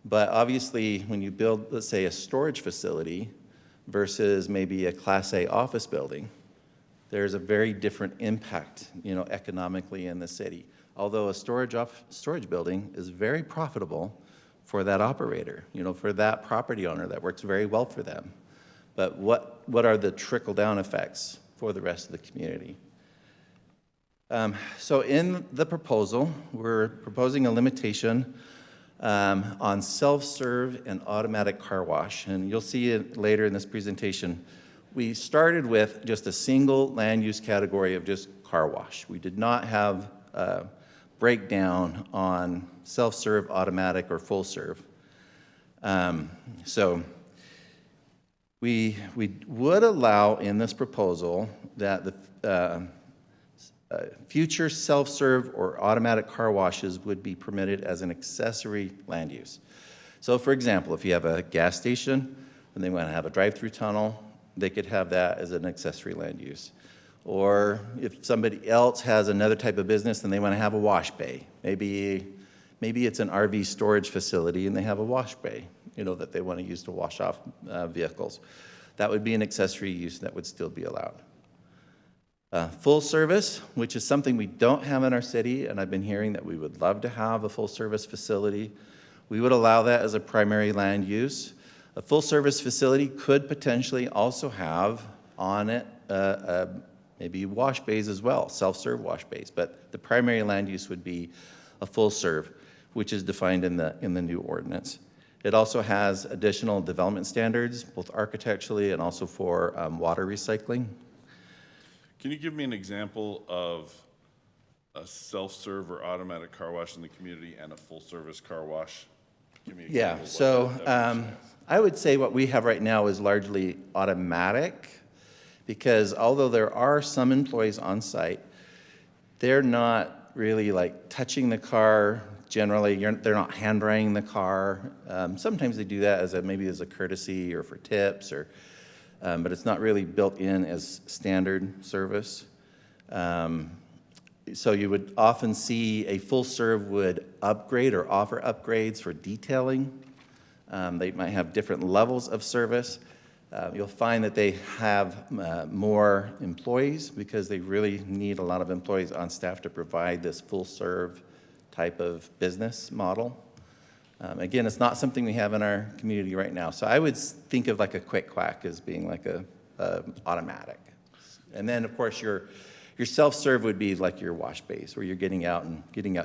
But obviously, when you build, let's say, a storage facility versus maybe a Class A office building, there's a very different impact, you know, economically in the city. Although a storage building is very profitable for that operator, you know, for that property owner, that works very well for them. But what are the trickle-down effects for the rest of the community? So in the proposal, we're proposing a limitation on self-serve and automatic car wash. And you'll see it later in this presentation. We started with just a single land use category of just car wash. We did not have a breakdown on self-serve, automatic, or full serve. So we would allow in this proposal that the future self-serve or automatic car washes would be permitted as an accessory land use. So for example, if you have a gas station and they want to have a drive-through tunnel, they could have that as an accessory land use. Or if somebody else has another type of business and they want to have a wash bay, maybe it's an RV storage facility and they have a wash bay, you know, that they want to use to wash off vehicles. That would be an accessory use that would still be allowed. Full service, which is something we don't have in our city, and I've been hearing that we would love to have a full service facility. We would allow that as a primary land use. A full service facility could potentially also have on it maybe wash bays as well, self-serve wash bays, but the primary land use would be a full serve, which is defined in the new ordinance. It also has additional development standards, both architecturally and also for water recycling. Can you give me an example of a self-serve or automatic car wash in the community and a full-service car wash? Give me an example. Yeah, so I would say what we have right now is largely automatic, because although there are some employees on site, they're not really like touching the car generally. They're not hand drying the car. Sometimes they do that as maybe as a courtesy or for tips, but it's not really built in as standard service. So you would often see a full serve would upgrade or offer upgrades for detailing. They might have different levels of service. You'll find that they have more employees because they really need a lot of employees on staff to provide this full serve type of business model. Again, it's not something we have in our community right now. So I would think of like a quick quack as being like a automatic. And then of course your self-serve would be like your wash base where you're getting out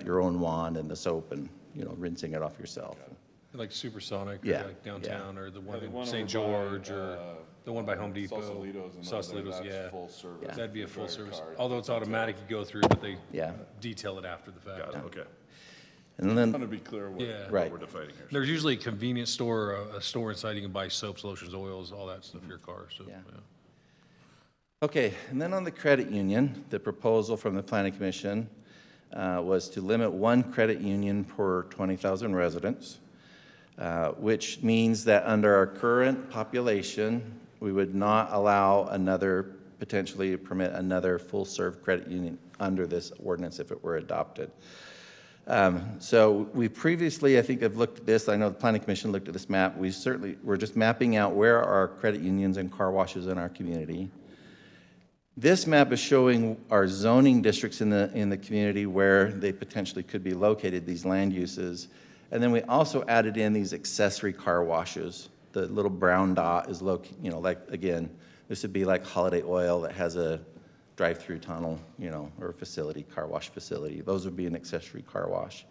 your own wand and the soap and, you know, rinsing it off yourself. Like Supersonic, Yeah, or like downtown, yeah. or the one The in one St. over by, George, or the one by Home Depot. Sausalito's and Sausalito's, that's yeah. full service. That'd be a For full drive service. cars. Although it's automatic, you go through, but they Yeah. detail it after the fact. Got it, okay. And then, I want to be clear what Right. we're defining here. There's usually a convenience store, a store inside you can buy soaps, lotions, oils, all that stuff for your car, so, yeah. Okay, and then on the credit union, the proposal from the Planning Commission was to limit one credit union per 20,000 residents, which means that under our current population, we would not allow potentially permit another full-serve credit union under this ordinance if it were adopted. So we previously, I think, have looked at this. I know the Planning Commission looked at this map. We're just mapping out where are credit unions and car washes in our community. This map is showing our zoning districts in the community where they potentially could be located, these land uses. And then we also added in these accessory car washes. The little brown dot is located, you know, like, again, This would be like Holiday Oil that has a drive-through tunnel, you know, or facility, car wash facility. Those would be an accessory car wash.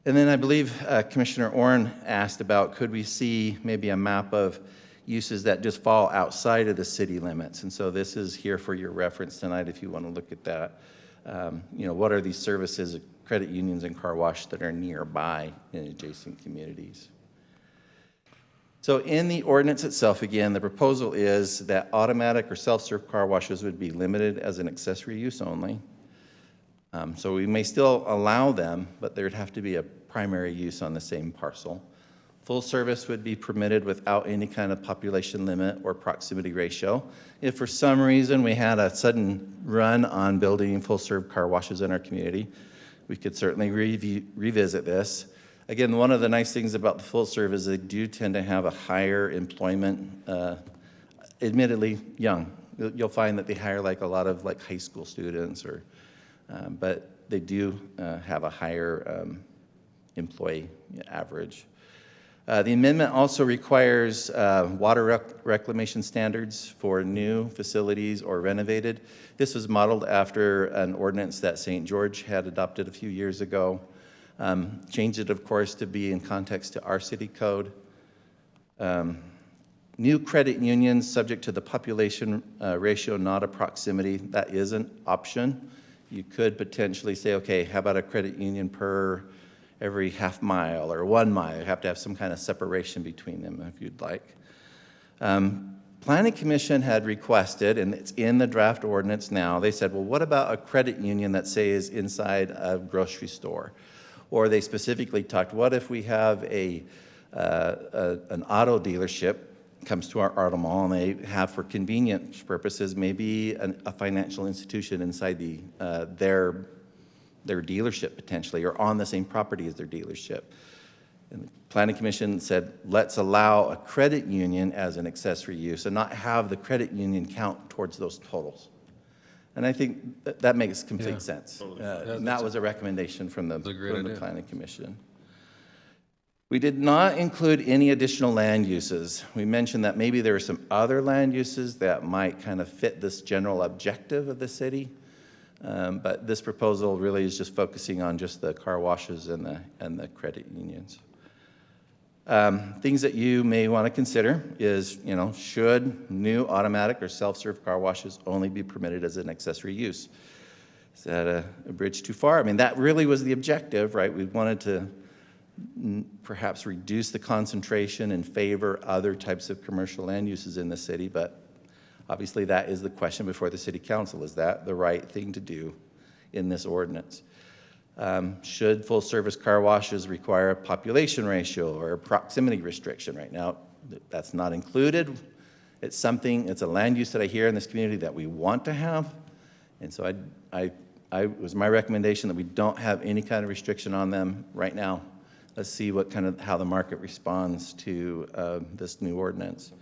And then I believe Commissioner Orrin asked about, could we see maybe a map of uses that just fall outside of the city limits? And so this is here for your reference tonight if you want to look at that. You know, what are these services, credit unions and car wash that are nearby in adjacent communities? So in the ordinance itself, again, the proposal is that automatic or self-serve car washes would be limited as an accessory use only. So we may still allow them, but there'd have to be a primary use on the same parcel. Full service would be permitted without any kind of population limit or proximity ratio. If for some reason we had a sudden run on building full-serve car washes in our community, we could certainly revisit this. Again, one of the nice things about the full serve is they do tend to have a higher employment, admittedly young. You'll find that they hire like a lot of like high school students, or, but they do have a higher employee average. The amendment also requires water reclamation standards for new facilities or renovated. This was modeled after an ordinance that St. George had adopted a few years ago. Changed it, of course, to be in context to our city code. New credit unions subject to the population ratio, not a proximity. That is an option. You could potentially say, okay, how about a credit union per every half mile or 1 mile? You have to have some kind of separation between them if you'd like. Planning Commission had requested, and it's in the draft ordinance now, they said, well, what about a credit union that, say, is inside a grocery store? Or they specifically talked, what if we have an auto dealership comes to our auto mall and they have, for convenience purposes, maybe a financial institution inside their dealership potentially, or on the same property as their dealership. And the Planning Commission said, let's allow a credit union as an accessory use and not have the credit union count towards those totals. And I think that makes complete sense. And that was a recommendation from the Planning Commission. We did not include any additional land uses. We mentioned that maybe there are some other land uses that might kind of fit this general objective of the city. But this proposal really is just focusing on just the car washes and the credit unions. Things that you may want to consider is, you know, should new automatic or self-serve car washes only be permitted as an accessory use? Is that a bridge too far? I mean, that really was the objective, right? We wanted to perhaps reduce the concentration and favor other types of commercial land uses in the city, but obviously that is the question before the City Council. Is that the right thing to do in this ordinance? Should full-service car washes require a population ratio or a proximity restriction? Right now, that's not included. It's a land use that I hear in this community that we want to have. And so it was my recommendation that we don't have any kind of restriction on them right now. Let's see how the market responds to this new ordinance.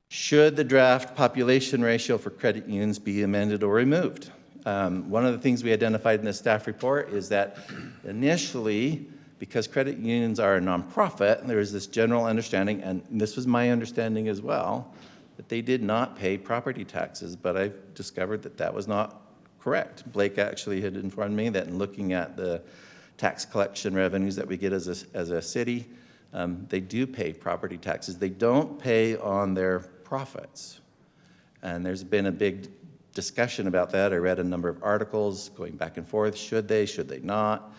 Should the draft population ratio for credit unions be amended or removed? One of the things we identified in the staff report is that initially, because credit unions are a nonprofit, there was this general understanding, and this was my understanding as well, that they did not pay property taxes, but I've discovered that that was not correct. Blake actually had informed me that in looking at the tax collection revenues that we get as a city, they do pay property taxes. They don't pay on their profits. And there's been a big discussion about that. I read a number of articles going back and forth. Should they not?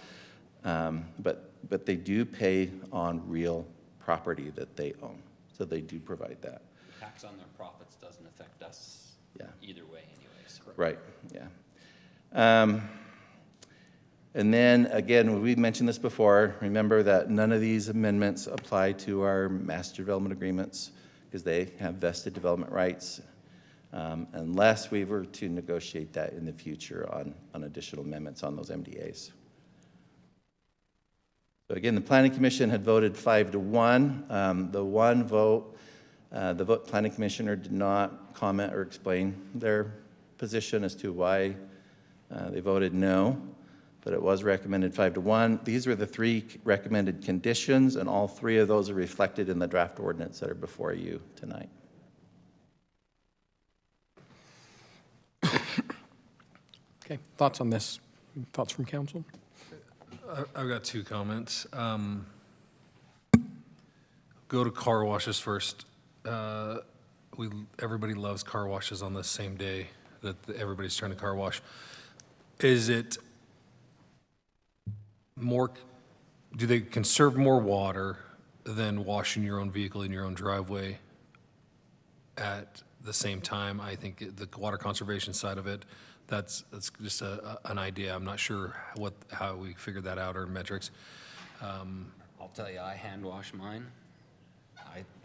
But they do pay on real property that they own. So they do provide that. Tax on their profits doesn't affect us either way anyways. Right, yeah. And then again, we've mentioned this before, remember that none of these amendments apply to our master development agreements because they have vested development rights unless we were to negotiate that in the future on additional amendments on those MDAs. So again, the Planning Commission had voted 5-1. The one vote, the Planning Commissioner did not comment or explain their position as to why they voted no. but it was recommended 5-1. These were the 3 recommended conditions, and all 3 of those are reflected in the draft ordinance that are before you tonight. Okay, thoughts on this? Thoughts from council? I've got 2 comments. Go to car washes first. Everybody loves car washes on the same day that everybody's trying to car wash. Is it more, do they conserve more water than washing your own vehicle in your own driveway at the same time? I think the water conservation side of it, that's just an idea. I'm not sure how we figured that out or metrics. I'll tell you, I hand wash mine.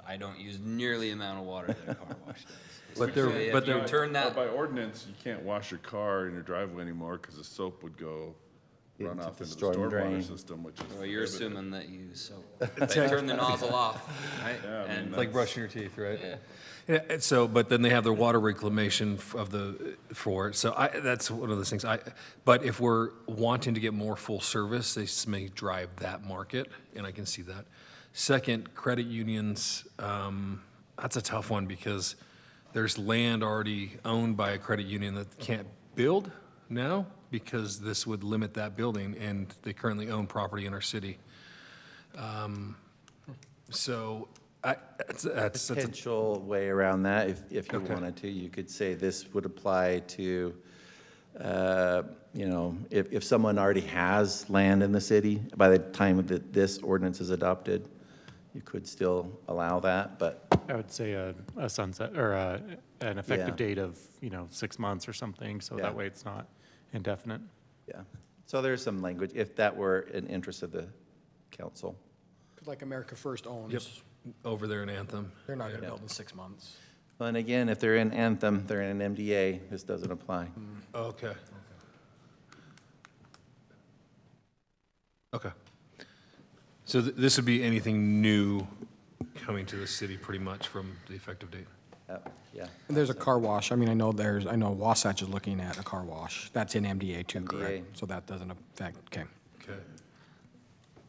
I don't use nearly the amount of water that a car wash does. But they're turn that. By ordinance, you can't wash your car in your driveway anymore because the soap would run off into the stormwater system, which is. Well, you're assuming that you turn the nozzle off, right? Yeah, I mean, like brushing your teeth, right? Yeah. Yeah, and so, but then they have their water reclamation for it. So that's one of those things. But if we're wanting to get more full service, they may drive that market, and I can see that. Second, credit unions, that's a tough one because there's land already owned by a credit union that can't build now because this would limit that building, and they currently own property in our city. So that's a potential way around that, if you Okay. wanted to. You could say this would apply to, if someone already has land in the city, by the time that this ordinance is adopted, you could still allow that, but. I would say a sunset, or an effective Yeah. date of, 6 months or something, so Yeah. that way it's not indefinite. Yeah, so there's some language, if that were an interest of the council. Like America First owns. Yep, over there in Anthem. They're not going to build in 6 months. And again, if they're in Anthem, they're in an MDA, this doesn't apply. Okay. Okay. So this would be anything new coming to the city pretty much from the effective date? Yeah. And there's a car wash. I mean, I know Wasatch is looking at a car wash. That's in MDA too, MDA. correct? So that doesn't affect, okay. Okay.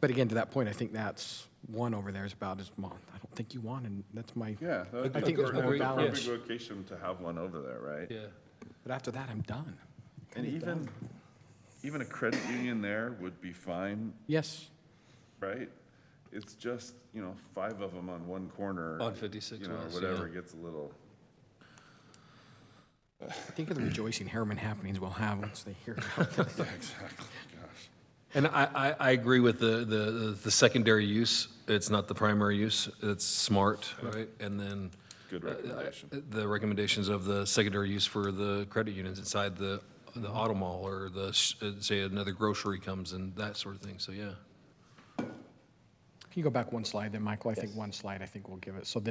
But again, to that point, I think that's one over there is about as, well, I don't think you want, and that's my, Yeah, I think there's more perfect balance. location to have one over there, right? Yeah. But after that, I'm done. And even a credit union there would be fine, Yes. right? It's just, 5 of them on one corner. On 56 West, whatever yeah. gets a little. Think of the rejoicing Herriman happenings we'll have once they hear about this. Yeah, exactly, gosh. And I agree with the secondary use. It's not the primary use. It's smart, right? And then. Good recommendation. The recommendations of the secondary use for the credit unions inside the auto mall or say another grocery comes and that sort of thing. So, yeah. Can you go back one slide then, Michael? I think one slide, I think we'll give it. So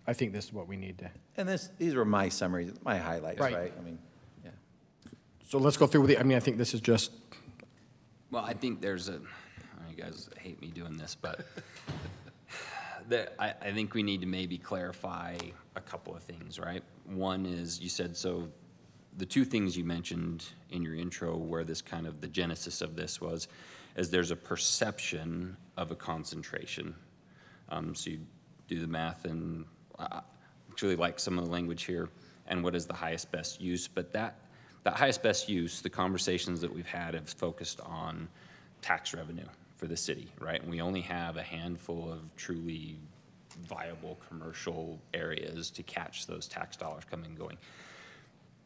I think this is what we need to. And these were my summaries, my highlights, Right. right? I mean, yeah. So let's go through with I think this is just, Well, I think you guys hate me doing this, but I think we need to maybe clarify a couple of things, right? One is, you said, so the 2 things you mentioned in your intro where this kind of the genesis of this was, is there's a perception of a concentration. So you do the math, and I actually like some of the language here, and what is the highest best use, but that highest best use, the conversations that we've had have focused on tax revenue for the city, right? And we only have a handful of truly viable commercial areas to catch those tax dollars coming and going.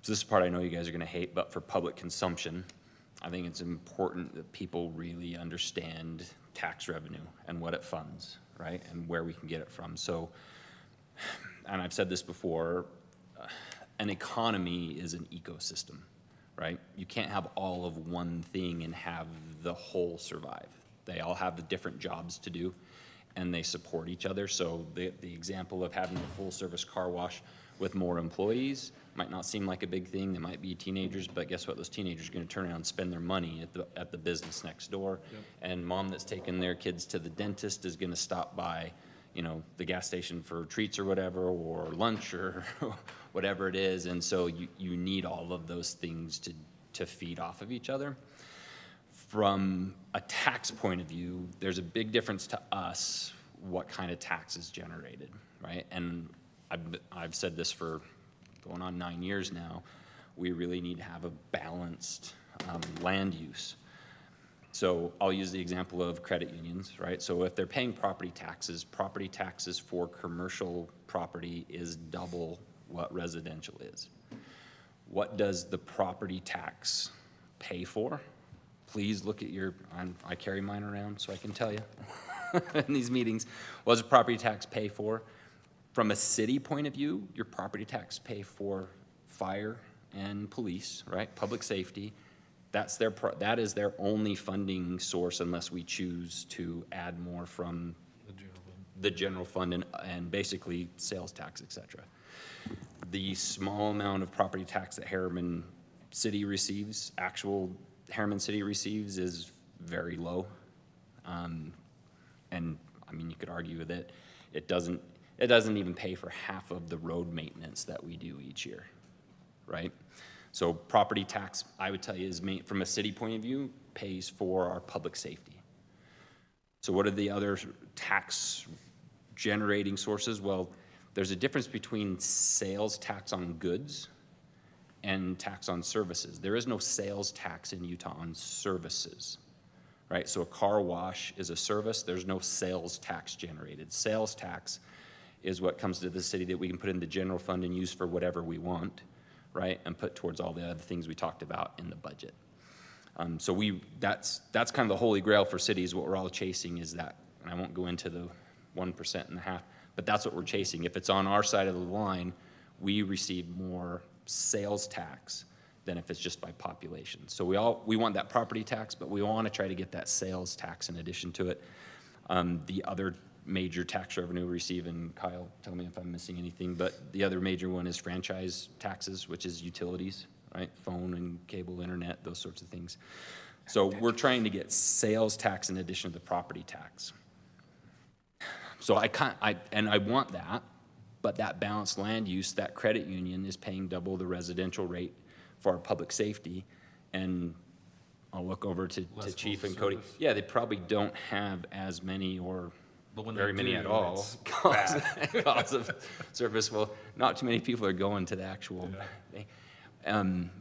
So this is the part I know you guys are gonna hate, but for public consumption, I think it's important that people really understand tax revenue and what it funds, right? And where we can get it from. So, and I've said this before, an economy is an ecosystem, right? You can't have all of one thing and have the whole survive. They all have the different jobs to do, and they support each other. So the example of having a full-service car wash with more employees might not seem like a big thing. They might be teenagers, but guess what? Those teenagers are going to turn around and spend their money at the business next door. Yep. And mom that's taking their kids to the dentist is going to stop by, the gas station for treats or whatever, or lunch or whatever it is. And so you need all of those things to feed off of each other. From a tax point of view, there's a big difference to us what kind of tax is generated, right? And I've said this for going on 9 years now. We really need to have a balanced land use. So I'll use the example of credit unions, right? So if they're paying property taxes for commercial property is double what residential is. What does the property tax pay for? Please look at I carry mine around so I can tell you in these meetings. What does property tax pay for? From a city point of view, your property tax pay for fire and police, right? Public safety. That is their only funding source unless we choose to add more from the general fund and basically sales tax, et cetera. The small amount of property tax that Herriman City receives, Herriman City receives, is very low. And I mean, you could argue that it doesn't even pay for half of the road maintenance that we do each year, right? So property tax, I would tell you, is from a city point of view, pays for our public safety. So what are the other tax generating sources? Well, there's a difference between sales tax on goods and tax on services. There is no sales tax in Utah on services, right? So a car wash is a service. There's no sales tax generated. Sales tax is what comes to the city that we can put in the general fund and use for whatever we want, right? And put towards all the other things we talked about in the budget. So that's kind of the holy grail for cities. What we're all chasing is that, and I won't go into the 1% and a half, but that's what we're chasing. If it's on our side of the line, we receive more sales tax than if it's just by population. So we want that property tax, but we want to try to get that sales tax in addition to it. The other major tax revenue we receive, and Kyle, tell me if I'm missing anything, but the other major one is franchise taxes, which is utilities, right? Phone and cable, internet, those sorts of things. So we're trying to get sales tax in addition to the property tax. So I want that, but that balanced land use, that credit union is paying double the residential rate for our public safety. And I'll look over to Chief and Cody. Yeah, they probably don't have as many or very many at all cause of service. Well, not too many people are going to the actual thing.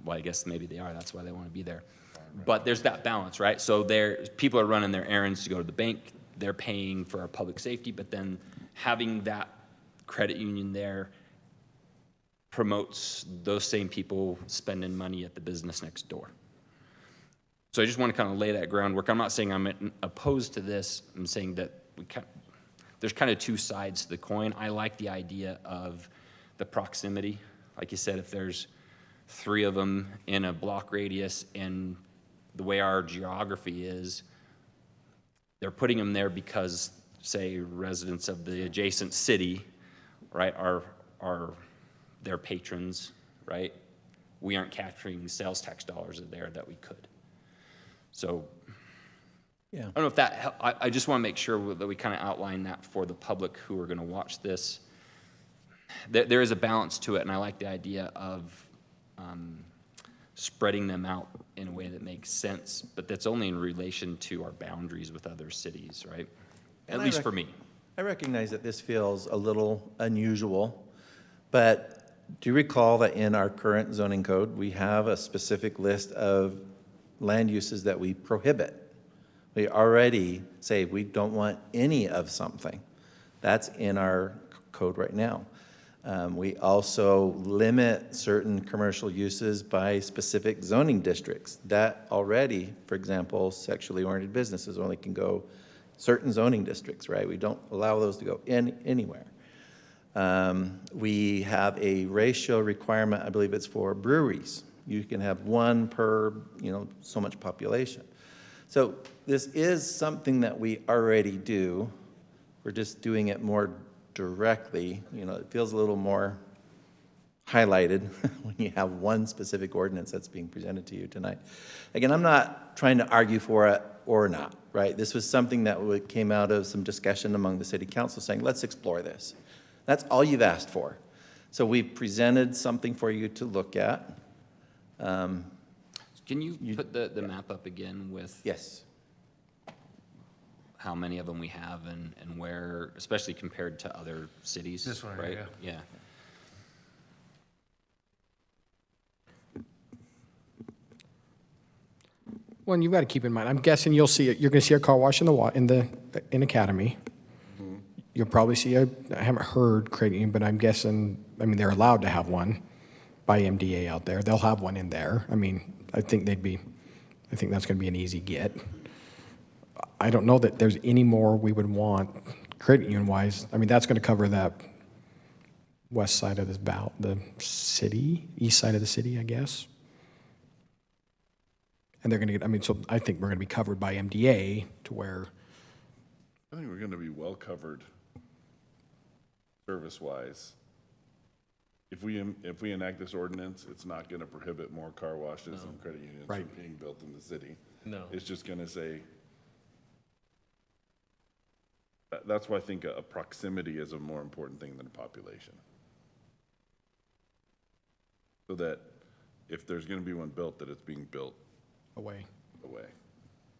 Well, I guess maybe they are. That's why they want to be there. But there's that balance, right? So people are running their errands to go to the bank. They're paying for our public safety, but then having that credit union there promotes those same people spending money at the business next door. So I just want to kind of lay that groundwork. I'm not saying I'm opposed to this. I'm saying that there's kind of two sides to the coin. I like the idea of the proximity. Like you said, if there's 3 of them in a block radius, and the way our geography is, they're putting them there because, say, residents of the adjacent city, right, are their patrons, right? We aren't capturing sales tax dollars there that we could. So yeah, I don't know if that, I just want to make sure that we kind of outline that for the public who are going to watch this. There is a balance to it, and I like the idea of spreading them out in a way that makes sense, but that's only in relation to our boundaries with other cities, right? At least for me. I recognize that this feels a little unusual, but do you recall that in our current zoning code, we have a specific list of land uses that we prohibit? We already say we don't want any of something. That's in our code right now. We also limit certain commercial uses by specific zoning districts. That already, for example, sexually oriented businesses only can go certain zoning districts, right? We don't allow those to go anywhere. We have a ratio requirement, I believe it's for breweries. You can have 1 per, so much population. So this is something that we already do. We're just doing it more directly. It feels a little more highlighted when you have one specific ordinance that's being presented to you tonight. Again, I'm not trying to argue for it or not, right? This was something that came out of some discussion among the city council saying, let's explore this. That's all you've asked for. So we've presented something for you to look at. Can you put the map up again with? Yes. How many of them we have and where, especially compared to other cities, This one, right? yeah. Well, and you've got to keep in mind, I'm guessing you'll see it, you're going to see a car wash in Academy. You'll probably see I haven't heard credit union, but I'm guessing, I mean, they're allowed to have one by MDA out there. They'll have one in there. I mean, I think that's going to be an easy get. I don't know that there's any more we would want credit union wise. I mean, that's going to cover that west side of the city, east side of the city, I guess. And they're going to get, I mean, so I think we're going to be covered by MDA to where. I think we're going to be well covered service-wise. If we enact this ordinance, it's not going to prohibit more car washes and credit unions from being built in the city. No. It's just going to say, that's why I think a proximity is a more important thing than population. So that if there's going to be one built, that it's being built away.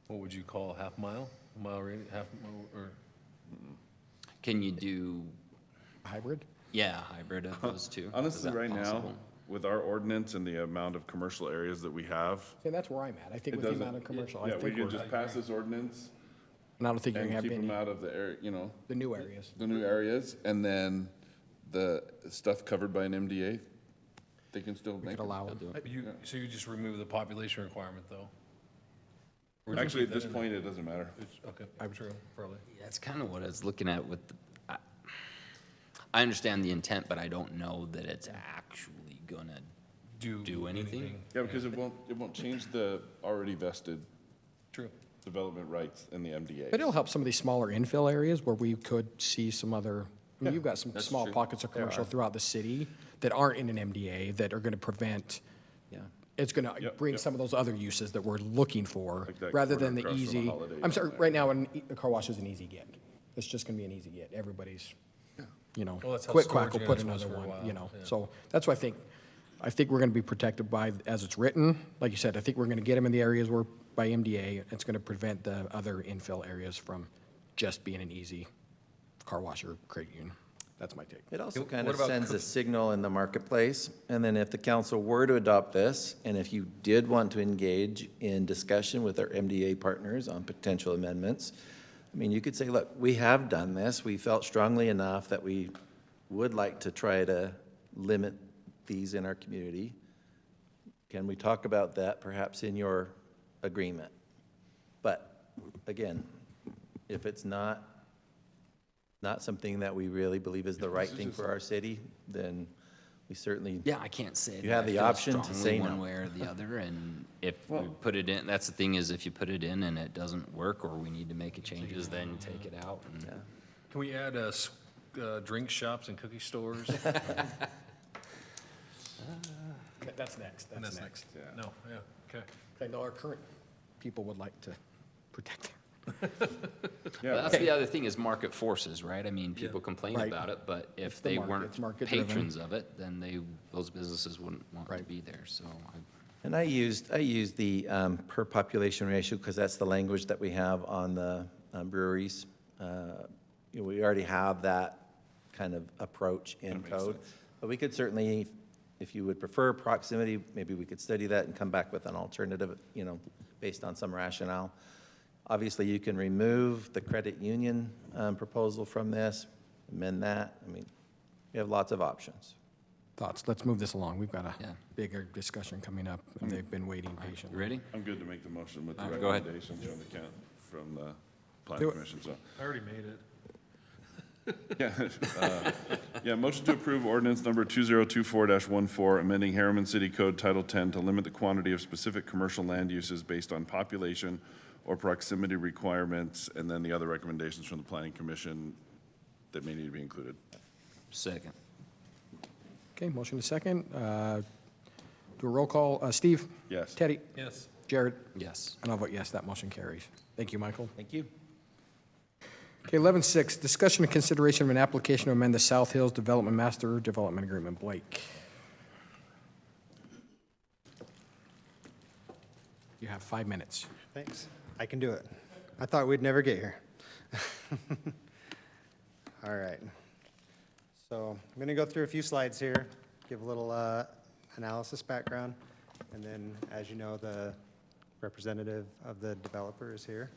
What would you call half mile? A mile radius, half mile, or? Can you do? Hybrid? Yeah, hybrid of those two. Honestly, right now, with our ordinance and the amount of commercial areas that we have. See, that's where I'm at. I think with the amount of commercial, I Yeah, we think can just pass this ordinance. And I don't think you're going to have keep any. them out of the area, The new areas. The new areas, and then the stuff covered by an MDA, they can still make. Allow them. So you just remove the population requirement, though? Actually, at this point, it doesn't matter. Okay, I'm true, probably. Yeah, it's kind of what I was looking at with I understand the intent, but I don't know that it's actually gonna do anything. Yeah, because it won't change the already vested development rights in the MDA. But it'll help some of these smaller infill areas where we could see some other, I mean, you've got some that's small true. pockets of There commercial are. throughout the city that aren't in an MDA that are going to prevent, it's going to bring some of those other uses that we're looking for, Like that rather corner than the across from easy, Holiday I'm sorry, down right now, a car wash is an easy get. It's just going to be an easy get. Everybody's, Well, that's how quick storage quack will put units was another for a one, while, yeah. So that's why I think we're going to be protected by, as it's written. Like you said, I think we're going to get them in the areas where, by MDA, it's going to prevent the other infill areas from just being an easy car wash or credit union. That's my take. It also What kind of about sends a signal in the marketplace, and then if the council were to adopt this, and if you did want to engage in discussion with our MDA partners on potential amendments, I mean, you could say, look, we have done this, we felt strongly enough that we would like to try to limit these in our community. Can we talk about that perhaps in your agreement? But again, if it's not something that we really believe is the right thing for our city, then we certainly. Yeah, I can't say. You that have I the feel option to strongly say one no. way or the other, and if we put it in, that's the thing is, if you put it in and it doesn't work, or we need to make changes, then take it out. And Can we add drink shops and cookie stores? That's next. That's next. No, yeah, okay. I know our current people would like to protect them. Well, that's the other thing is market forces, right? I mean, people complain Right. about it, but if the they market, weren't it's market-driven. patrons of it, then those businesses wouldn't want to be there, so. And I used the per population ratio because that's the language that we have on the breweries. We already have that kind of approach in code. But we could certainly, if you would prefer proximity, maybe we could study that and come back with an alternative, based on some rationale. Obviously, you can remove the credit union proposal from this, amend that. I mean, we have lots of options. Thoughts? Let's move this along. We've got a bigger discussion coming up, and they've been waiting patiently. You ready? I'm good to make the motion with the All right, go ahead. recommendations from the Do planning it. commission, so. I already made it. Yeah, motion to approve ordinance number 2024-14, amending Herriman City Code Title 10 to limit the quantity of specific commercial land uses based on population or proximity requirements, and then the other recommendations from the planning commission that may need to be included. Second. Okay, motion is second. Do a roll call. Steve? Yes. Teddy? Yes. Jared? Yes. And I'll vote yes, that motion carries. Thank you, Michael. Thank you. Okay, 11.6, discussion and consideration of an application to amend the South Hills Development Master Development Agreement. Blake? You have 5 minutes. Thanks. I can do it. I thought we'd never get here. All right. So I'm going to go through a few slides here, give a little analysis background, and then, as you know, the representative of the developer is here.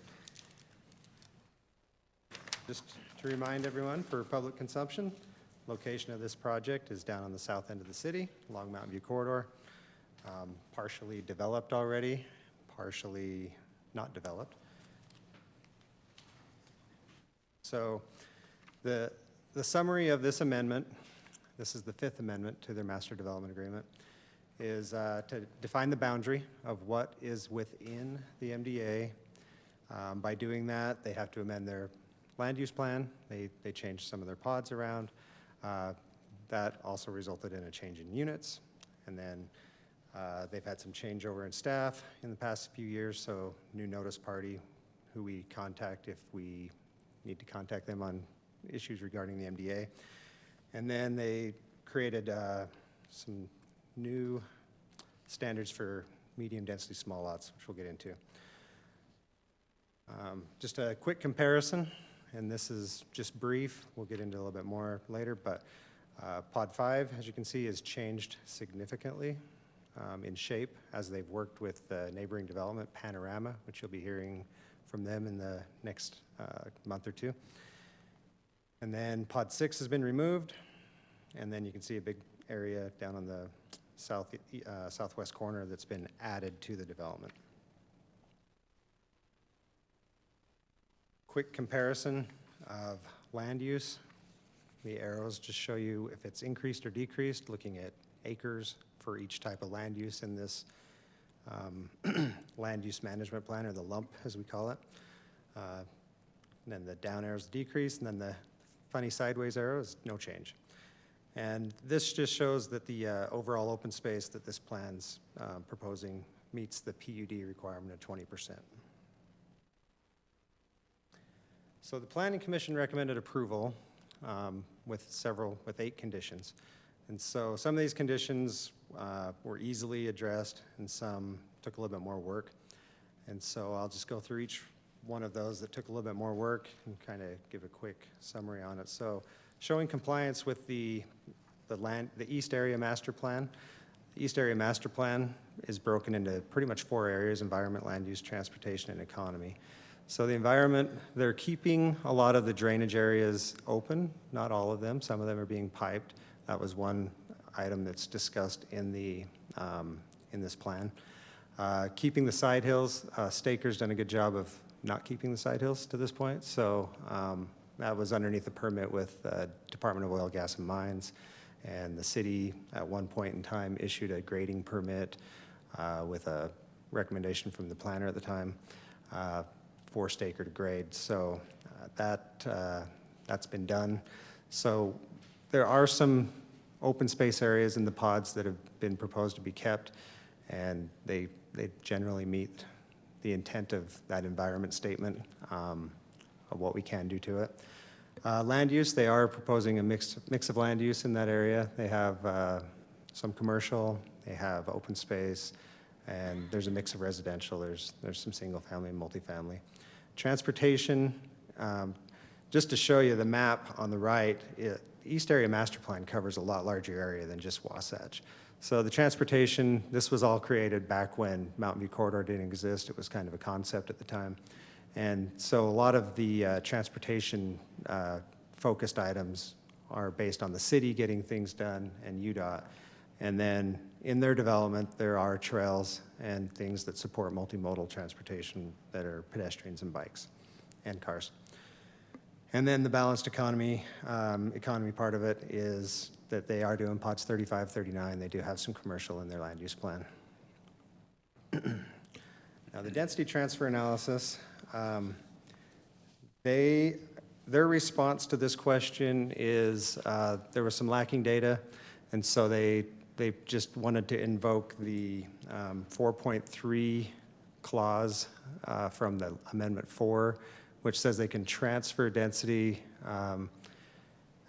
Just to remind everyone, for public consumption, location of this project is down on the south end of the city, along Mountain View Corridor, partially developed already, partially not developed. So the summary of this amendment, this is the 5th amendment to their master development agreement, is to define the boundary of what is within the MDA. By doing that, they have to amend their land use plan. They changed some of their pods around. That also resulted in a change in units. And then they've had some changeover in staff in the past few years, so new notice party who we contact if we need to contact them on issues regarding the MDA. And then they created some new standards for medium density small lots, which we'll get into. Just a quick comparison, and this is just brief. We'll get into a little bit more later, but Pod 5, as you can see, has changed significantly in shape as they've worked with the neighboring development, Panorama, which you'll be hearing from them in the next month or two. And then Pod 6 has been removed, and then you can see a big area down on the southwest corner that's been added to the development. Quick comparison of land use. The arrows just show you if it's increased or decreased, looking at acres for each type of land use in this land use management plan, or the lump as we call it. And then the down arrow is decrease, and then the funny sideways arrow is no change. And this just shows that the overall open space that this plan's proposing meets the PUD requirement of 20%. So the Planning Commission recommended approval with 8 conditions. And so some of these conditions were easily addressed, and some took a little bit more work. And so I'll just go through each one of those that took a little bit more work and kind of give a quick summary on it. So showing compliance with the East Area Master Plan. The East Area Master Plan is broken into pretty much 4 areas: environment, land use, transportation, and economy. So the environment, they're keeping a lot of the drainage areas open, not all of them. Some of them are being piped. That was one item that's discussed in this plan. Keeping the side hills, Staker's done a good job of not keeping the side hills to this point. So that was underneath the permit with Department of Oil, Gas, and Mines. And the city, at one point in time, issued a grading permit with a recommendation from the planner at the time for Staker to grade. So that's been done. So there are some open space areas in the pods that have been proposed to be kept, and they generally meet the intent of that environment statement of what we can do to it. Land use, they are proposing a mix of land use in that area. They have some commercial, they have open space, and there's a mix of residential. There's some single family and multifamily. Transportation, just to show you the map on the right, East Area Master Plan covers a lot larger area than just Wasatch. So the transportation, this was all created back when Mountain View Corridor didn't exist. It was kind of a concept at the time. And so a lot of the transportation focused items are based on the city getting things done and UDOT. And then in their development, there are trails and things that support multimodal transportation that are pedestrians and bikes and cars. And then the balanced economy part of it is that they are doing pods 35, 39. They do have some commercial in their land use plan. Now the density transfer analysis, their response to this question is there was some lacking data, and so they just wanted to invoke the 4.3 clause from the Amendment 4, which says they can transfer density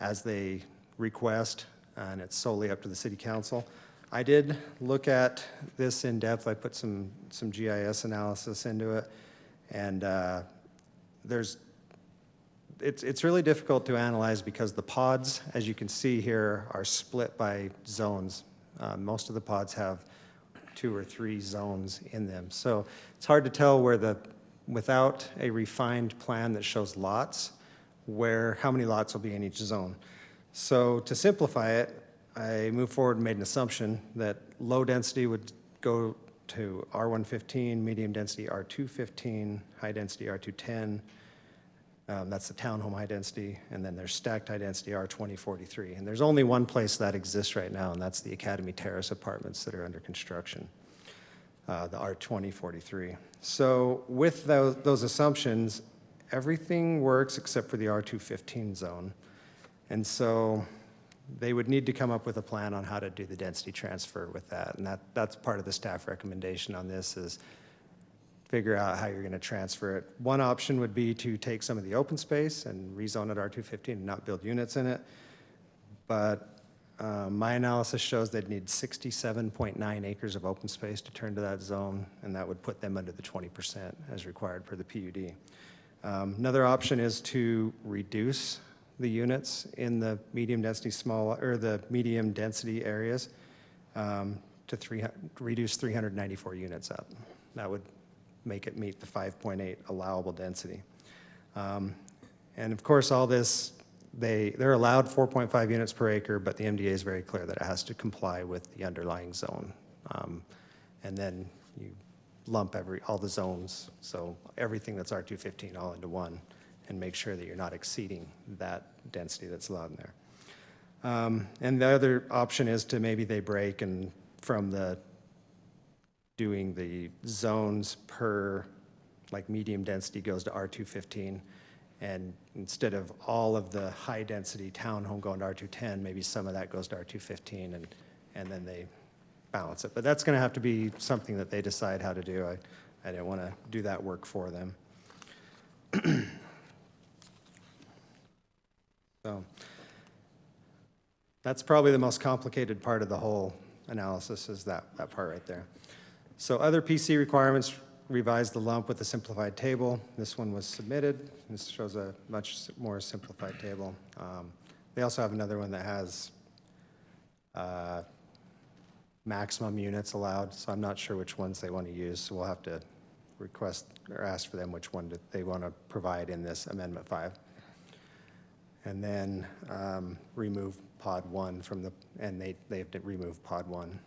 as they request, and it's solely up to the City Council. I did look at this in depth. I put some GIS analysis into it, and it's really difficult to analyze because the pods, as you can see here, are split by zones. Most of the pods have 2 or 3 zones in them. So it's hard to tell without a refined plan that shows lots, how many lots will be in each zone. So to simplify it, I moved forward and made an assumption that low density would go to R115, medium density R215, high density R210. That's the townhome high density, and then there's stacked high density R2043. And there's only one place that exists right now, and that's the Academy Terrace apartments that are under construction, the R2043. So with those assumptions, everything works except for the R215 zone. And so they would need to come up with a plan on how to do the density transfer with that. And that's part of the staff recommendation on this, is figure out how you're going to transfer it. One option would be to take some of the open space and rezone it R215 and not build units in it. But my analysis shows they'd need 67.9 acres of open space to turn to that zone, and that would put them under the 20% as required per the PUD. Another option is to reduce the units in the medium density the medium density areas to reduce 394 units out. That would make it meet the 5.8 allowable density. And of course, all this, they're allowed 4.5 units per acre, but the MDA is very clear that it has to comply with the underlying zone. And then you lump all the zones, so everything that's R215 all into one, and make sure that you're not exceeding that density that's allowed in there. And the other option is to maybe they break, and from doing the zones per, like medium density goes to R215, and instead of all of the high density townhome going to R210, maybe some of that goes to R215, and then they balance it. But that's going to have to be something that they decide how to do. I didn't want to do that work for them. So that's probably the most complicated part of the whole analysis, is that part right there. So other PC requirements, revise the lump with a simplified table. This one was submitted. This shows a much more simplified table. They also have another one that has maximum units allowed, so I'm not sure which ones they want to use, so we'll have to request or ask for them which one they want to provide in this Amendment 5. And then remove Pod 1 and they have to remove Pod 1.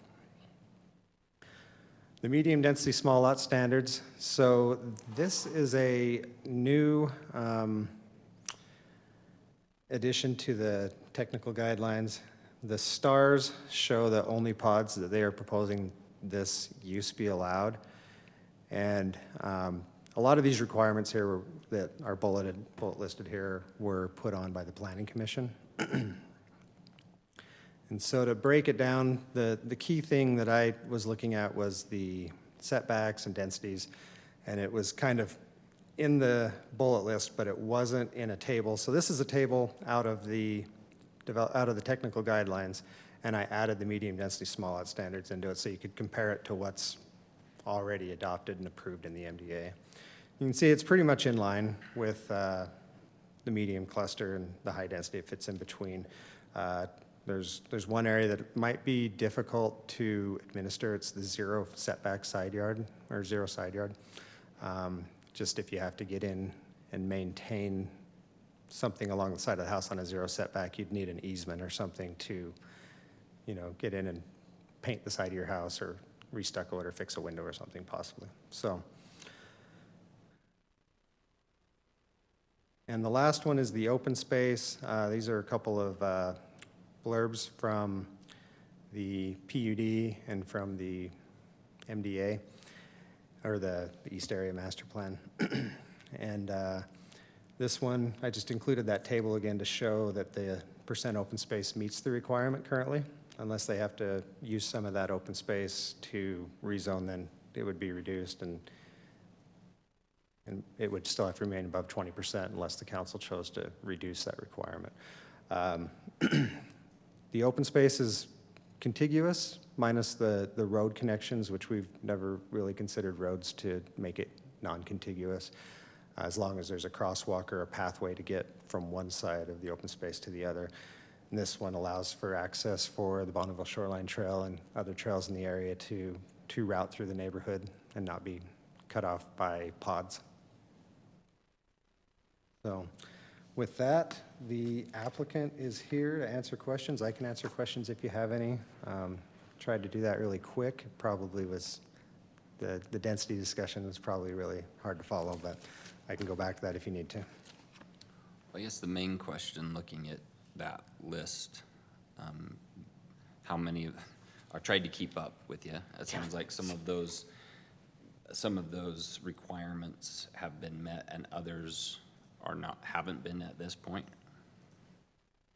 The medium density small lot standards. So this is a new addition to the technical guidelines. The stars show the only pods that they are proposing this use be allowed. And a lot of these requirements here that are bullet listed here were put on by the Planning Commission. And so to break it down, the key thing that I was looking at was the setbacks and densities, and it was kind of in the bullet list, but it wasn't in a table. So this is a table out of the technical guidelines, and I added the medium density small lot standards into it so you could compare it to what's already adopted and approved in the MDA. You can see it's pretty much in line with the medium cluster and the high density. It fits in between. There's one area that might be difficult to administer. It's the zero setback side yard, or zero side yard. Just if you have to get in and maintain something along the side of the house on a zero setback, you'd need an easement or something to, get in and paint the side of your house or restucco it or fix a window or something possibly. So, and the last one is the open space. These are a couple of blurbs from the PUD and from the MDA, or the East Area Master Plan. And this one, I just included that table again to show that the percent open space meets the requirement currently. Unless they have to use some of that open space to rezone, then it would be reduced, and it would still have to remain above 20% unless the council chose to reduce that requirement. The open space is contiguous, minus the road connections, which we've never really considered roads to make it non-contiguous, as long as there's a crosswalk or a pathway to get from one side of the open space to the other. And this one allows for access for the Bonneville Shoreline Trail and other trails in the area to route through the neighborhood and not be cut off by pods. So with that, the applicant is here to answer questions. I can answer questions if you have any. Tried to do that really quick. It probably was, the density discussion was probably really hard to follow, but I can go back to that if you need to. Well, I guess the main question, looking at that list, how many of, I tried to keep up with you. It sounds like some of those requirements have been met and others are not, haven't been at this point.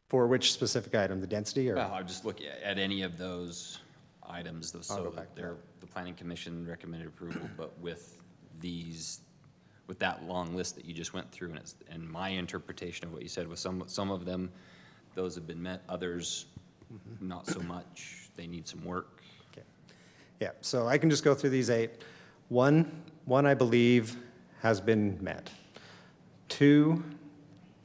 For which specific item, the density or? Well, I'll just look at any of those items, I'll go so back to they're, the planning commission recommended approval, but with these, with that long list that you just went through, and it's, and my interpretation of what you said was some of them, those have been met, others not so much, they need some work. Okay. Yeah, so I can just go through these 8. One I believe has been met. 2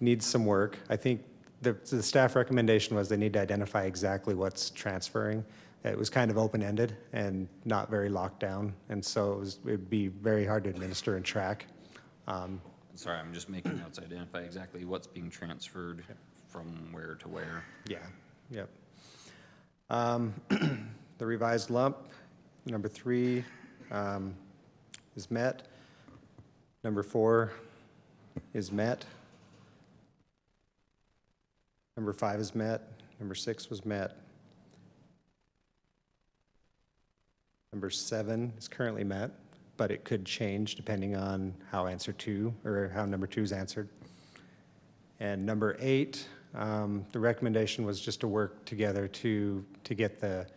needs some work. I think the staff recommendation was they need to identify exactly what's transferring. It was kind of open-ended and not very locked down, and so it would be very hard to administer and track. Sorry, I'm just making notes, identify exactly what's being transferred from where to where. Yeah, yep. The revised lump, number 3, is met. Number 4 is met. Number 5 is met. Number 6 was met. Number 7 is currently met, but it could change depending on how answer 2 or how number 2 is answered. And number 8, the recommendation was just to work together to get the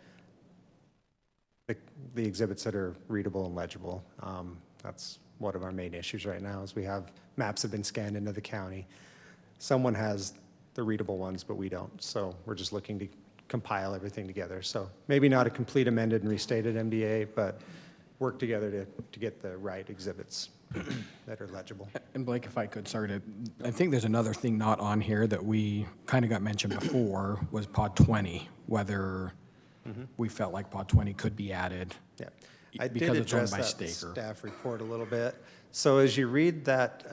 exhibits that are readable and legible. That's one of our main issues right now is we have maps have been scanned into the county. Someone has the readable ones, but we don't. So we're just looking to compile everything together. So maybe not a complete amended and restated MDA, but work together to get the right exhibits that are legible. And Blake, if I could, sorry to, I think there's another thing not on here that we kind of got mentioned before was pod 20, whether we felt like pod 20 could be added. Yeah, I because did it's owned address by that Staker. staff report a little bit. So as you read that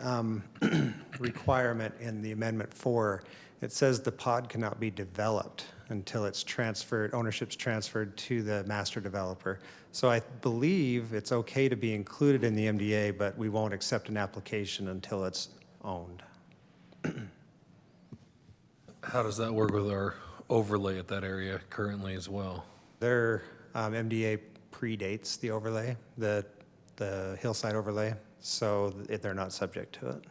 requirement in the Amendment 4, it says the pod cannot be developed until it's transferred, ownership's transferred to the master developer. So I believe it's okay to be included in the MDA, but we won't accept an application until it's owned. How does that work with our overlay at that area currently as well? Their MDA predates the overlay, the hillside overlay, so they're not subject to it.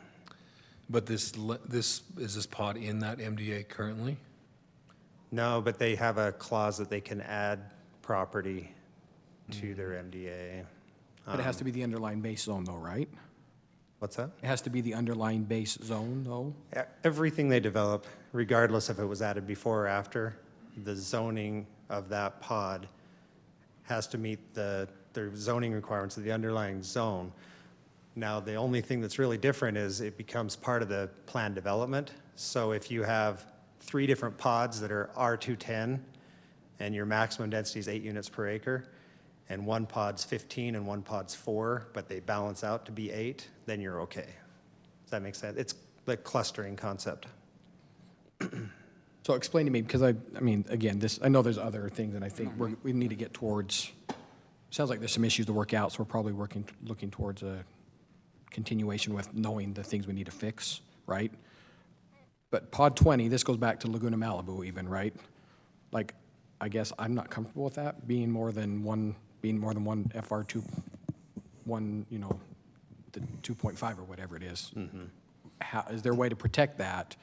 But is this pod in that MDA currently? No, but they have a clause that they can add property to their MDA. But it has to be the underlying base zone though, right? What's that? It has to be the underlying base zone though? Everything they develop, regardless if it was added before or after, the zoning of that pod has to meet their zoning requirements of the underlying zone. Now, the only thing that's really different is it becomes part of the planned development. So if you have 3 different pods that are R210 and your maximum density is 8 units per acre, and one pod's 15 and one pod's 4, but they balance out to be 8, then you're okay. Does that make sense? It's the clustering concept. So explain to me, because I mean, again, I know there's other things that I think we need to get towards. Sounds like there's some issues to work out, so we're probably looking towards a continuation with knowing the things we need to fix, right? But pod 20, this goes back to Laguna Malibu even, right? Like, I guess I'm not comfortable with that being more than one FR2, the 2.5 or whatever it is. How, is there a way to protect that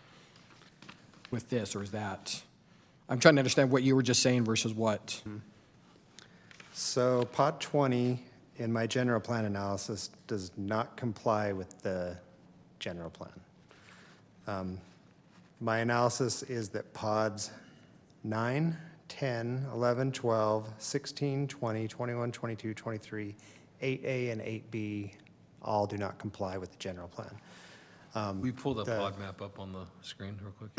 with this, or is that, I'm trying to understand what you were just saying versus what. So pod 20 in my general plan analysis does not comply with the general plan. My analysis is that pods 9, 10, 11, 12, 16, 20, 21, 22, 23, 8A and 8B all do not comply with the general plan. We pull that pod map up on the screen real quick.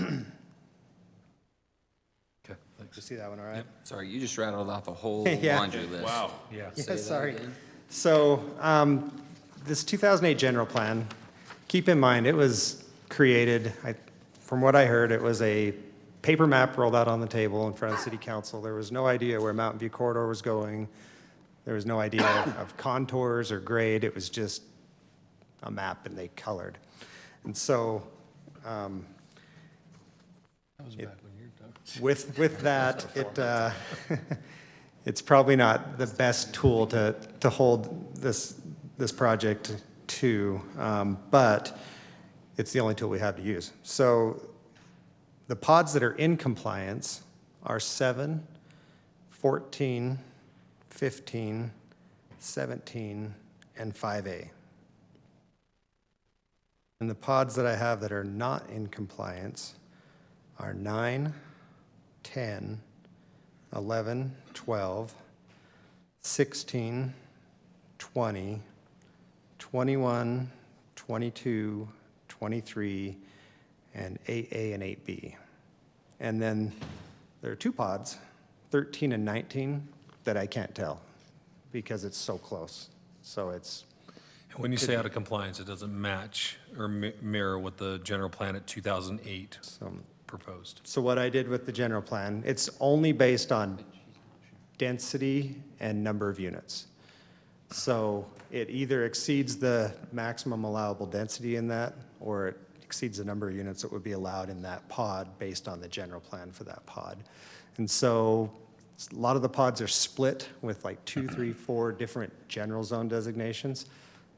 Okay, thanks. You see that one, all right? Yep. Sorry, you just rattled off a whole Yeah. laundry list. Wow. Yeah. Say Yeah, that sorry. again? So this 2008 general plan, keep in mind, it was created, from what I heard, it was a paper map rolled out on the table in front of City Council. There was no idea where Mountain View Corridor was going. There was no idea of contours or grade. It was just a map and they colored. And so with that, it's probably not the best tool to hold this project to, but it's the only tool we have to use. So the pods that are in compliance are 7, 14, 15, 17, and 5A. And the pods that I have that are not in compliance are 9, 10, 11, 12, 16, 20, 21, 22, 23, and 8A and 8B. And then there are 2 pods, 13 and 19, that I can't tell because it's so close. So it's... When you say out of compliance, it doesn't match or mirror what the general plan at 2008 proposed. So what I did with the general plan, it's only based on density and number of units. So it either exceeds the maximum allowable density in that, or it exceeds the number of units that would be allowed in that pod based on the general plan for that pod. And so a lot of the pods are split with like 2, 3, 4 different general zone designations.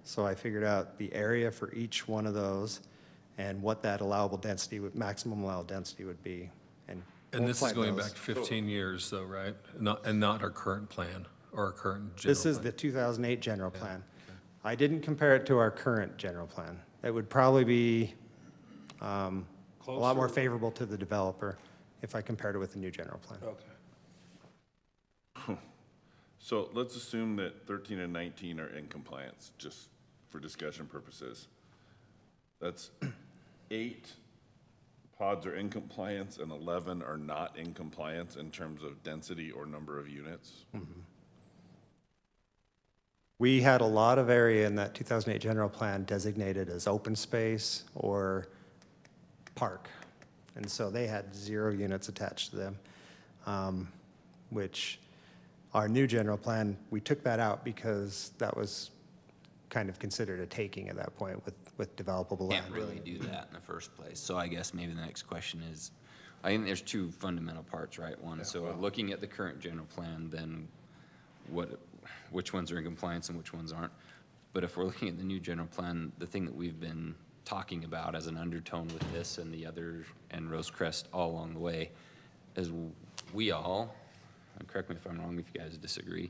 So I figured out the area for each one of those and what that allowable density, maximum allowable density would be. And this is going back 15 years though, right? Not our current plan or our current general This is plan. the 2008 general plan. I didn't compare it to our current general plan. It would probably be a lot more favorable to the developer if I compared it with the new general plan. Okay. So let's assume that 13 and 19 are in compliance, just for discussion purposes. That's 8 pods are in compliance and 11 are not in compliance in terms of density or number of units. Mm-hmm. We had a lot of area in that 2008 general plan designated as open space or park. And so they had 0 units attached to them, which our new general plan, we took that out because that was kind of considered a taking at that point with developable land. Can't really do that in the first place. So I guess maybe the next question is, I think there's 2 fundamental parts, right? One, so looking at the current general plan, then which ones are in compliance and which ones aren't. But if we're looking at the new general plan, the thing that we've been talking about as an undertone with this and the other, and Rosecrest all along the way, is we all, and correct me if I'm wrong if you guys disagree,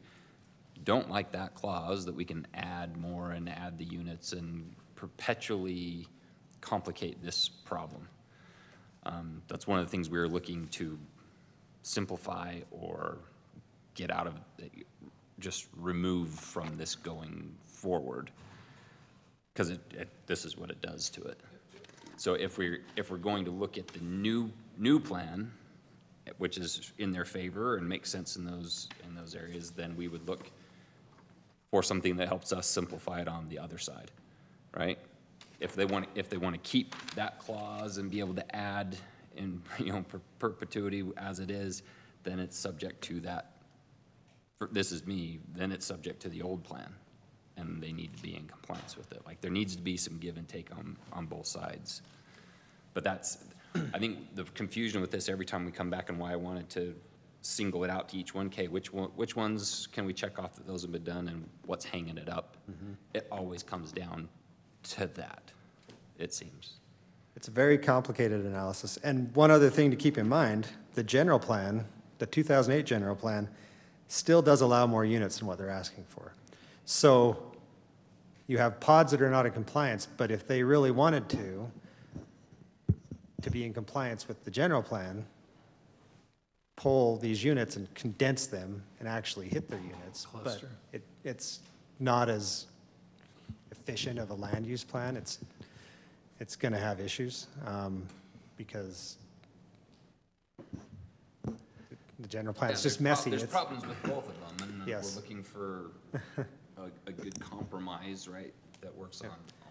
don't like that clause that we can add more and add the units and perpetually complicate this problem. That's one of the things we're looking to simplify or get out of, just remove from this going forward, because this is what it does to it. So if we're going to look at the new plan, which is in their favor and makes sense in those areas, then we would look for something that helps us simplify it on the other side, right? If they want to keep that clause and be able to add in perpetuity as it is, then it's subject to that. This is me. Then it's subject to the old plan, and they need to be in compliance with it. Like there needs to be some give and take on both sides. But that's, I think the confusion with this every time we come back and why I wanted to single it out to each one. Okay, which ones can we check off that those have been done and what's hanging it up? Mm-hmm. It always comes down to that, it seems. It's a very complicated analysis. And one other thing to keep in mind, the general plan, the 2008 general plan, still does allow more units than what they're asking for. So you have pods that are not in compliance, but if they really wanted to be in compliance with the general plan, pull these units and condense them and actually hit their units. Cluster. But it's not as efficient of a land use plan. It's going to have issues because the general plan is just messy. There's It's- problems with both of them, and Yes. we're looking for a good compromise, right, that works on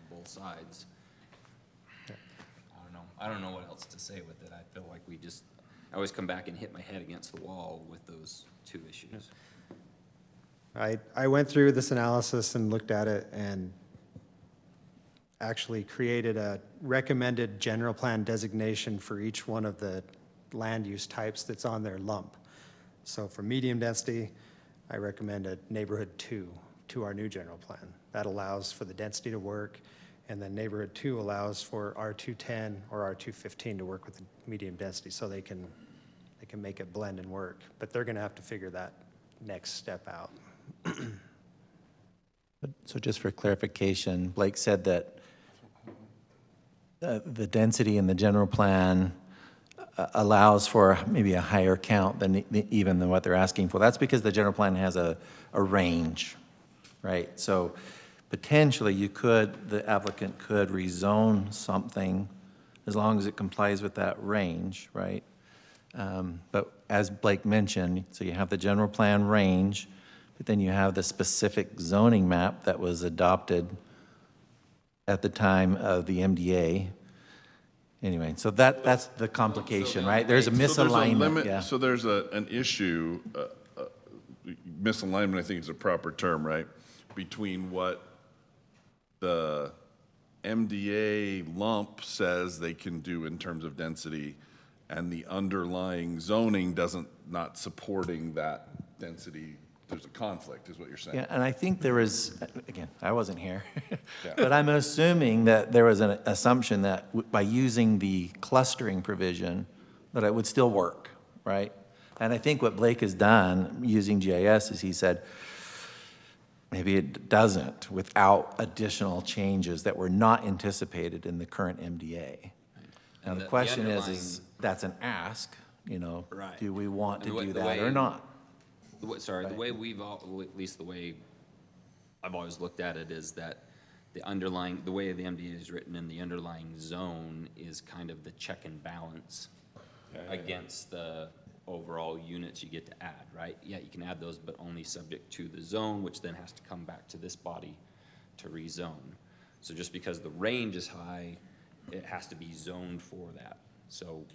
both sides. I don't know what else to say with it. I feel like I always come back and hit my head against the wall with those two issues. I went through this analysis and looked at it and actually created a recommended general plan designation for each one of the land use types that's on their lump. So for medium density, I recommend a neighborhood 2 to our new general plan. That allows for the density to work, and then neighborhood 2 allows for R210 or R215 to work with the medium density, so they can make it blend and work. But they're gonna have to figure that next step out. So just for clarification, Blake said that the density in the general plan allows for maybe a higher count than even than what they're asking for. That's because the general plan has a range, right? So potentially the applicant could rezone something as long as it complies with that range, right? But as Blake mentioned, so you have the general plan range, but then you have the specific zoning map that was adopted at the time of the MDA. Anyway, so that's the complication, right? There's a misalignment, yeah. So there's an issue, misalignment I think is a proper term, right? Between what the MDA lump says they can do in terms of density and the underlying zoning not supporting that density. There's a conflict, is what you're saying. Yeah, and I think there is, again, I wasn't here, Yeah. but I'm assuming that there was an assumption that by using the clustering provision, that it would still work, right? And I think what Blake has done using GIS is he said, maybe it doesn't without additional changes that were not anticipated in the current MDA. Now, the question is, that's an ask, Right. do we want to And do the that way- or not? The way at least the way I've always looked at it is that the way the MDA is written in the underlying zone is kind of the check and balance against the overall units you get to add, right? Yeah, you can add those, but only subject to the zone, which then has to come back to this body to rezone. So just because the range is high, it has to be zoned for that. So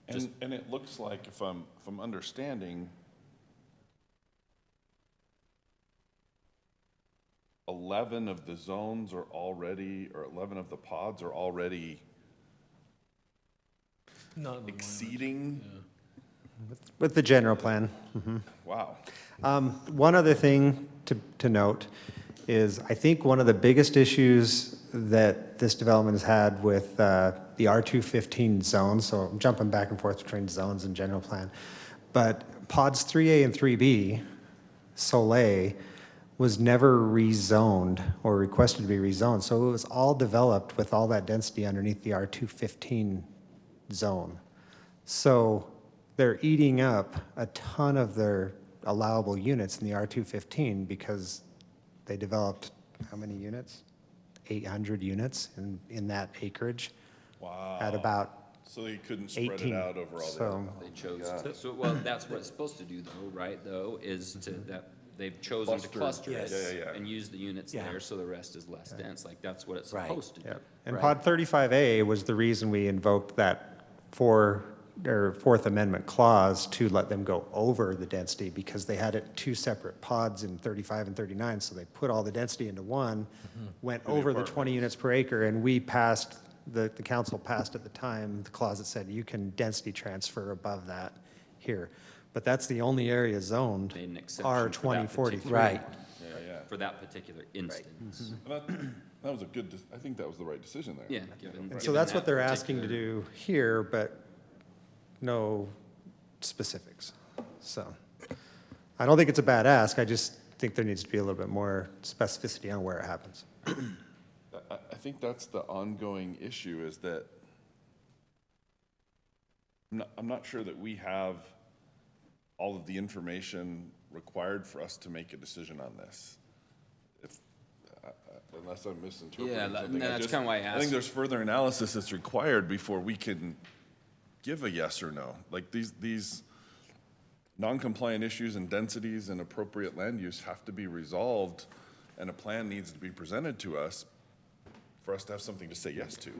And it looks like, if I'm understanding, 11 of the zones are already, or 11 of the pods are already exceeding. With the general plan. Mhm. Wow. One other thing to note is I think one of the biggest issues that this development has had with the R215 zones, so I'm jumping back and forth between zones and general plan, but pods 3A and 3B, Soleil, was never rezoned or requested to be rezoned. So it was all developed with all that density underneath the R215 zone. So they're eating up a ton of their allowable units in the R215 because they developed how many units? 800 units in that acreage. Wow. At about So they couldn't spread 18. it out over all So- they chose, well, that's what it's supposed to do though, right, is that they've chosen to cluster it and use the units there, so the rest is less dense, like that's what it's supposed to do. And right? Pod 35A was the reason we invoked that Fourth Amendment clause to let them go over the density because they had it two separate pods in 35 and 39, so they put all the density into one, went over the 20 units per acre, and we passed, the council passed at the time, the clause that said you can density transfer above that here. But that's the only area zoned Made an exception for that R2043. particular- For that particular instance. That was a good, I think that was the right decision there. Yeah, given. And so that's what they're asking to do here, but no specifics. So I don't think it's a bad ask. I just think there needs to be a little bit more specificity on where it happens. I think that's the ongoing issue is that I'm not sure that we have all of the information required for us to make a decision on this. If, unless I'm misinterpreting Yeah, something. that's kind of why I I asked. think there's further analysis that's required before we can give a yes or no. Like these non-compliant issues and densities and appropriate land use have to be resolved, and a plan needs to be presented to us for us to have something to say yes to.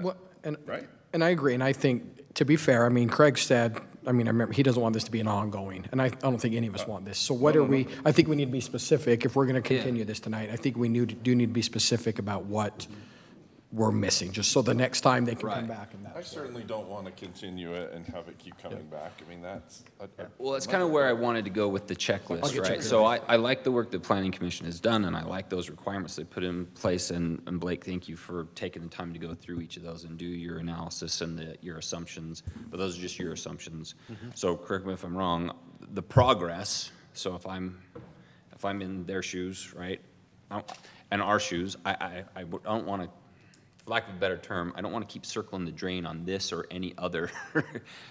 Well, and, right? And I agree, and I think, to be fair, I mean, Craig said, I mean, I remember, he doesn't want this to be an ongoing, and I don't think any of us want this. So what are we, I think we need to be specific, if we're gonna continue this tonight, I think we do need to be specific about what we're missing, just so the next time they can come back and I certainly don't want to continue it and have it keep coming back. I mean, that's. Well, that's kind of where I wanted to go with the checklist, right? So I like the work the Planning Commission has done, and I like those requirements they put in place. And Blake, thank you for taking the time to go through each of those and do your analysis and your assumptions. But those are just your assumptions. So correct me if I'm wrong. The progress. So if I'm in their shoes, right, and our shoes, I don't want to. For lack of a better term, I don't want to keep circling the drain on this or any other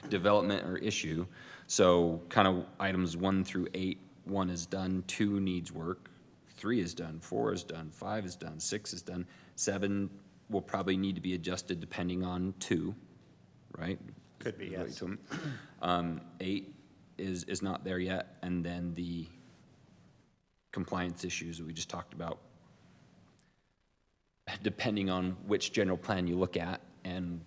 development or issue. So kind of items 1 through 8, 1 is done, 2 needs work, 3 is done, 4 is done, 5 is done, 6 is done, 7 will probably need to be adjusted depending on 2, right? Could be, yes. 8 is not there yet, and then the compliance issues that we just talked about, depending on which general plan you look at and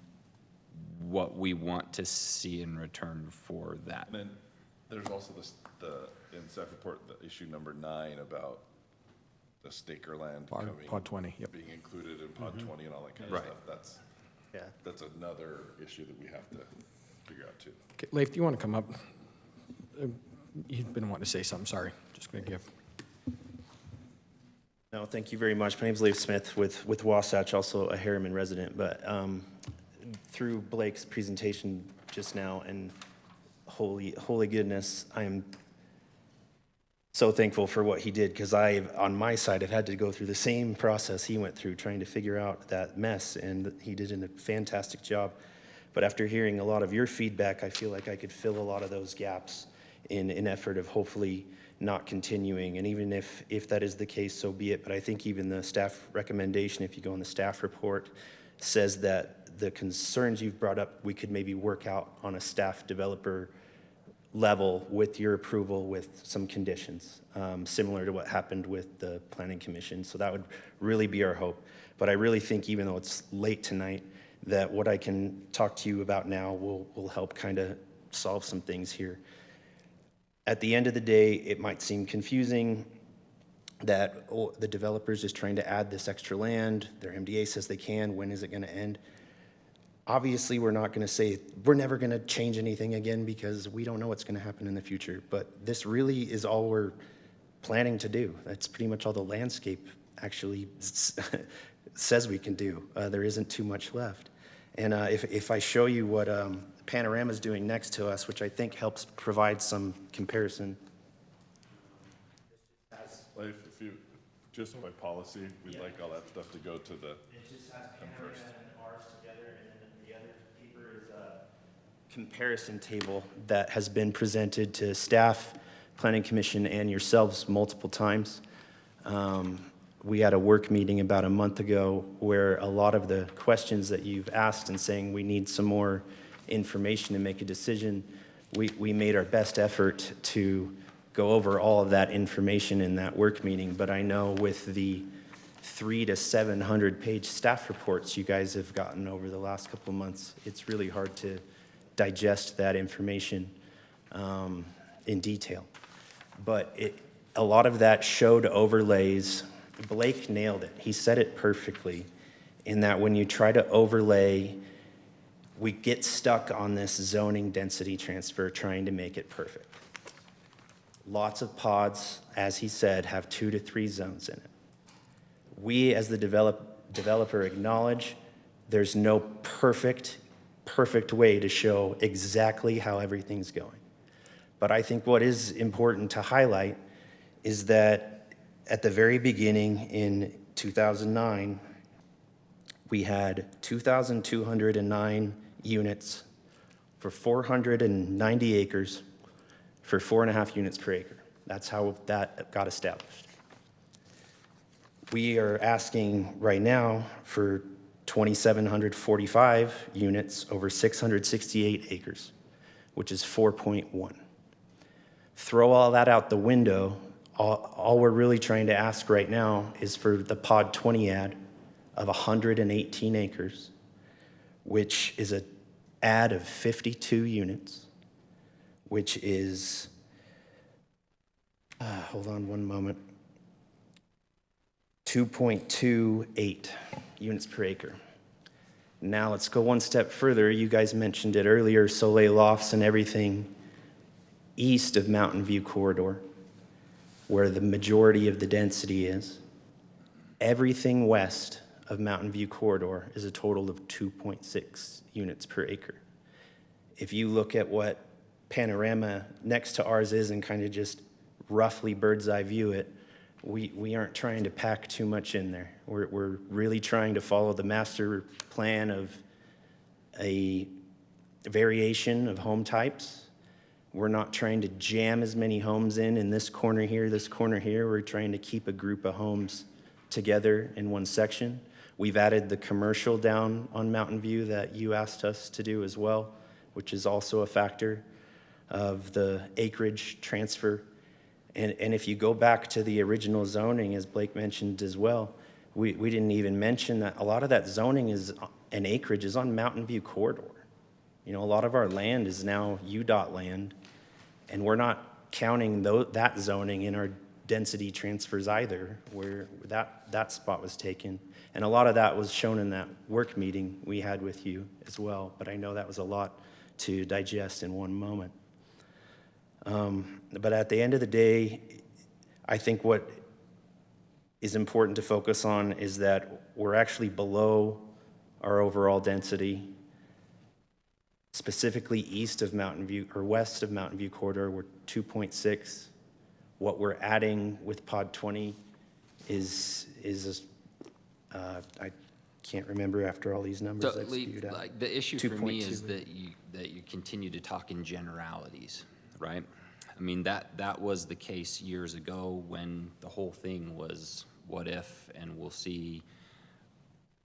what we want to see in return for that. And then there's also in staff report, the issue number 9 about the staker land Pod 20, yep. being included in Pod 20 and all that kind of stuff. That's another issue that we have to figure out too. Okay, Leif, do you want to come up? You've been wanting to say something, sorry, just gonna give. No, thank you very much. My name's Leif Smith with Wasatch, also a Herriman resident. But through Blake's presentation just now, and holy goodness, I am so thankful for what he did, because on my side, have had to go through the same process he went through, trying to figure out that mess, and he did a fantastic job. But after hearing a lot of your feedback, I feel like I could fill a lot of those gaps in an effort of hopefully not continuing. And even if that is the case, so be it. But I think even the staff recommendation, if you go in the staff report, says that the concerns you've brought up, we could maybe work out on a staff developer level with your approval with some conditions, similar to what happened with the Planning Commission. So that would really be our hope. But I really think, even though it's late tonight, that what I can talk to you about now will help kind of solve some things here. At the end of the day, it might seem confusing that the developer's just trying to add this extra land. Their MDA says they can. When is it going to end? Obviously, we're not going to say we're never going to change anything again, because we don't know what's going to happen in the future. But this really is all we're planning to do. That's pretty much all the landscape actually says we can do. There isn't too much left. And if I show you what Panorama's doing next to us, which I think helps provide some comparison. Leif, if you, just by policy, we'd like all that stuff to go to the. It just has Panorama and ours together, and then the other paper is a comparison table that has been presented to staff, Planning Commission, and yourselves multiple times. We had a work meeting about a month ago where a lot of the questions that you've asked and saying we need some more information to make a decision, we made our best effort to go over all of that information in that work meeting. But I know with the 300 to 700 page staff reports you guys have gotten over the last couple of months, it's really hard to digest that information in detail. But a lot of that showed overlays. Blake nailed it. He said it perfectly, in that when you try to overlay, we get stuck on this zoning density transfer trying to make it perfect. Lots of pods, as he said, have 2 to 3 zones in it. We, as the developer, acknowledge there's no perfect way to show exactly how everything's going. But I think what is important to highlight is that at the very beginning in 2009, we had 2,209 units for 490 acres for 4.5 units per acre. That's how that got established. We are asking right now for 2,745 units over 668 acres, which is 4.1. Throw all that out the window. All we're really trying to ask right now is for the Pod 20 ad of 118 acres, which is an ad of 52 units, which is, hold on one moment, 2.28 units per acre. Now let's go one step further. You guys mentioned it earlier, Soleil Lofts and everything east of Mountain View Corridor, where the majority of the density is. Everything west of Mountain View Corridor is a total of 2.6 units per acre. If you look at what panorama next to ours is and kind of just roughly bird's eye view it, we aren't trying to pack too much in there. We're really trying to follow the master plan of a variation of home types. We're not trying to jam as many homes in this corner here, this corner here. We're trying to keep a group of homes together in one section. We've added the commercial down on Mountain View that you asked us to do as well, which is also a factor of the acreage transfer. And if you go back to the original zoning, as Blake mentioned as well, we didn't even mention that a lot of that zoning is, and acreage is on Mountain View Corridor. You know, a lot of our land is now UDOT land, and we're not counting that zoning in our density transfers either, where that spot was taken. And a lot of that was shown in that work meeting we had with you as well, but I know that was a lot to digest in one moment. But at the end of the day, I think what is important to focus on is that we're actually below our overall density. Specifically east of Mountain View, or west of Mountain View Corridor, we're 2.6. What we're adding with Pod 20 is I can't remember after all these numbers I've spewed out. Like, the issue for me is 2.2. that you continue to talk in generalities, right? I mean, that was the case years ago when the whole thing was what if, and we'll see.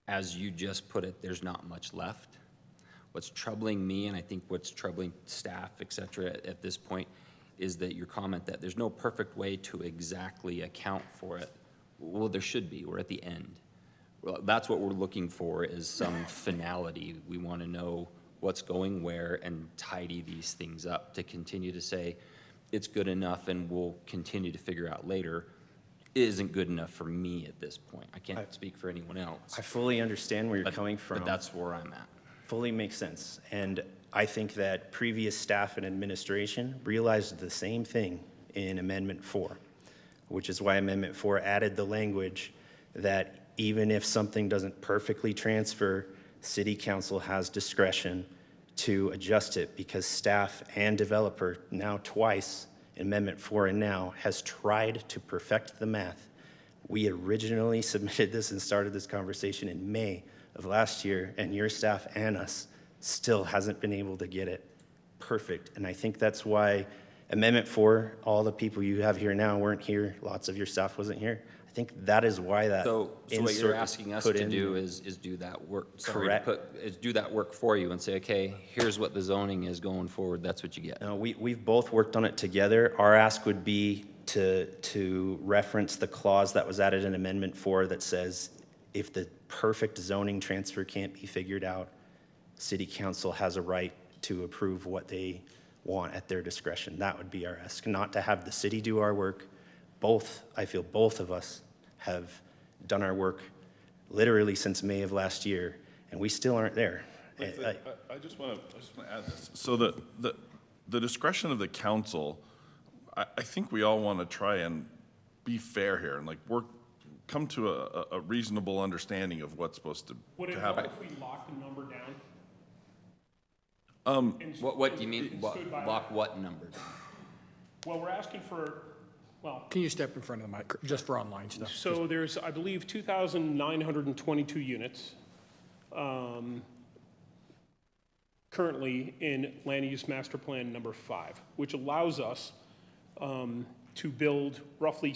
As you just put it, there's not much left. What's troubling me, and I think what's troubling staff, et cetera, at this point, is that your comment that there's no perfect way to exactly account for it. Well, there should be. We're at the end. Well, that's what we're looking for, is some finality. We want to know what's going where and tidy these things up to continue to say it's good enough and we'll continue to figure out later. It isn't good enough for me at this point. I can't speak for anyone else. I fully understand where you're coming from. But that's where I'm at. Fully makes sense. And I think that previous staff and administration realized the same thing in Amendment 4, which is why Amendment 4 added the language that even if something doesn't perfectly transfer, City Council has discretion to adjust it, because staff and developer now twice, Amendment 4 and now, has tried to perfect the math. We originally submitted this and started this conversation in May of last year, and your staff and us still hasn't been able to get it perfect. And I think that's why Amendment 4, all the people you have here now weren't here, lots of your staff wasn't here. I think that is why that So what you're asking us to do is do that work. Correct. Is do that work for you and say, okay, here's what the zoning is going forward, that's what you get. No, we've both worked on it together. Our ask would be to reference the clause that was added in Amendment 4 that says if the perfect zoning transfer can't be figured out, City Council has a right to approve what they want at their discretion. That would be our ask, not to have the city do our work. I feel both of us have done our work literally since May of last year, and we still aren't there. I just want to add this. So the discretion of the council, I think we all want to try and be fair here and like come to a reasonable understanding of what's supposed to happen. Would it help if we lock the number down? What do you mean, lock what number down? Well, we're asking for, Can you step in front of the mic, just for online stuff? So there's, I believe, 2,922 units. currently in Land Use Master Plan number 5, which allows us to build roughly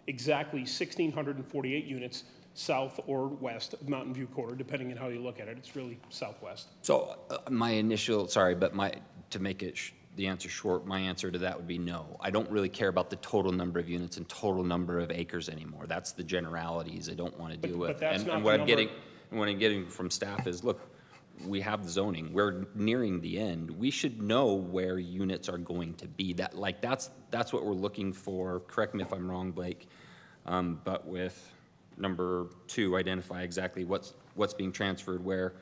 exactly 1,648 units south or west of Mountain View Corridor, depending on how you look at it. It's really southwest. So to make it the answer short, my answer to that would be no. I don't really care about the total number of units and total number of acres anymore. That's the generalities I don't want to deal with. But that's not and the what number. what I'm getting from staff is, look, we have the zoning. We're nearing the end. We should know where units are going to be. That's what we're looking for. Correct me if I'm wrong, Blake. But with number 2, identify exactly what's being transferred where.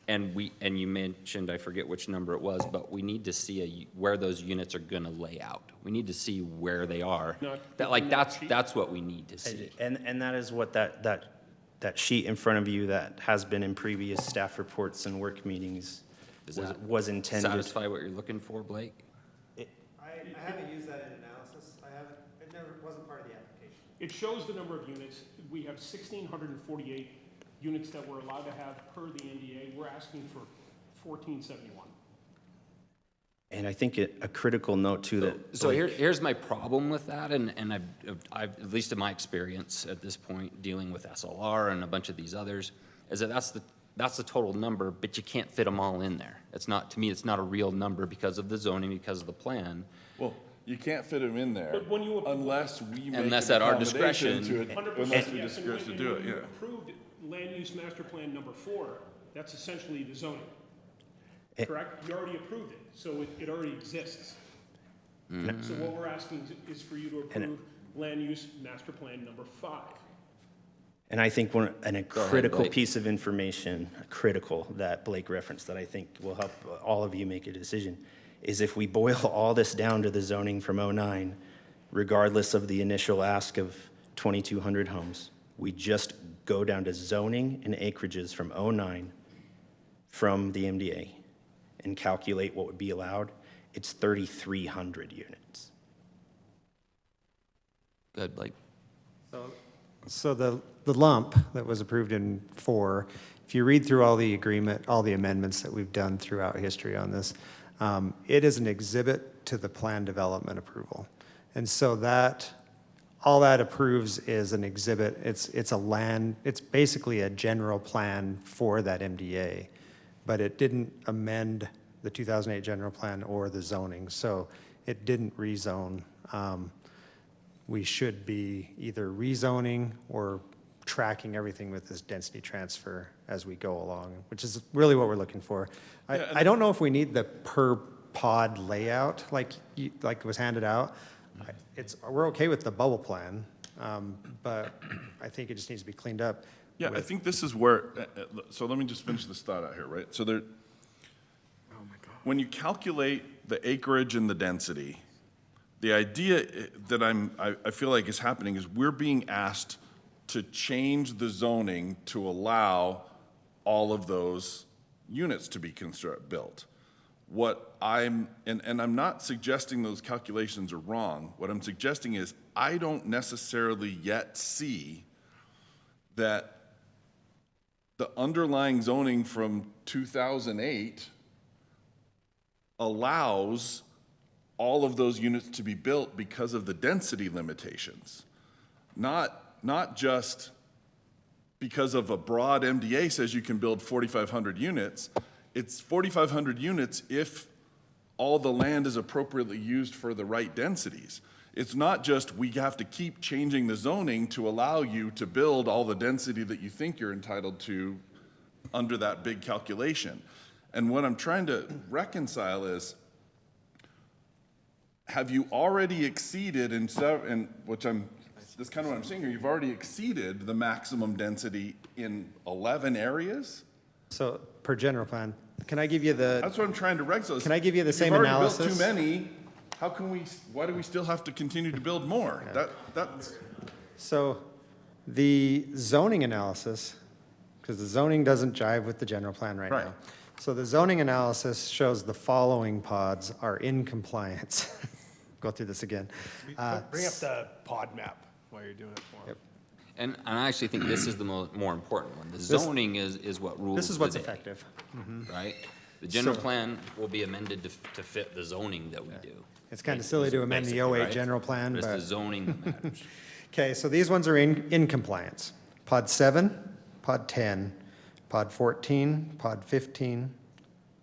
And you mentioned, I forget which number it was, but we need to see where those units are going to lay out. We need to see where they are. That's what we need to see. And that is what that sheet in front of you that has been in previous staff reports and work meetings was intended. Satisfy what you're looking for, Blake? I haven't used that in analysis. It wasn't part of the application. It shows the number of units. We have 1,648 units that we're allowed to have per the NDA. We're asking for 1,471. And I think a critical note too that. So here's my problem with that, and I've at least in my experience at this point dealing with SLR and a bunch of these others, is that that's the total number, but you can't fit them all in there. It's not, to me, it's not a real number because of the zoning, because of the plan. Well, you can't fit them in there unless we make Unless an at our accommodation discretion. to it, unless we discuss to do it, yeah. Approved Land Use Master Plan number 4, that's essentially the zoning. Correct? You already approved it, so it already exists. Mm-hmm. So what we're asking is for you to approve Land Use Master Plan number 5. And I think a critical piece of information, critical, that Blake referenced that I think will help all of you make a decision, is if we boil all this down to the zoning from 09, regardless of the initial ask of 2,200 homes, we just go down to zoning and acreages from 09 from the MDA and calculate what would be allowed, it's 3,300 units. Go ahead, Blake. So the lump that was approved in 4, if you read through all the amendments that we've done throughout history on this, it is an exhibit to the plan development approval. And so all that approves is an exhibit. It's basically a general plan for that MDA, but it didn't amend the 2008 general plan or the zoning, so it didn't rezone. We should be either rezoning or tracking everything with this density transfer as we go along, which is really what we're looking for. I don't know if we need the per pod layout like was handed out. We're okay with the bubble plan, but I think it just needs to be cleaned up. Yeah, I think this is where, so let me just finish this thought out here, right? So when you calculate the acreage and the density, the idea that I feel like is happening is we're being asked to change the zoning to allow all of those units to be built. And I'm not suggesting those calculations are wrong. What I'm suggesting is I don't necessarily yet see that the underlying zoning from 2008 allows all of those units to be built because of the density limitations. Not just because of a broad MDA says you can build 4,500 units. It's 4,500 units if all the land is appropriately used for the right densities. It's not just we have to keep changing the zoning to allow you to build all the density that you think you're entitled to under that big calculation. And what I'm trying to reconcile is, have you already exceeded, that's kind of what I'm saying here, you've already exceeded the maximum density in 11 areas? So per general plan, can I give you the? That's what I'm trying to reconcile. Can I give you the same analysis? If you've already built too many, why do we still have to continue to build more? That's. So the zoning analysis, because the zoning doesn't jive with the general plan right now. So the zoning analysis shows the following pods are in compliance. Go through this again. Bring up the pod map while you're doing it for them. And I actually think this is the more important one. The zoning is what rules This is what's the day, effective. right? The general So- plan will be amended to fit the zoning that we do. It's kind of silly to amend the Basically, 08 right? general plan, But it's the but, zoning that matters. okay, so these ones are in compliance. Pod 7, Pod 10, Pod 14, Pod 15,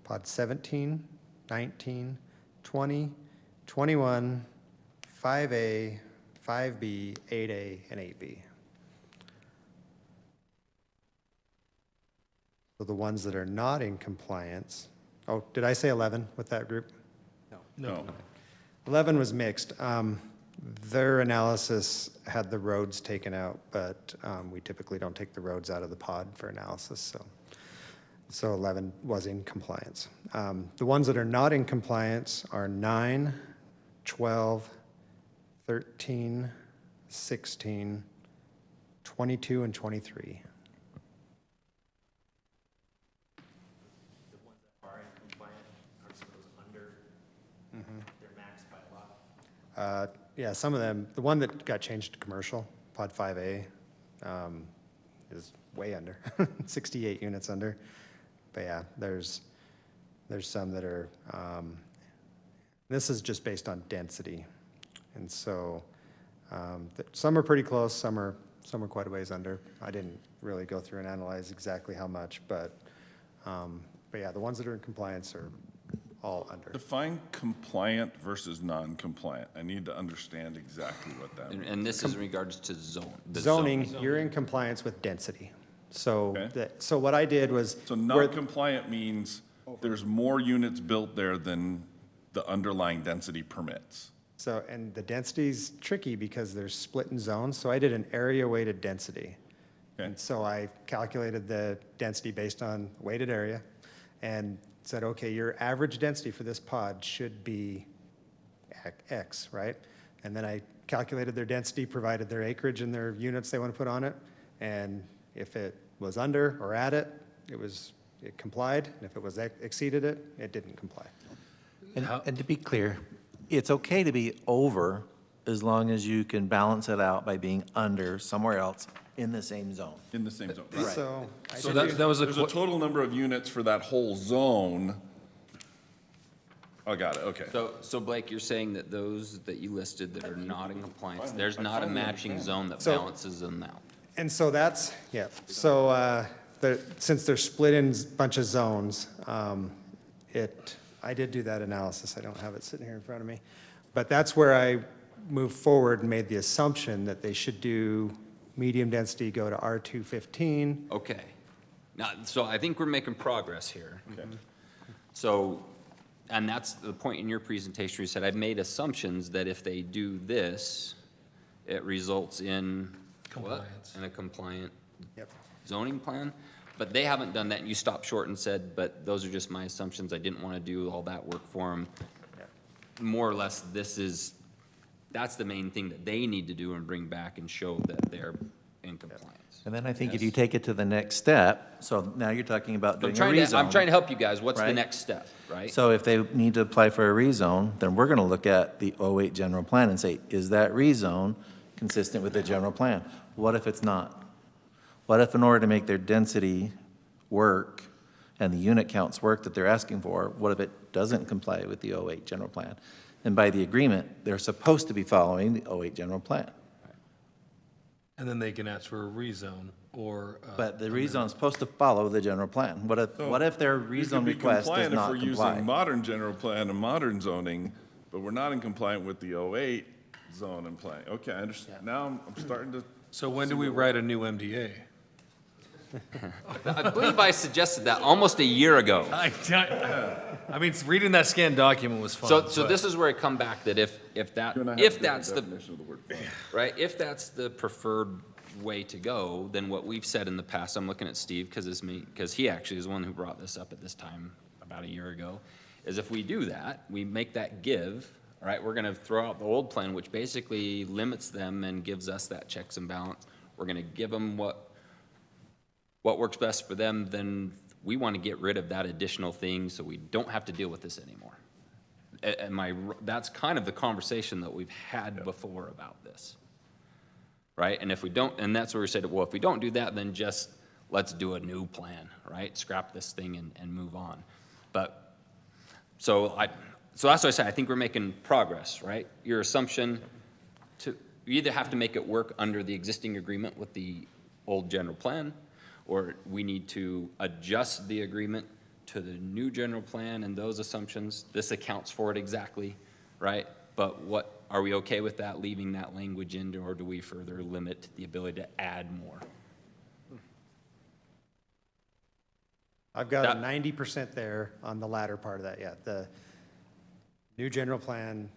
Pod 17, 19, 20, 21, 5A, 5B, 8A, and 8B. So the ones that are not in compliance, oh, did I say 11 with that group? No. 11 was mixed. Their analysis had the roads taken out, but we typically don't take the roads out of the pod for analysis, so 11 was in compliance. The ones that are not in compliance are 9, 12, 13, 16, 22, and 23. Yeah, some of them, the one that got changed to commercial, Pod 5A, is way under, 68 units under. But yeah, there's some that are, this is just based on density. And so, some are pretty close, some are quite a ways under. I didn't really go through and analyze exactly how much, but yeah, the ones that are in compliance are all under. Define compliant versus non-compliant. I need to understand exactly what that means. And this is in regards to Zoning, you're in compliance with density. So, Okay. so what I did was. So non-compliant means there's more units built there than the underlying density permits. So, and the density's tricky because they're split in zones, so I did an area-weighted density. And so I calculated the density based on weighted area and said, okay, your average density for this pod should be X, right? And then I calculated their density, provided their acreage and their units they want to put on it, and if it was under or at it, it complied, and if it was exceeded it, it didn't comply. And to be clear, it's okay to be over as long as you can balance it out by being under somewhere else in the same zone. In the same zone, right. So, So that was There's a total number of units for that whole zone. Oh, got it, okay. So Blake, you're saying that those that you listed that are not in compliance, there's not a matching zone that So- balances them out? And so that's, yeah, so since they're split in a bunch of zones, I did do that analysis. I don't have it sitting here in front of me. But that's where I moved forward and made the assumption that they should do medium density, go to R215. Okay. Now, so I think we're making progress here. So, and that's the point in your presentation, you said, I've made assumptions that if they do this, it results in what? Compliance. In a compliant Yep. zoning plan? But they haven't done that, and you stopped short and said, but those are just my assumptions, I didn't want to do all that work for them. More or less, that's the main thing that they need to do and bring back and show that they're in compliance. And then I think if you take it to the next step, so now you're talking about doing a rezone. I'm trying to help you guys, what's the right? next step, right? So if they need to apply for a rezone, then we're gonna look at the 08 general plan and say, is that rezone consistent with the general plan? What if it's not? What if in order to make their density work and the unit counts work that they're asking for, what if it doesn't comply with the 08 general plan? And by the agreement, they're supposed to be following the 08 general plan. And then they can ask for a rezone or. But the rezone's supposed to follow the general plan. What if their rezone request does not If we're comply? using modern general plan and modern zoning, but we're not in compliant with the 08 zone and plan. Okay, I understand. Now I'm starting to. So when do we write a new MDA? I believe I suggested that almost a year ago. I mean, reading that scanned document was fun. So this is where I come back, that if that's the, right, if that's the preferred way to go, then what we've said in the past, I'm looking at Steve, because he actually is the one who brought this up at this time about a year ago, is if we do that, we make that give, all right, we're gonna throw out the old plan, which basically limits them and gives us that checks and balance. We're gonna give them what works best for them, then we want to get rid of that additional thing so we don't have to deal with this anymore. That's kind of the conversation that we've had before about this. right? And if we don't, and that's where we said, well, if we don't do that, then just let's do a new plan, right? Scrap this thing and move on. But, so that's what I said, I think we're making progress, right? Your assumption you either have to make it work under the existing agreement with the old general plan, or we need to adjust the agreement to the new general plan and those assumptions. This accounts for it exactly, right? But are we okay with that, leaving that language in, or do we further limit the ability to add more? I've got a 90% there on the latter part of that, yeah. The new general plan,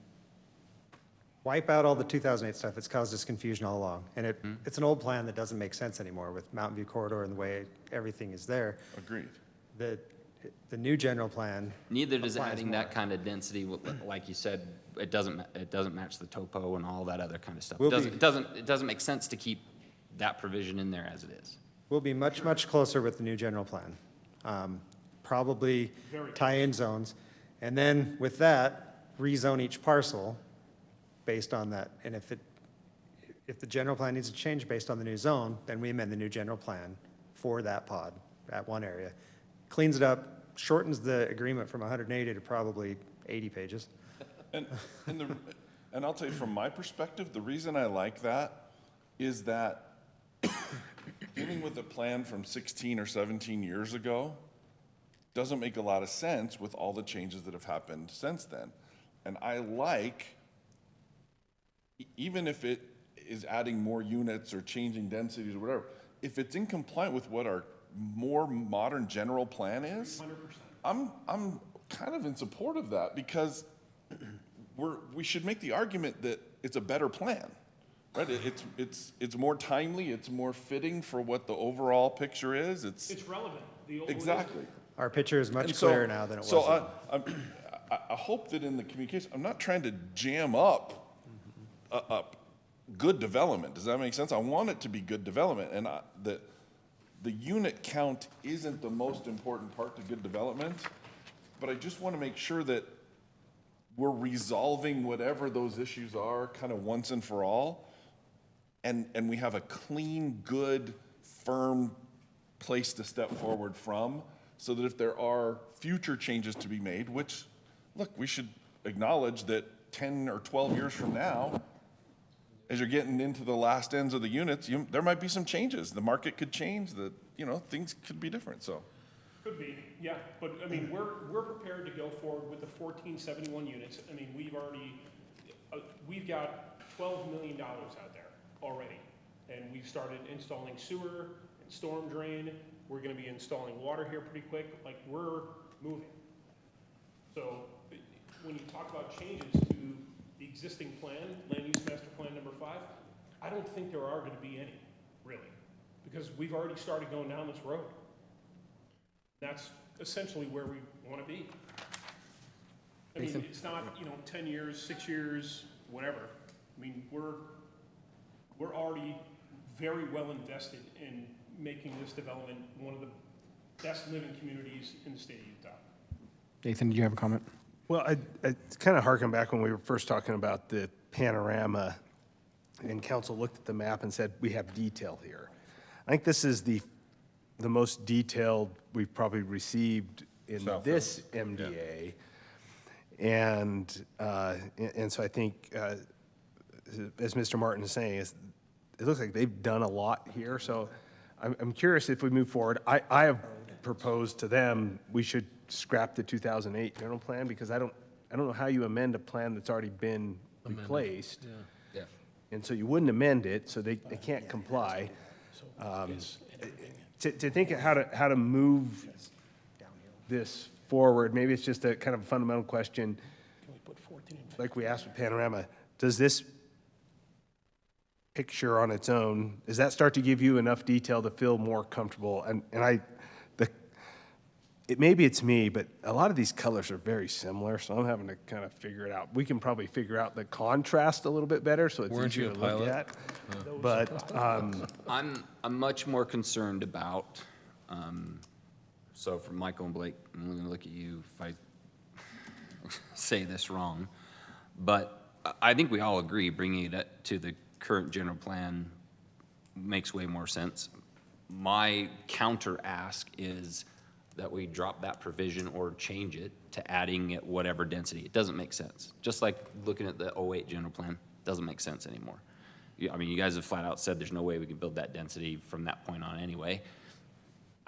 wipe out all the 2008 stuff. It's caused us confusion all along. And it's an old plan that doesn't make sense anymore with Mountain View Corridor and the way everything is there. Agreed. The new general plan. Neither does adding that kind of density, like you said, it doesn't match the topo and all that other kind of stuff. It doesn't make sense to keep that provision in there as it is. We'll be much, much closer with the new general plan. Probably tie-in zones. And then with that, rezone each parcel based on that. And if the general plan needs to change based on the new zone, then we amend the new general plan for that pod, that one area. Cleans it up, shortens the agreement from 180 to probably 80 pages. And I'll tell you from my perspective, the reason I like that is that dealing with a plan from 16 or 17 years ago doesn't make a lot of sense with all the changes that have happened since then. And I like, even if it is adding more units or changing densities or whatever, if it's in compliance with what our more modern general plan is, 100%. I'm kind of in support of that, because we should make the argument that it's a better plan, right? It's more timely, it's more fitting for what the overall picture is. It's relevant. Exactly. Our picture is much clearer now than it was. So I hope that in the communication, I'm not trying to jam up good development. Does that make sense? I want it to be good development, and the unit count isn't the most important part to good development, but I just want to make sure that we're resolving whatever those issues are kind of once and for all, and we have a clean, good, firm place to step forward from, so that if there are future changes to be made, which, look, we should acknowledge that 10 or 12 years from now, as you're getting into the last ends of the units, there might be some changes. The market could change, things could be different, so. Could be, yeah, but I mean, we're prepared to go forward with the 1471 units. I mean, we've got $12 million out there already, and we've started installing sewer and storm drain. We're going to be installing water here pretty quick. Like, we're moving. So when you talk about changes to the existing plan, land use master plan number 5, I don't think there are going to be any, really, because we've already started going down this road. That's essentially where we want to be. I mean, it's not, 10 years, 6 years, whatever. I mean, we're already very well invested in making this development one of the best living communities in the state of Utah. Nathan, did you have a comment? Well, I kind of harken back when we were first talking about the panorama, and council looked at the map and said, we have detail here. I think this is the most detailed we've probably received in this MDA. Yeah. And so I think, as Mr. Martin is saying, it looks like they've done a lot here. So I'm curious if we move forward. I have proposed to them we should scrap the 2008 general plan, because I don't know how you amend a plan that's already been replaced. Yeah. And so you wouldn't amend it, so they can't comply. To think of how to move this forward, maybe it's just a kind of a fundamental question, like we asked with Panorama. Does this picture on its own, does that start to give you enough detail to feel more comfortable? And maybe it's me, but a lot of these colors are very similar, so I'm having to kind of figure it out. We can probably figure out the contrast a little bit better, so it's easier to look at. But I'm much more concerned about, so for Michael and Blake, I'm going to look at you if I say this wrong, but I think we all agree bringing it to the current general plan makes way more sense. My counter ask is that we drop that provision or change it to adding at whatever density. It doesn't make sense. Just like looking at the '08 general plan, doesn't make sense anymore. I mean, you guys have flat out said there's no way we can build that density from that point on anyway.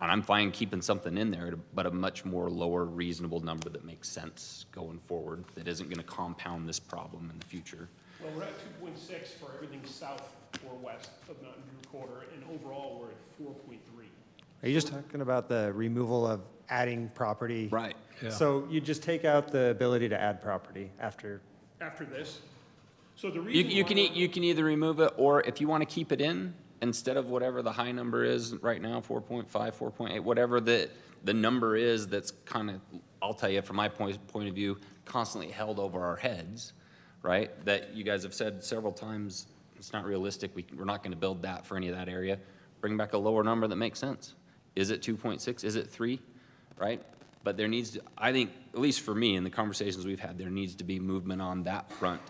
And I'm fine keeping something in there, but a much more lower reasonable number that makes sense going forward, that isn't gonna compound this problem in the future. Well, we're at 2.6 for everything south or west of Mountain View Quarter, and overall, we're at 4.3. Are you just talking about the removal of adding property? Right. Yeah. So you just take out the ability to add property after? After this. So the reason You can either remove it, or if you wanna keep it in, instead of whatever the high number is right now, 4.5, 4.8, whatever the number is that's kind of, I'll tell you from my point of view, constantly held over our heads, right? That you guys have said several times, it's not realistic, we're not gonna build that for any of that area. Bring back a lower number that makes sense. Is it 2.6, is it 3, right? But there needs to, I think, at least for me, in the conversations we've had, there needs to be movement on that front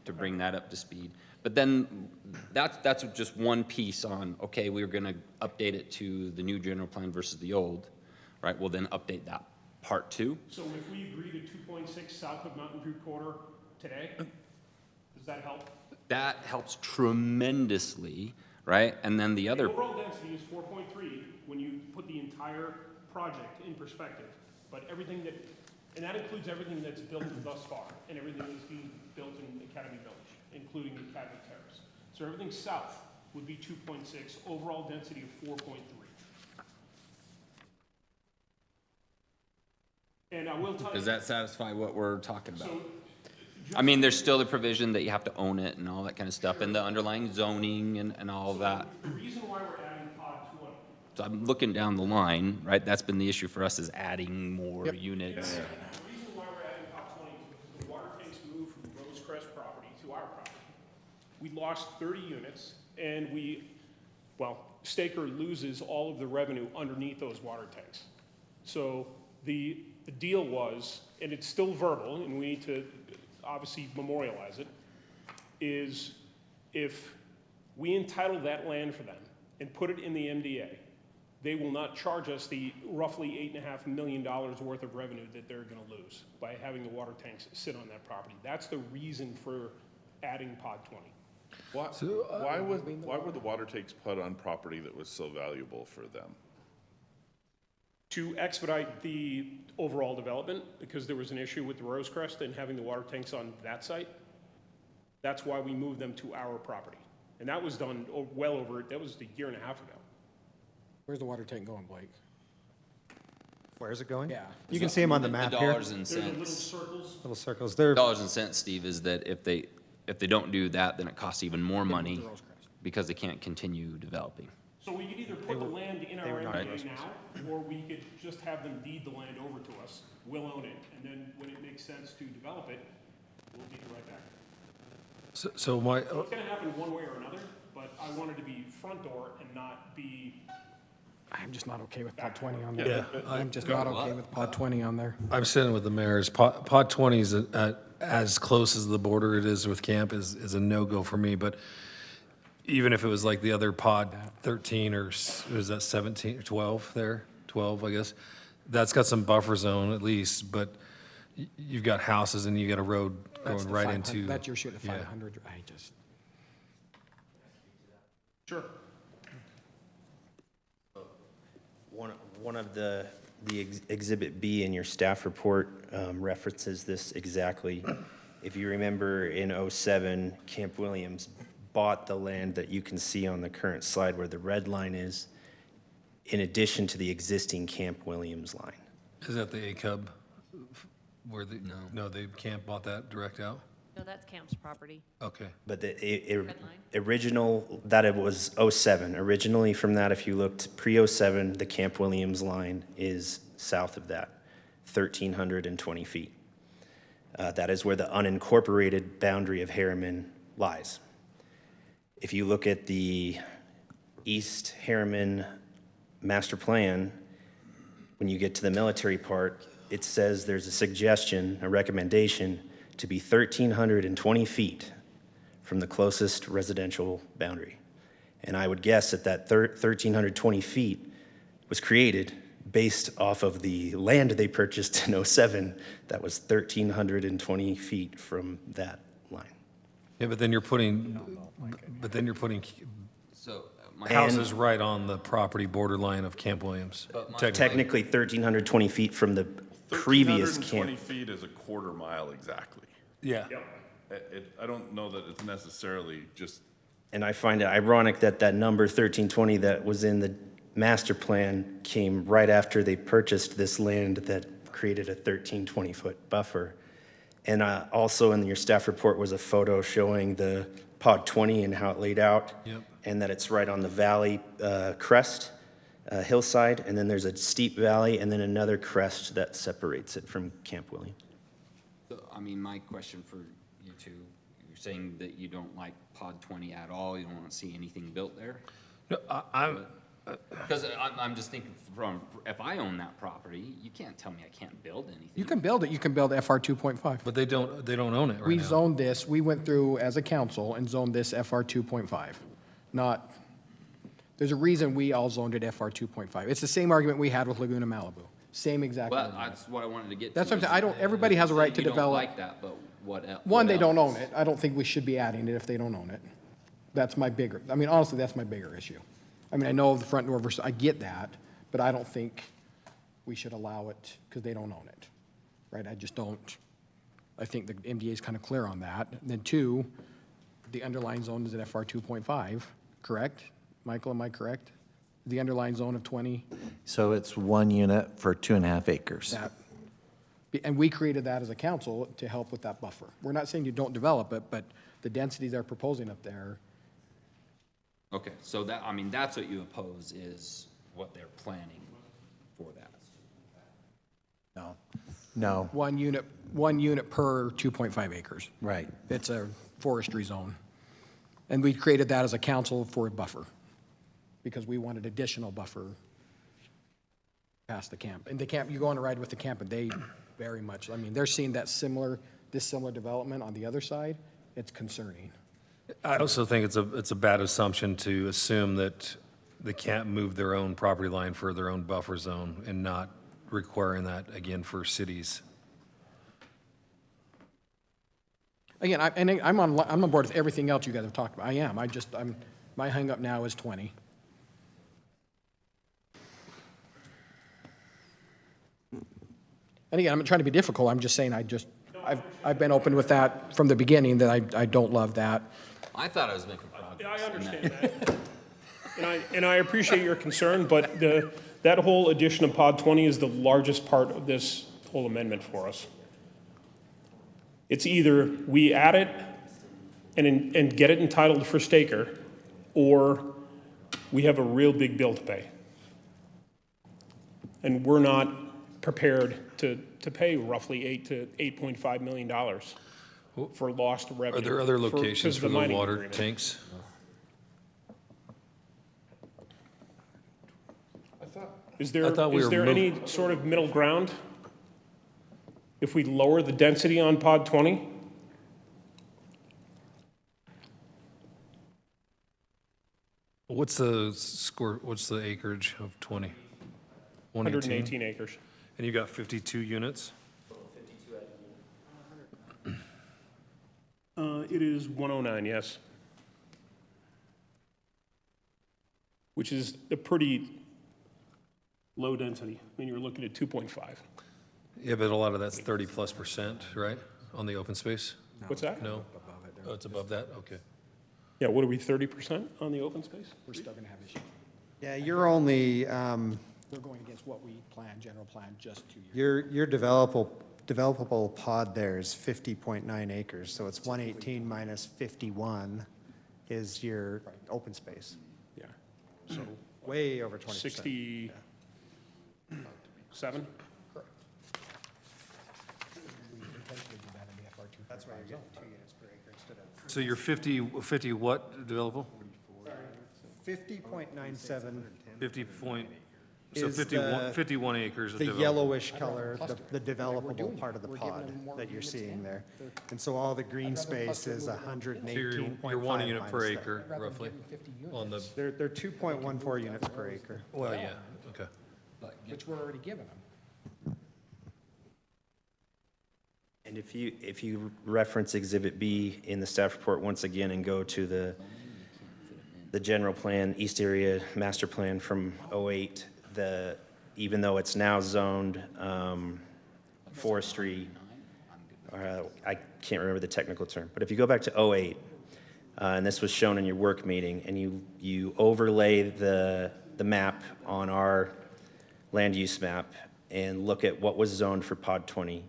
to bring that up to speed. But then that's just one piece on, okay, we're gonna update it to the new general plan versus the old, right? We'll then update that part 2. So if we agree to 2.6 south of Mountain View Quarter today, does that help? That helps tremendously, right? And then the other, The overall density is 4.3 when you put the entire project in perspective. But everything that, and that includes everything that's built thus far, and everything that's being built in Academy Village, including Academy Terrace. So everything south would be 2.6, overall density of 4.3. And I will tell you. does that satisfy what we're talking about? So, I mean, there's still the provision that you have to own it and all that kind of stuff, and the underlying zoning and all of that. The reason why we're adding pod 20. So I'm looking down the line, right? That's been the issue for us, is adding more units. The reason why we're adding pod 20 is because the water tanks moved from Rosecrest property to our property. We lost 30 units, and Staker loses all of the revenue underneath those water tanks. So the deal was, and it's still verbal, and we need to obviously memorialize it, is if we entitle that land for them and put it in the MDA, they will not charge us the roughly $8.5 million worth of revenue that they're gonna lose by having the water tanks sit on that property. That's the reason for adding pod 20. Why were the water tanks put on property that was so valuable for them? To expedite the overall development, because there was an issue with the Rosecrest and having the water tanks on that site. That's why we moved them to our property. And that was done well over, that was a year and a half ago. Where's the water tank going, Blake? Where is it going? Yeah. You can see them on the map here. Dollars and There's the little cents. circles. Little circles. They're Dollars and cents, Steve, is that if they don't do that, then it costs even more money because they can't continue developing. So we could either put the land in our MDA now, or we could just have them deed the land over to us. We'll own it, and then when it makes sense to develop it, we'll deed it right back. So So it's gonna happen one way or another, but I wanted to be front door and not be. I'm just not okay with pod 20 on there. Yeah. I'm just not okay with pod 20 on there. I'm sitting with the mayor's. Pod 20 is as close as the border it is with camp is a no-go for me, but even if it was like the other pod 13 or was that 17 or 12 there? 12, I guess. That's got some buffer zone at least, but you've got houses and you got a road That's going the right 500 into. That's your shooting at yeah. 500. I just. Sure. One of the Exhibit B in your staff report references this exactly. If you remember in '07, Camp Williams bought the land that you can see on the current slide where the red line is, in addition to the existing Camp Williams line. Is that the A-Cub? Where the, no, the camp bought that direct out? No, that's Camp's property. Okay. But the Red line? original, that it was '07. Originally from that, if you looked pre-'07, the Camp Williams line is south of that, 1,320 feet. That is where the unincorporated boundary of Herriman lies. If you look at the East Herriman master plan, when you get to the military part, it says there's a suggestion, a recommendation, to be 1,320 feet from the closest residential boundary. And I would guess that 1,320 feet was created based off of the land they purchased in '07. That was 1,320 feet from that line. Yeah, but then you're putting, So, houses right on the property borderline of Camp Williams. Technically 1,320 feet from the previous 1,320 camp. feet is a quarter mile exactly. Yeah. I don't know that it's necessarily just, And I find it ironic that that number 1,320 that was in the master plan came right after they purchased this land that created a 1,320-foot buffer. And also in your staff report was a photo showing the Pod 20 and how it laid out. Yep. And that it's right on the valley crest, hillside, and then there's a steep valley and then another crest that separates it from Camp William. So, I mean, my question for you two, you're saying that you don't like Pod 20 at all, you don't want to see anything built there? No, Because I'm just thinking from, if I own that property, you can't tell me I can't build anything. You can build it, you can build FR 2.5. But they don't own it right We now. zoned this, we went through as a council and zoned this FR 2.5. Not, there's a reason we all zoned it FR 2.5. It's the same argument we had with Laguna Malibu. Same exact Well, argument. that's what I wanted to get to. That's what I'm is saying. I don't, everybody has a right to you don't develop. like that, but what else? One, they don't own it. I don't think we should be adding it if they don't own it. That's my bigger, I mean, honestly, that's my bigger issue. I mean, I know the front door versus, I get that, but I don't think we should allow it because they don't own it, right? I just don't. I think the MDA is kind of clear on that. And then two, the underlying zone is at FR 2.5, correct? Michael, am I correct? The underlying zone of 20? So it's 1 unit for 2.5 acres. That, and we created that as a council to help with that buffer. We're not saying you don't develop it, but the densities they're proposing up there. Okay, so that, I mean, that's what you oppose is what they're planning for that. No. No. One unit per 2.5 acres. Right. It's a forestry zone. And we created that as a council for a buffer because we wanted additional buffer past the camp. And the camp, you go on a ride with the camp and they very much, I mean, they're seeing that this similar development on the other side. It's concerning. I also think it's a bad assumption to assume that they can't move their own property line for their own buffer zone and not requiring that again for cities. Again, I'm on board with everything else you guys have talked about. I am. My hang up now is 20. And again, I'm not trying to be difficult. I'm just saying I've been open with that from the beginning that I don't love that. I thought I was making progress. Yeah, I understand that. And I appreciate your concern, but that whole addition of Pod 20 is the largest part of this whole amendment for us. It's either we add it and get it entitled for staker, or we have a real big bill to pay. And we're not prepared to pay roughly $8 to $8.5 million for lost revenue. Are there other locations for the mining water agreement. tanks? Is I thought we were any sort of middle ground? If we lower the density on Pod 20? What's the acreage of 20? 118 acres. And you got 52 units? It is 109, yes. Which is a pretty low density. I mean, you're looking at 2.5. Yeah, but a lot of that's 30+%, right, on the open space? What's that? No? Oh, it's above that? Okay. Yeah, what are we, 30% on the open space? We're still going to have issues. Yeah, you're only, We're going against what we planned, general plan, just 2 years. your developable pod there is 50.9 acres, so it's 118 minus 51 is your open space. Yeah. So Way over 20%. 67? That's why you're getting 2 units per acre instead of. So you're 50 what developable? 50.97. 50 point, So is 51 acres of the developable. yellowish color, the developable part of the pod that you're seeing there. And so all the green space is So 118.5 you're 1 unit per minus that. acre, roughly, on the, They're 2.14 units per acre. well, yeah, okay. Which we're already giving them. And if you reference Exhibit B in the staff report once again and go to the general plan, East Area Master Plan from '08, even though it's now zoned forestry, I can't remember the technical term, but if you go back to '08, and this was shown in your work meeting, and you overlay the map on our land use map and look at what was zoned for Pod 20,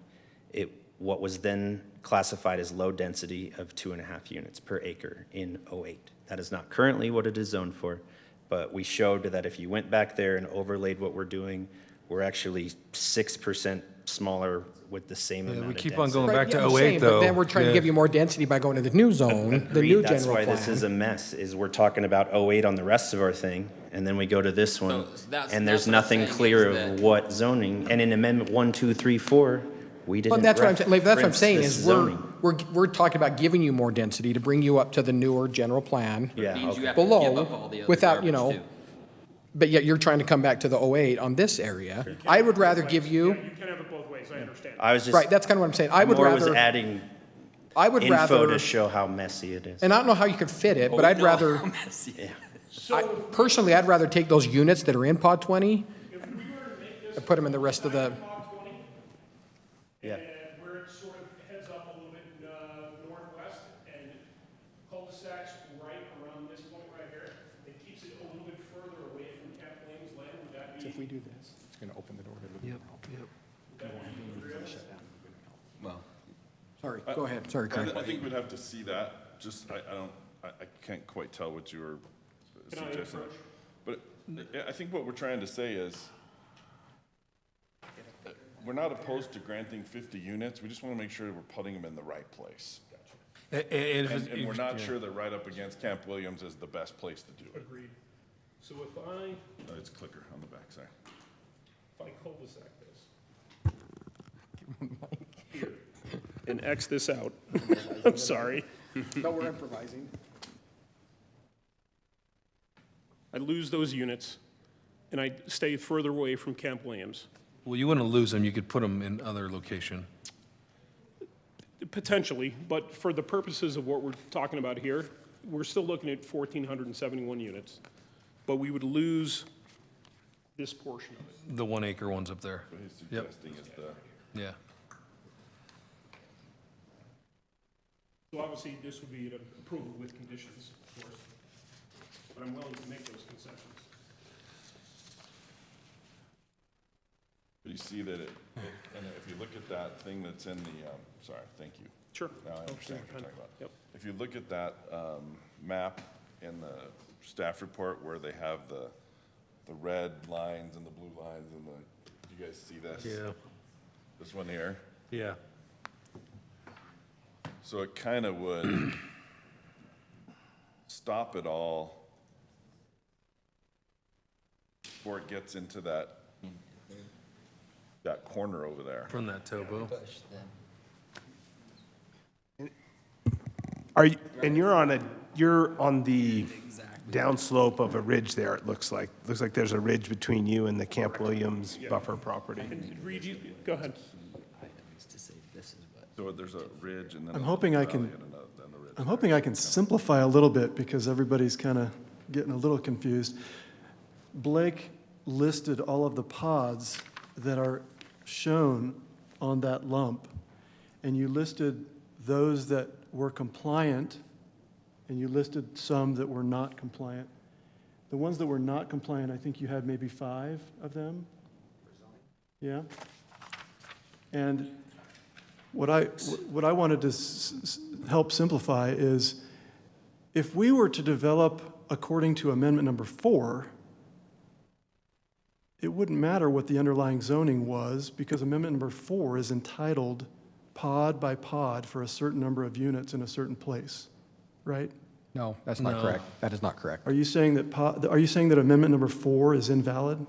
what was then classified as low density of 2.5 units per acre in '08. That is not currently what it is zoned for, but we showed that if you went back there and overlaid what we're doing, we're actually 6% smaller with the same amount of we density. keep on going back to I'm 08, saying, though. But then we're trying to give you more density by going to the new zone, the Agreed. new That's general why plan. this is a mess, is we're talking about '08 on the rest of our thing, and then we go to this one, and there's nothing clear of what zoning, and in Amendment 1, 2, 3, 4, we didn't Well, that's what I'm saying, like, that's what I'm reference saying this is zoning. we're talking about giving you more density to bring you up to the newer general plan. Yeah, Means you okay. have to give Below, up all the other without, garbage, too. but yet you're trying to come back to the '08 on this area. I would rather give you, You can have it both ways, I understand. I was just. right, that's kind of what I'm saying. I would more was rather, adding I would info rather, to show how messy it is. and I don't know how you could fit it, Oh, but we I'd know rather, how messy it is. personally, I'd rather take those units that are in Pod 20 and put them in the rest of the, Yeah. And where it sort of heads up a little bit northwest and cul-de-sacs right around this point right here, it keeps it a little bit further away from Camp Williams land, would that be? if we do this, it's going to open the door to the. Yep. Well, Sorry, go ahead. Sorry, Craig. I think we'd have to see that, just, I can't quite tell what you were Can I suggesting. approach? But I think what we're trying to say is, we're not opposed to granting 50 units, we just want to make sure we're putting them in the right place. And we're not sure that right up against Camp Williams is the best place to do it. Agreed. So if I Oh, it's clicker on the back, sorry. cul-de-sac this. Here, and X this out. I'm sorry. No, we're improvising. I lose those units, and I stay further away from Camp Williams. Well, you wouldn't lose them, you could put them in other location. Potentially, but for the purposes of what we're talking about here, we're still looking at 1,471 units, but we would lose this portion of it. The 1 acre ones up there. What he's Yep. suggesting is the, Yeah. So obviously, this would be an approval with conditions, of course, but I'm willing to make those concessions. but you see that and if you look at that thing that's in the, sorry, thank you. Sure. Now I understand what you're talking about. Yep. If you look at that map in the staff report where they have the red lines and the blue lines and do you guys see this? Yeah. This one here? Yeah. So it kind of would stop it all before it gets into that corner over there. From that topo. And you're on the downslope of a ridge there, it looks like. Looks like there's a ridge between you and the Camp Williams buffer property. And Reed, go ahead. So there's a ridge and then. I'm a hoping I valley can, and then a ridge. I'm hoping I can simplify a little bit because everybody's kind of getting a little confused. Blake listed all of the pods that are shown on that lump, and you listed those that were compliant, and you listed some that were not compliant. The ones that were not compliant, I think you had maybe 5 of them? Yeah? And what I wanted to help simplify is, if we were to develop according to amendment number 4, it wouldn't matter what the underlying zoning was, because amendment number 4 is entitled pod by pod for a certain number of units in a certain place, right? No, that's not correct. That is not correct. Are you saying that amendment number 4 is invalid?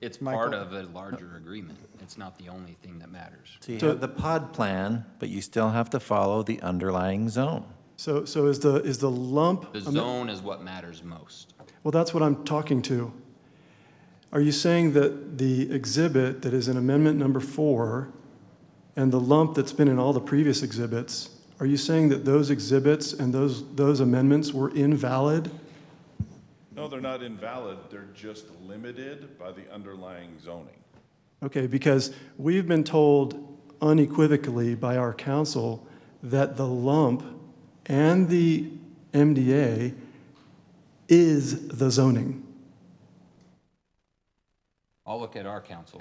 It's part of a larger agreement. It's not the only thing that matters. So you have the pod plan, but you still have to follow the underlying zone. So is the lump? The zone is what matters most. Well, that's what I'm talking to. Are you saying that the exhibit that is in amendment number 4 and the lump that's been in all the previous exhibits, are you saying that those exhibits and those amendments were invalid? No, they're not invalid. They're just limited by the underlying zoning. Okay, because we've been told unequivocally by our council that the lump and the MDA is the zoning. I'll look at our council.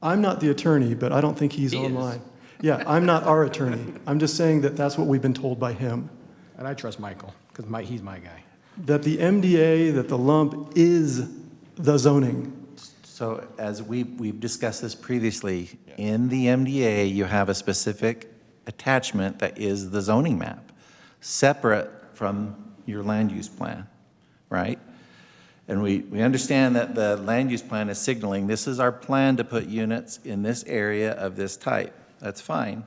I'm not the attorney, but I don't think he's He is. online. Yeah, I'm not our attorney. I'm just saying that that's what we've been told by him. And I trust Michael, because he's my guy. That the MDA, that the lump is the zoning. So as we've discussed this previously, in the MDA, you have a specific attachment that is the zoning map, separate from your land use plan, right? And we understand that the land use plan is signaling, this is our plan to put units in this area of this type. That's fine.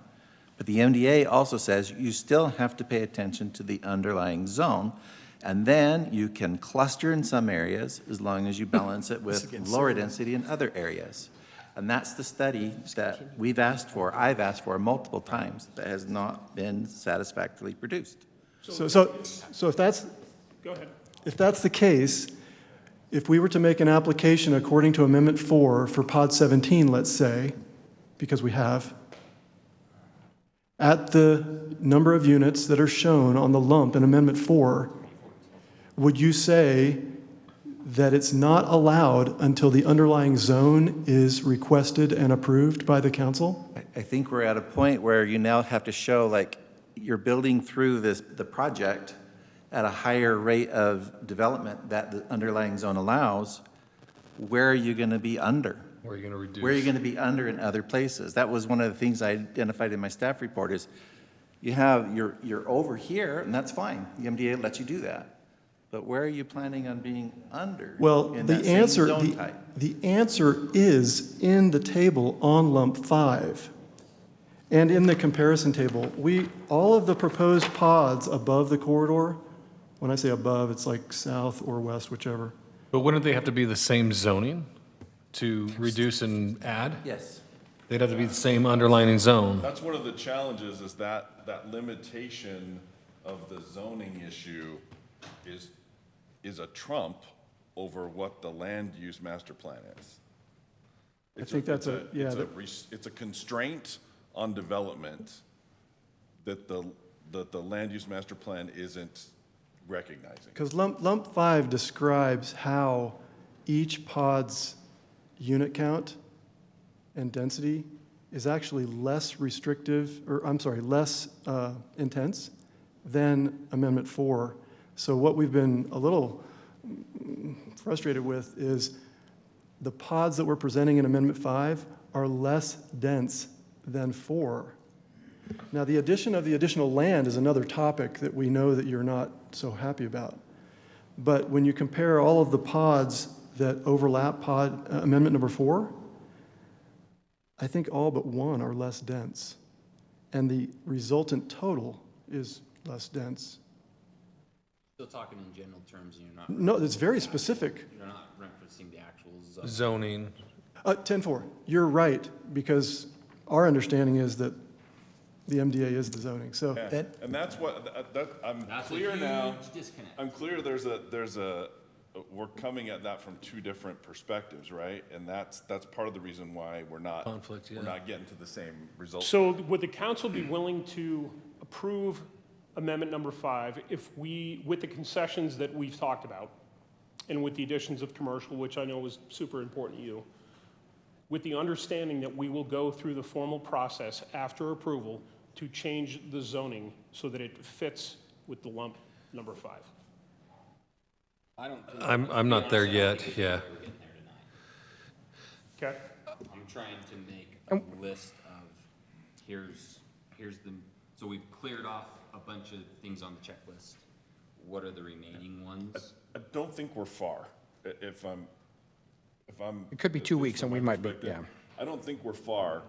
But the MDA also says you still have to pay attention to the underlying zone. And then you can cluster in some areas as long as you balance it with lower density in other areas. And that's the study that we've asked for, I've asked for multiple times, that has not been satisfactorily produced. So if that's, Go ahead. if that's the case, if we were to make an application according to Amendment 4 for Pod 17, let's say, because we have, at the number of units that are shown on the lump in Amendment 4, would you say that it's not allowed until the underlying zone is requested and approved by the council? I think we're at a point where you now have to show, like, you're building through the project at a higher rate of development that the underlying zone allows. Where are you going to be under? Where are you going to reduce? Where are you going to be under in other places? That was one of the things I identified in my staff report is you have, you're over here, and that's fine. The MDA lets you do that. But where are you planning on being under? Well, in the that same answer, zone type? the answer is in the table on lump 5. And in the comparison table, all of the proposed pods above the corridor, when I say above, it's like south or west, whichever. But wouldn't they have to be the same zoning to reduce and add? Yes. They'd have to be the same underlining zone. That's one of the challenges, is that limitation of the zoning issue is a trump over what the land use master plan is. I think that's It's a constraint on development that the land use master plan isn't recognizing. Because lump 5 describes how each pod's unit count and density is actually less restrictive, or I'm sorry, less intense than Amendment 4. So what we've been a little frustrated with is the pods that we're presenting in Amendment 5 are less dense than 4. Now, the addition of the additional land is another topic that we know that you're not so happy about. But when you compare all of the pods that overlap Amendment number 4, I think all but one are less dense. And the resultant total is less dense. Still talking in general terms, and you're not. No, it's very specific. You're not referencing the actual zone. Zoning. 10-4, you're right, because our understanding is that the MDA is the zoning, so. And that's what, I'm That's a clear now. huge disconnect. I'm clear we're coming at that from two different perspectives, right? And that's part of the reason why we're not. Conflict, yeah. We're not getting to the same result. So would the council be willing to approve amendment number 5 if we, with the concessions that we've talked about, and with the additions of commercial, which I know was super important to you, with the understanding that we will go through the formal process after approval to change the zoning so that it fits with the lump number 5? I'm not there yet, yeah. Okay. I'm trying to make a list of, here's the, so we've cleared off a bunch of things on the checklist. What are the remaining ones? I don't think we're far. If I'm if I'm. It could be 2 weeks, and we might be, yeah. I don't think we're far,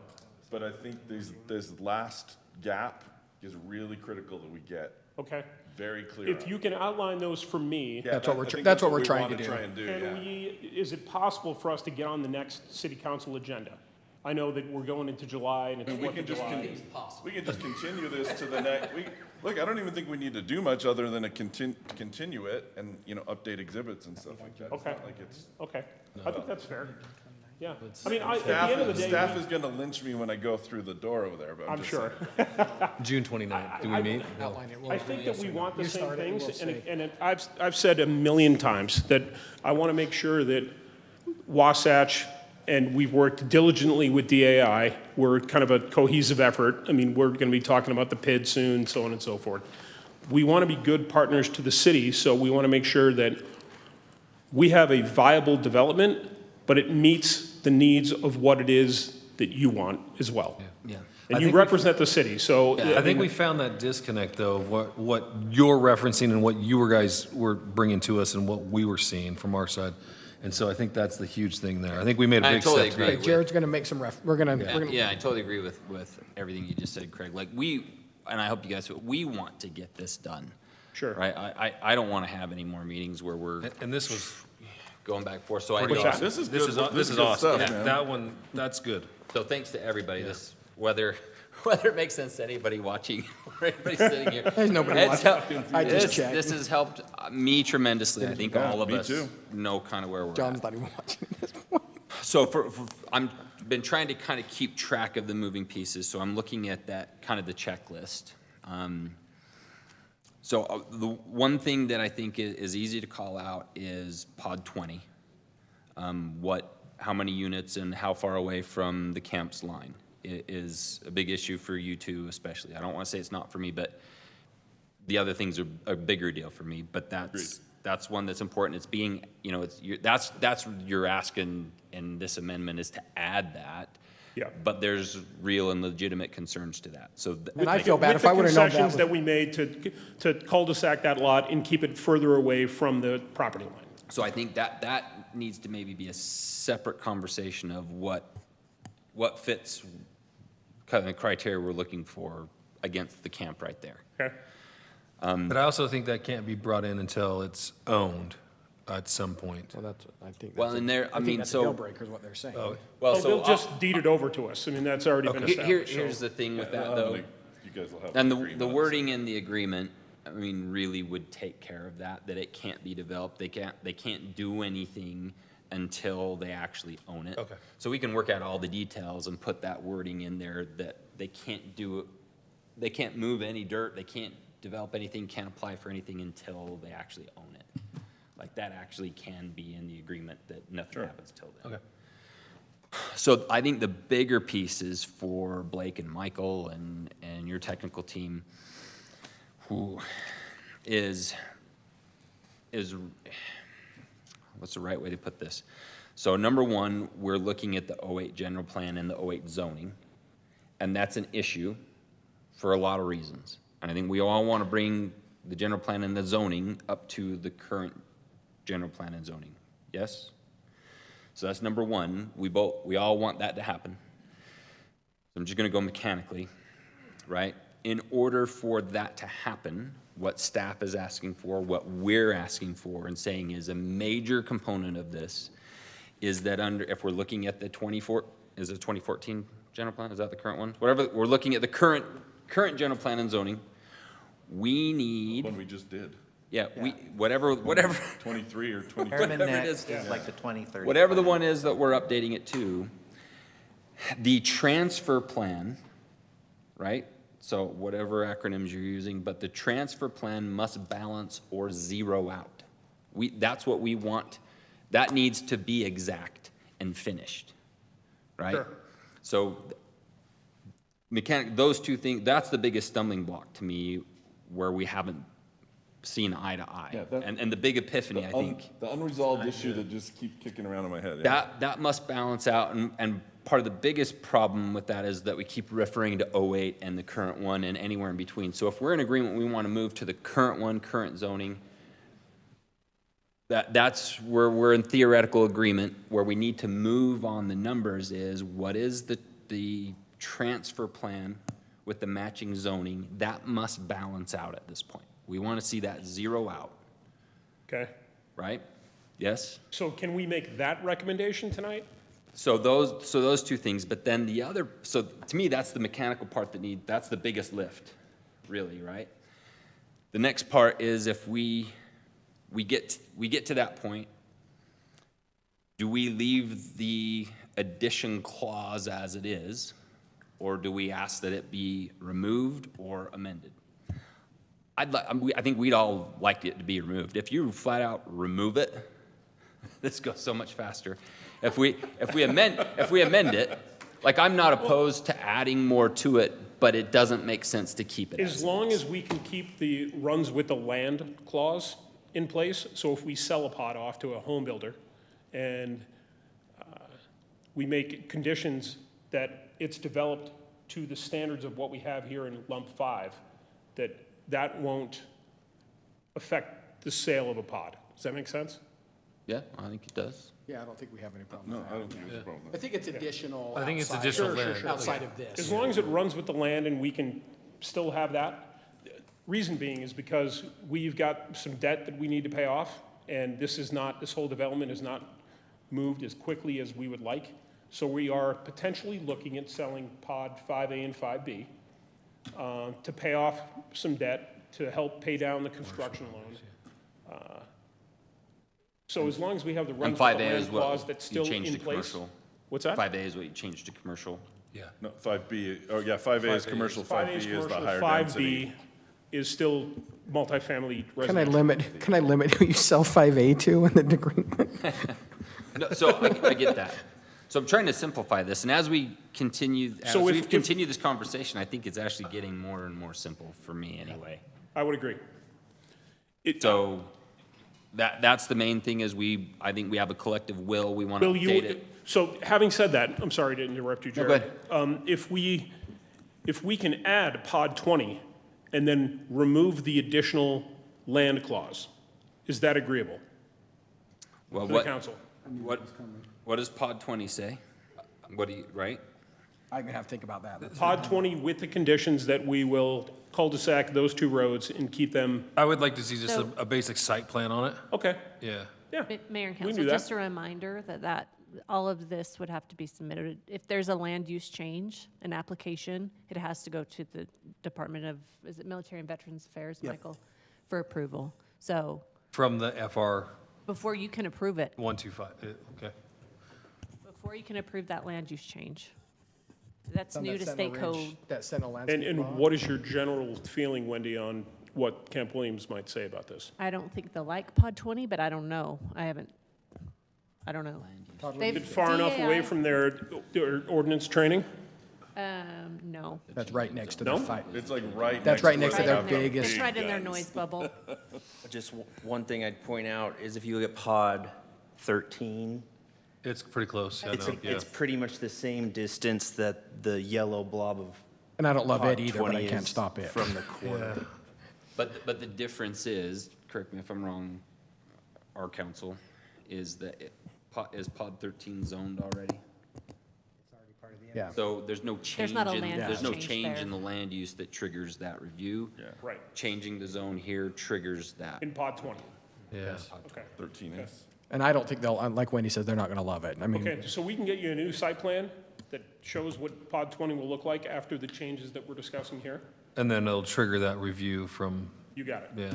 but I think this last gap is really critical that we get Okay. very clear If on. you can outline those for me. Yeah, That's what I we're think that's what we we're trying wanna to do. try and do, Can yeah. is it possible for us to get on the next city council agenda? I know that we're going into July and it's And we 4th can of just, July. we can just continue this to the next, look, I don't even think we need to do much other than continue it and, you know, update exhibits and stuff like that. It's Okay. not like it's. Okay, I think that's fair. Yeah, I mean, at the end of the day. Staff is gonna lynch me when I go through the door over there, but I'm I'm just sure. saying. June 29th, do we meet? I think that we want the You same start it, things, we'll and see. I've said a million times that I want to make sure that Wasatch, and we've worked diligently with DAI, we're kind of a cohesive effort. I mean, we're going to be talking about the PID soon, so on and so forth. We want to be good partners to the city, so we want to make sure that we have a viable development, but it meets the needs of what it is that you want as well. Yeah. And I you think we- represent the city, so. I think we found that disconnect, though, of what you're referencing and what you guys were bringing to us and what we were seeing from our side. And so I think that's the huge thing there. I think we made a I big totally step agree. tonight. Okay, Jared's gonna make some we're gonna. Yeah, I totally agree with everything you just said, Craig. Like and I hope you guys, we want to get this done. Sure. Right? I don't want to have any more meetings where we're And this was going back and forth, so I pretty know. awesome. This is This good- is, this this is is good awesome. stuff, Yeah, man. that one, that's good. So thanks to everybody, this, whether it makes sense to anybody watching or anybody sitting here. There's nobody it's watching. helped- I just this- checked. This has helped me tremendously. I think Yeah, all of me us too. know kind of where we're John's at. not even watching this. So I'm been trying to kind of keep track of the moving pieces, so I'm looking at that, kind of the checklist. So the one thing that I think is easy to call out is pod 20. How many units and how far away from the camp's line is a big issue for you two especially. I don't want to say it's not for me, but the other things are a bigger deal for me, but that's one that's important. It's being, you know, that's you're asking in this amendment is to add that. Yeah. But there's real and legitimate concerns to that. So And I feel bad With if I the would've known that concessions was- that we made to cul-de-sac that lot and keep it further away from the property line. So I think that needs to maybe be a separate conversation of what fits kind of the criteria we're looking for against the camp right there. Okay? But I also think that can't be brought in until it's owned at some point. Well, that's, I think. Well, that's and a- there, I mean, that's a so. deal breaker is what they're saying. Well, Oh, so they'll just deed it over to us. I mean, that's already been established. here's so. the thing with that though. You guys will have. And an agreement the on wording in the agreement, I mean, really would take care of that it can't be developed. They can't do anything until they actually own it. Okay. So we can work out all the details and put that wording in there that they can't move any dirt, they can't develop anything, can't apply for anything until they actually own it. Like that actually can be in the agreement that nothing happens till then. Okay. So I think the bigger pieces for Blake and Michael and your technical team is what's the right way to put this? So number one, we're looking at the 08 general plan and the 08 zoning, and that's an issue for a lot of reasons. And I think we all want to bring the general plan and the zoning up to the current general plan and zoning. Yes? So that's number one. We all want that to happen. So I'm just going to go mechanically, right? In order for that to happen, what staff is asking for, what we're asking for and saying is a major component of this is that if we're looking at the 2014 general plan? Is that the current one? Whatever, we're looking at the current general plan and zoning. We need. One we just did. Yeah, whatever. 23 or 22. Whatever it is. like the 2030. Whatever the one is that we're updating it to, the transfer plan, right? So whatever acronyms you're using, but the transfer plan must balance or zero out. That's what we want. That needs to be exact and finished, right? Sure. So those two things, that's the biggest stumbling block to me where we haven't seen eye to eye. Yeah, and the big epiphany, I think. The unresolved issue that just keep kicking around in my head. Yeah. That must balance out, and part of the biggest problem with that is that we keep referring to 08 and the current one and anywhere in between. So if we're in agreement, we want to move to the current one, current zoning. that's where we're in theoretical agreement. Where we need to move on the numbers is what is the transfer plan with the matching zoning. That must balance out at this point. We want to see that zero out, Okay. right? Yes? So can we make that recommendation tonight? So those two things, but then the other, so to me, that's the mechanical part that's the biggest lift, really, right? The next part is if we get to that point, do we leave the addition clause as it is, or do we ask that it be removed or amended? I think we'd all like it to be removed. If you flat out remove it, this goes so much faster. If we amend it, like I'm not opposed to adding more to it, but it doesn't make sense to keep it As long as we can keep the runs with the land clause in place, so if we sell a pod off to a home builder and we make conditions that it's developed to the standards of what we have here in lump 5, that won't affect the sale of a pod. Does that make sense? Yeah, I think it does. Yeah, I don't think we have any problem No, with that. I don't think there's a problem. I think it's additional. I think it's outside- additional Sure, land. sure, outside of this. As long as it runs with the land and we can still have that. Reason being is because we've got some debt that we need to pay off, and this whole development is not moved as quickly as we would like. So we are potentially looking at selling pod 5A and 5B to pay off some debt, to help pay down the construction loan. So as long as we have the runs And with 5A the is land what clause that's you still changed in to place. commercial. What's that? 5A is what you changed to commercial. Yeah. No, 5B, oh yeah, 5A is commercial, 5B is the higher density. 5B is still multifamily Can I residential. can I limit who you sell 5A to in the agreement? No, so I get that. So I'm trying to simplify this, and as we continue, we've continued this conversation, I think it's actually getting more and more simple for me anyway. I would agree. So that's the main thing is I think we have a collective will, we want to Bill, update it. so having said that, I'm sorry to interrupt you, No, Jared. go If we can add pod 20 and then remove the additional land clause, is that agreeable? Well, To the council? What does pod 20 say? Right? I'm gonna have to think about that. Pod 20 with the conditions that we will cul-de-sac those two roads and keep them. I would like to see just So- a basic site plan on it. Okay. Yeah. Yeah. Mayor and We can council, do that. just a reminder that all of this would have to be submitted. If there's a land use change, an application, it has to go to the Department of, is it Military and Veterans Affairs, Yep. Michael, for approval. So From the FR before you can approve it, 125, okay. before you can approve that land use change, that's On new that to Sentinel state Ridge- code. That Sentinel landscape And law. what is your general feeling, Wendy, on what Camp Williams might say about this? I don't think they'll like pod 20, but I don't know. I don't know. Is it far enough away DAI from their ordinance training? No. That's right next to No? the fight. It's like right That's next right to next where to they their have the biggest. It's big right in their guns. noise bubble. Just one thing I'd point out is if you look at pod 13, It's pretty close. I it's, know, yeah. it's pretty much the same distance that the yellow blob of. And I don't love pod it either, but I 20 can't is stop it. From the corner. Yeah. But the difference is, correct me if I'm wrong, our council, is that is pod 13 zoned already? Yeah. So there's no change not a in, land there's use no change change there. in the land use that triggers that review. Yeah. Right. Changing the zone here triggers that. In pod 20? Yeah. Okay. 13 is. And I don't think they'll, like Wendy says, they're not gonna love it. I mean, Okay, so we can get you a new site plan that shows what pod 20 will look like after the changes that we're discussing here? And then it'll trigger that review from, You got it. yeah.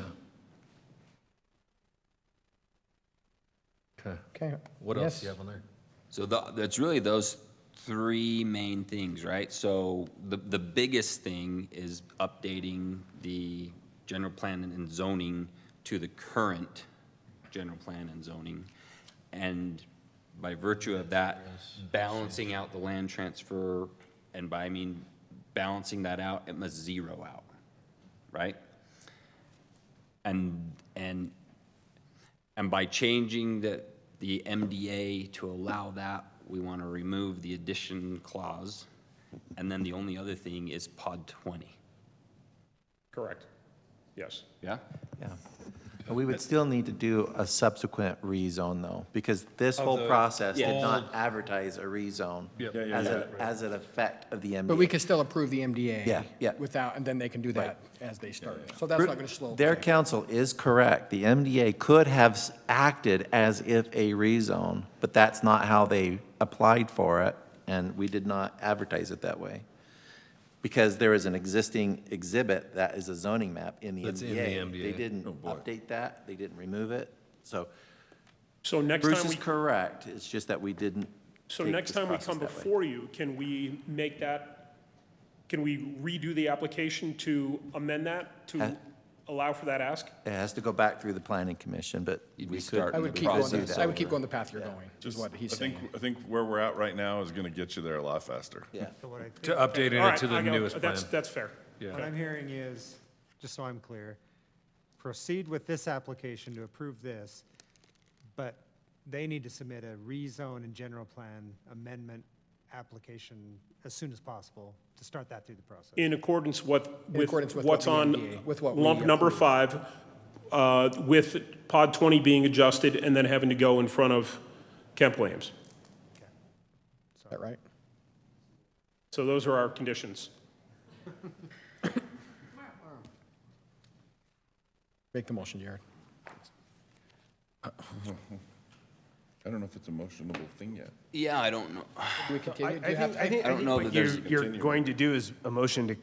Okay. okay. What Yes. else do you have on there? So that's really those three main things, right? So the biggest thing is updating the general plan and zoning to the current general plan and zoning. And by virtue of that, balancing out the land transfer, and by I mean balancing that out, it must zero out, right? And by changing the MDA to allow that, we want to remove the addition clause. And then the only other thing is pod 20. Correct. Yes. Yeah? Yeah. We would still need to do a subsequent rezone though, because this Of whole the process did old- not advertise a rezone Yep. as an effect of the MDA. But we can still approve the MDA. Yeah. Without, and then they can do that as they start. So that's not gonna slow. Their counsel is correct. The MDA could have acted as if a rezone, but that's not how they applied for it, and we did not advertise it that way. Because there is an existing exhibit that is a zoning map in the That's in MDA. the MDA. They didn't Oh, boy. update that, they didn't remove it, so So next Bruce time is we, correct, it's just that we didn't so take next this time we process come that way. before you, can we make that, can we redo the application to amend that, to allow for that ask? It has to go back through the planning commission, but we could. I would keep going, I would keep going the path you're going, is what he's saying. I think where we're at right now is gonna get you there a lot faster. Yeah. To updating All it right, to the I go- newest plan. That's fair. Yeah. What I'm hearing is, just so I'm clear, proceed with this application to approve this, but they need to submit a rezone and general plan amendment application as soon as possible to start that through the process. In accordance with accordance with what's what the on NDA with what we lump number approved. 5, with pod 20 being adjusted and then having to go in front of Kemp Williams. Is that right? So those are our conditions. Make the motion, Jared. I don't know if it's a motionable thing yet. Yeah, I don't know. Do we continue? I Do you have- think I don't know what that there's- you're going to do is a motion to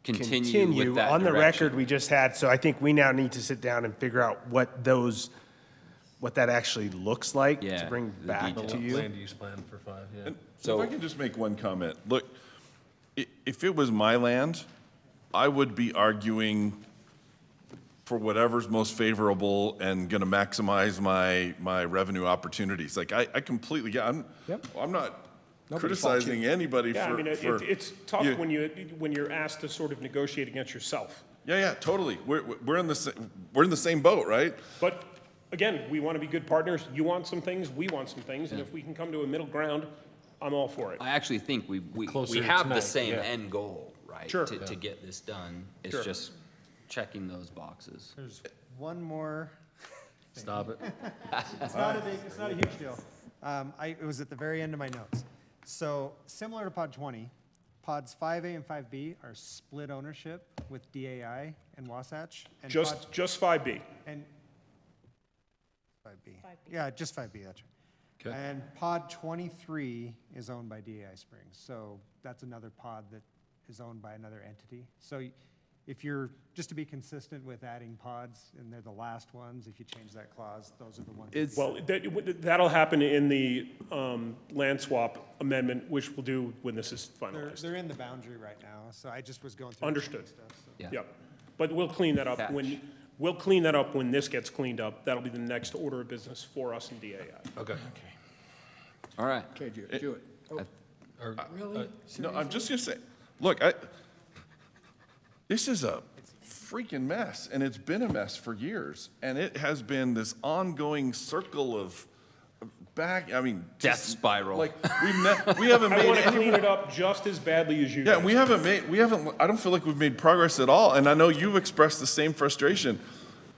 Continue with that on the direction. record we just had. So I think we now need to sit down and figure out what that actually looks like Yeah, to bring the back details. to you. Land use plan for 5, yeah. And so if I can just make one comment. Look, if it was my land, I would be arguing for whatever's most favorable and gonna maximize my revenue opportunities. Like, I completely, I'm not criticizing anybody Yeah, I mean, for. it's tough you- when you're asked to sort of negotiate against yourself. Yeah, totally. We're in the same boat, right? But again, we want to be good partners. You want some things, we want some things, and if we can come to a middle ground, I'm all for it. I actually think we Closer have tonight, the same yeah. end goal, right? Sure. To get this done. It's Sure. just checking those boxes. There's one more. Stop it. It's not a huge deal. It was at the very end of my notes. So similar to pod 20, pods 5A and 5B are split ownership with DAI and Wasatch. And Just 5B. And 5B. Yeah, just 5B, that's right. Okay. And pod 23 is owned by DAI Springs. So that's another pod that is owned by another entity. So if you're, just to be consistent with adding pods, and they're the last ones, if you change that clause, those are the ones. Well, that'll happen in the land swap amendment, which we'll do when this is finalized. They're in the boundary right now, so I just was going through. Understood. Stuff, so. Yeah. Yep. But we'll clean that up we'll clean that up when this gets cleaned up. That'll be the next order of business for us in DAI. Okay. All right. Okay, do it. Oh, really? No, I'm just gonna say, look, this is a freaking mess, and it's been a mess for years, and it has been this ongoing circle of death spiral. Like, we haven't I made want to any. clean it up just as badly as you Yeah, guys. I don't feel like we've made progress at all, and I know you've expressed the same frustration.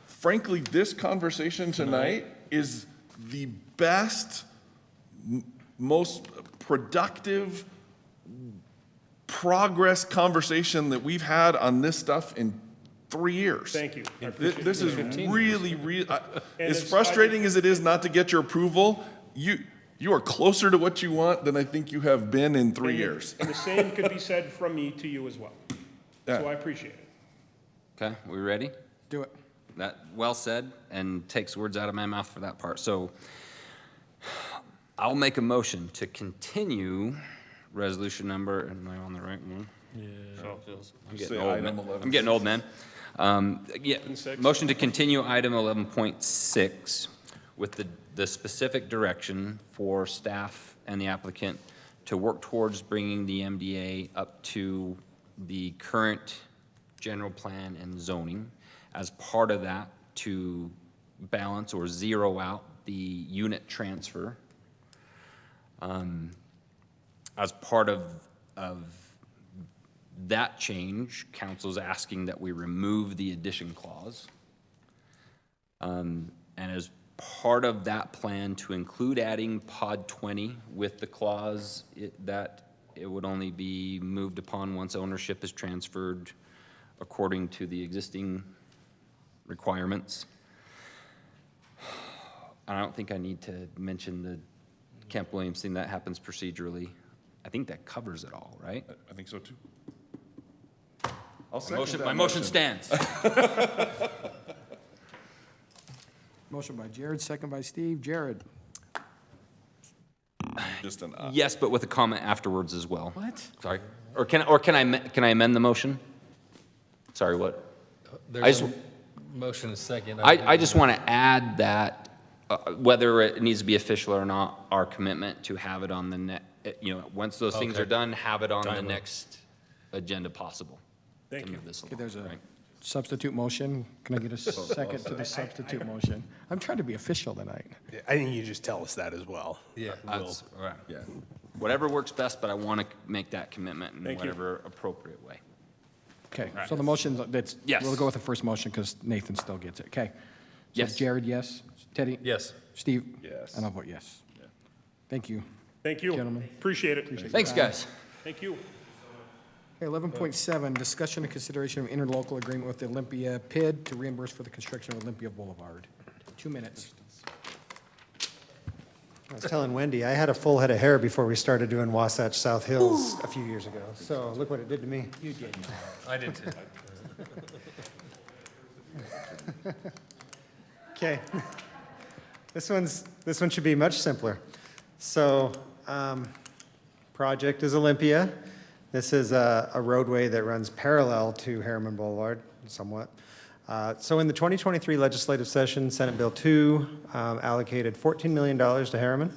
Frankly, this conversation tonight is the best, most productive progress conversation that we've had on this stuff in 3 years. Thank you. I This appreciate is it. really, And as it's- frustrating as it is not to get your approval, you are closer to what you want than I think you have been in 3 years. And the same could be said from me to you as well. Yeah. So I appreciate it. Okay, we ready? Do it. That, well said, and takes words out of my mouth for that part. So I'll make a motion to continue resolution number, am I on the right one? Yeah. I'm Say getting old, item man. 11. I'm getting old, man. Yeah, 11.6. motion to continue item 11.6 with the specific direction for staff and the applicant to work towards bringing the MDA up to the current general plan and zoning. As part of that, to balance or zero out the unit transfer. As part of that change, council's asking that we remove the addition clause. And as part of that plan to include adding pod 20 with the clause that it would only be moved upon once ownership is transferred according to the existing requirements. I don't think I need to mention the Camp Williams thing. That happens procedurally. I think that covers it all, right? I think so too. I'll second that My motion stands. Motion by Jared, second by Steve. Jared? Just an Yes, but with a comment afterwards as well. What? Sorry. Or can I amend the motion? Sorry, what? There's a motion and second. I just want to add that, whether it needs to be official or not, our commitment to have it on the once those things are done, have it on the next agenda possible. Thank you. Okay, there's a substitute motion. Can I get a second to the substitute motion? I'm trying to be official tonight. I think you just tell us that as well. Yeah. That's, all right. Yeah. Whatever works best, but I want to make that commitment in Thank you. whatever appropriate way. Okay, so the motion, Yes. we'll go with the first motion because Nathan still gets it. Okay. So Yes. Jared, yes. Teddy? Yes. Steve? Yes. And I'll vote yes. Thank you. Thank you. Gentlemen. Appreciate it. Thanks, guys. Thank you. Okay, 11.7, discussion and consideration of interlocal agreement with the Olympia PID to reimburse for the construction of Olympia Boulevard. 2 minutes. I was telling Wendy, I had a full head of hair before we started doing Wasatch South Hills a few years ago. So look what it did to me. You did. I did too. Okay. This one should be much simpler. So, project is Olympia. This is a roadway that runs parallel to Herriman Boulevard, somewhat. So in the 2023 legislative session, Senate Bill 2 allocated $14 million to Herriman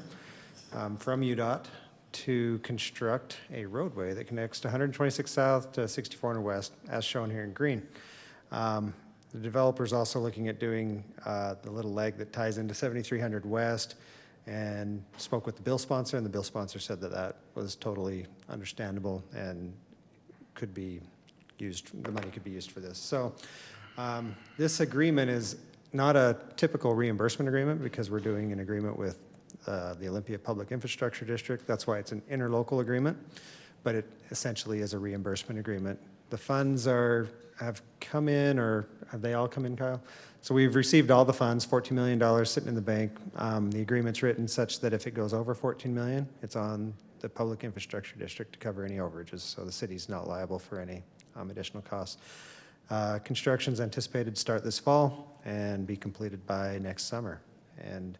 from UDOT to construct a roadway that connects to 126 South to 6400 West, as shown here in green. The developer's also looking at doing the little leg that ties into 7300 West, and spoke with the bill sponsor, and the bill sponsor said that that was totally understandable and could be used, the money could be used for this. So this agreement is not a typical reimbursement agreement because we're doing an agreement with the Olympia Public Infrastructure District. That's why it's an interlocal agreement, but it essentially is a reimbursement agreement. The funds have come in, or have they all come in, Kyle? So we've received all the funds, $14 million sitting in the bank. The agreement's written such that if it goes over $14 million, it's on the Public Infrastructure District to cover any overages, so the city's not liable for any additional costs. Construction's anticipated to start this fall and be completed by next summer. And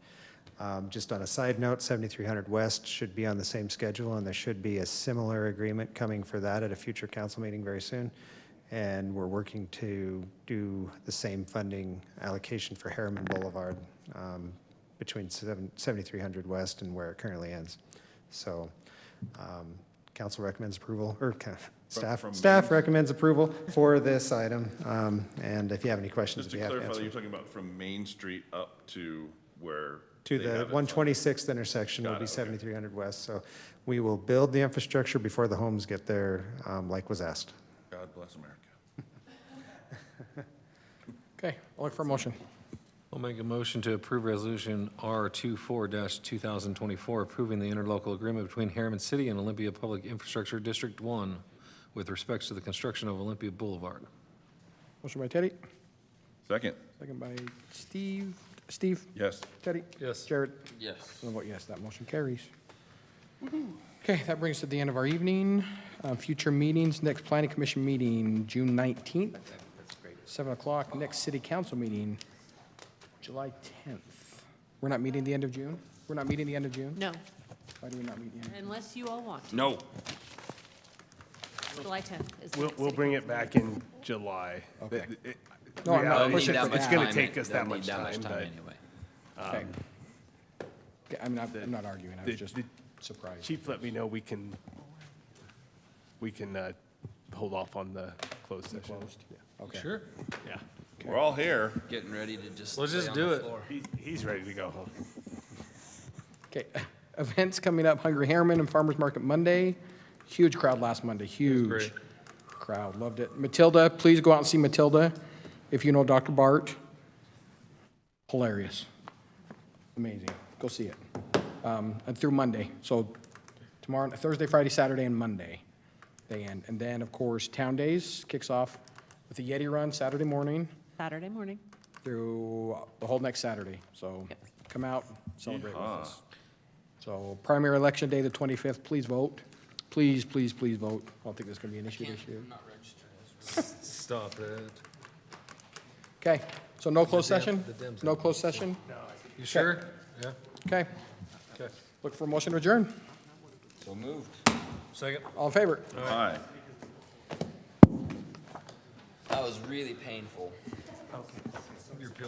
just on a side note, 7300 West should be on the same schedule, and there should be a similar agreement coming for that at a future council meeting very soon. And we're working to do the same funding allocation for Herriman Boulevard between 7300 West and where it currently ends. So council recommends approval, or staff recommends approval for this item. And if you have any questions, Just to clarify, you're talking about from Main Street up to where? To the 126th intersection will be 7300 West. So we will build the infrastructure before the homes get there, like was asked. God bless America. Okay, I'll look for a motion. I'll make a motion to approve Resolution R24-2024, approving the interlocal agreement between Herriman City and Olympia Public Infrastructure District 1 with respects to the construction of Olympia Boulevard. Motion by Teddy. Second. Second by Steve. Steve? Yes. Teddy? Yes. Jared? Yes. And I vote yes, that motion carries. Okay, that brings us to the end of our evening. Future meetings, next planning commission meeting, June 19th. That's great. 7 o'clock. Next city council meeting, July 10th. We're not meeting the end of June? We're not meeting the end of June? No, Why do we not meet the end? unless you all want to. No. July 10th is the We'll next we'll city bring it council back in July. Okay. No, I'm not pushing for it's that. going to take us that much time, but anyway. Okay. Okay, I'm not arguing, I was just the surprised. chief let me know we can hold off on the closed session. Yeah. Okay. Sure. Yeah. We're all here. Getting ready to just Let's lay just on do the it. floor. He's ready to go home. Okay, events coming up, Hungry Herriman and Farmers Market Monday. Huge crowd last Monday, huge great. crowd, loved it. Matilda, please go out and see Matilda if you know Dr. Bart. Hilarious. Amazing. Go see it. And through Monday. So tomorrow, Thursday, Friday, Saturday, and Monday, they end. And then, of course, Town Days kicks off with the Yeti Run Saturday morning Saturday morning. through the whole next Saturday. So come out, celebrate with us. So primary election day, the 25th, please vote. Please, please, please vote. I don't think there's going to be an issue this year. Stop it. Okay, so no closed The Dems- session? the Dems No have- closed session? You sure? Yeah. Okay. Okay. Look for a motion to adjourn. So moved. Second. All in favor? Aye. That was really painful.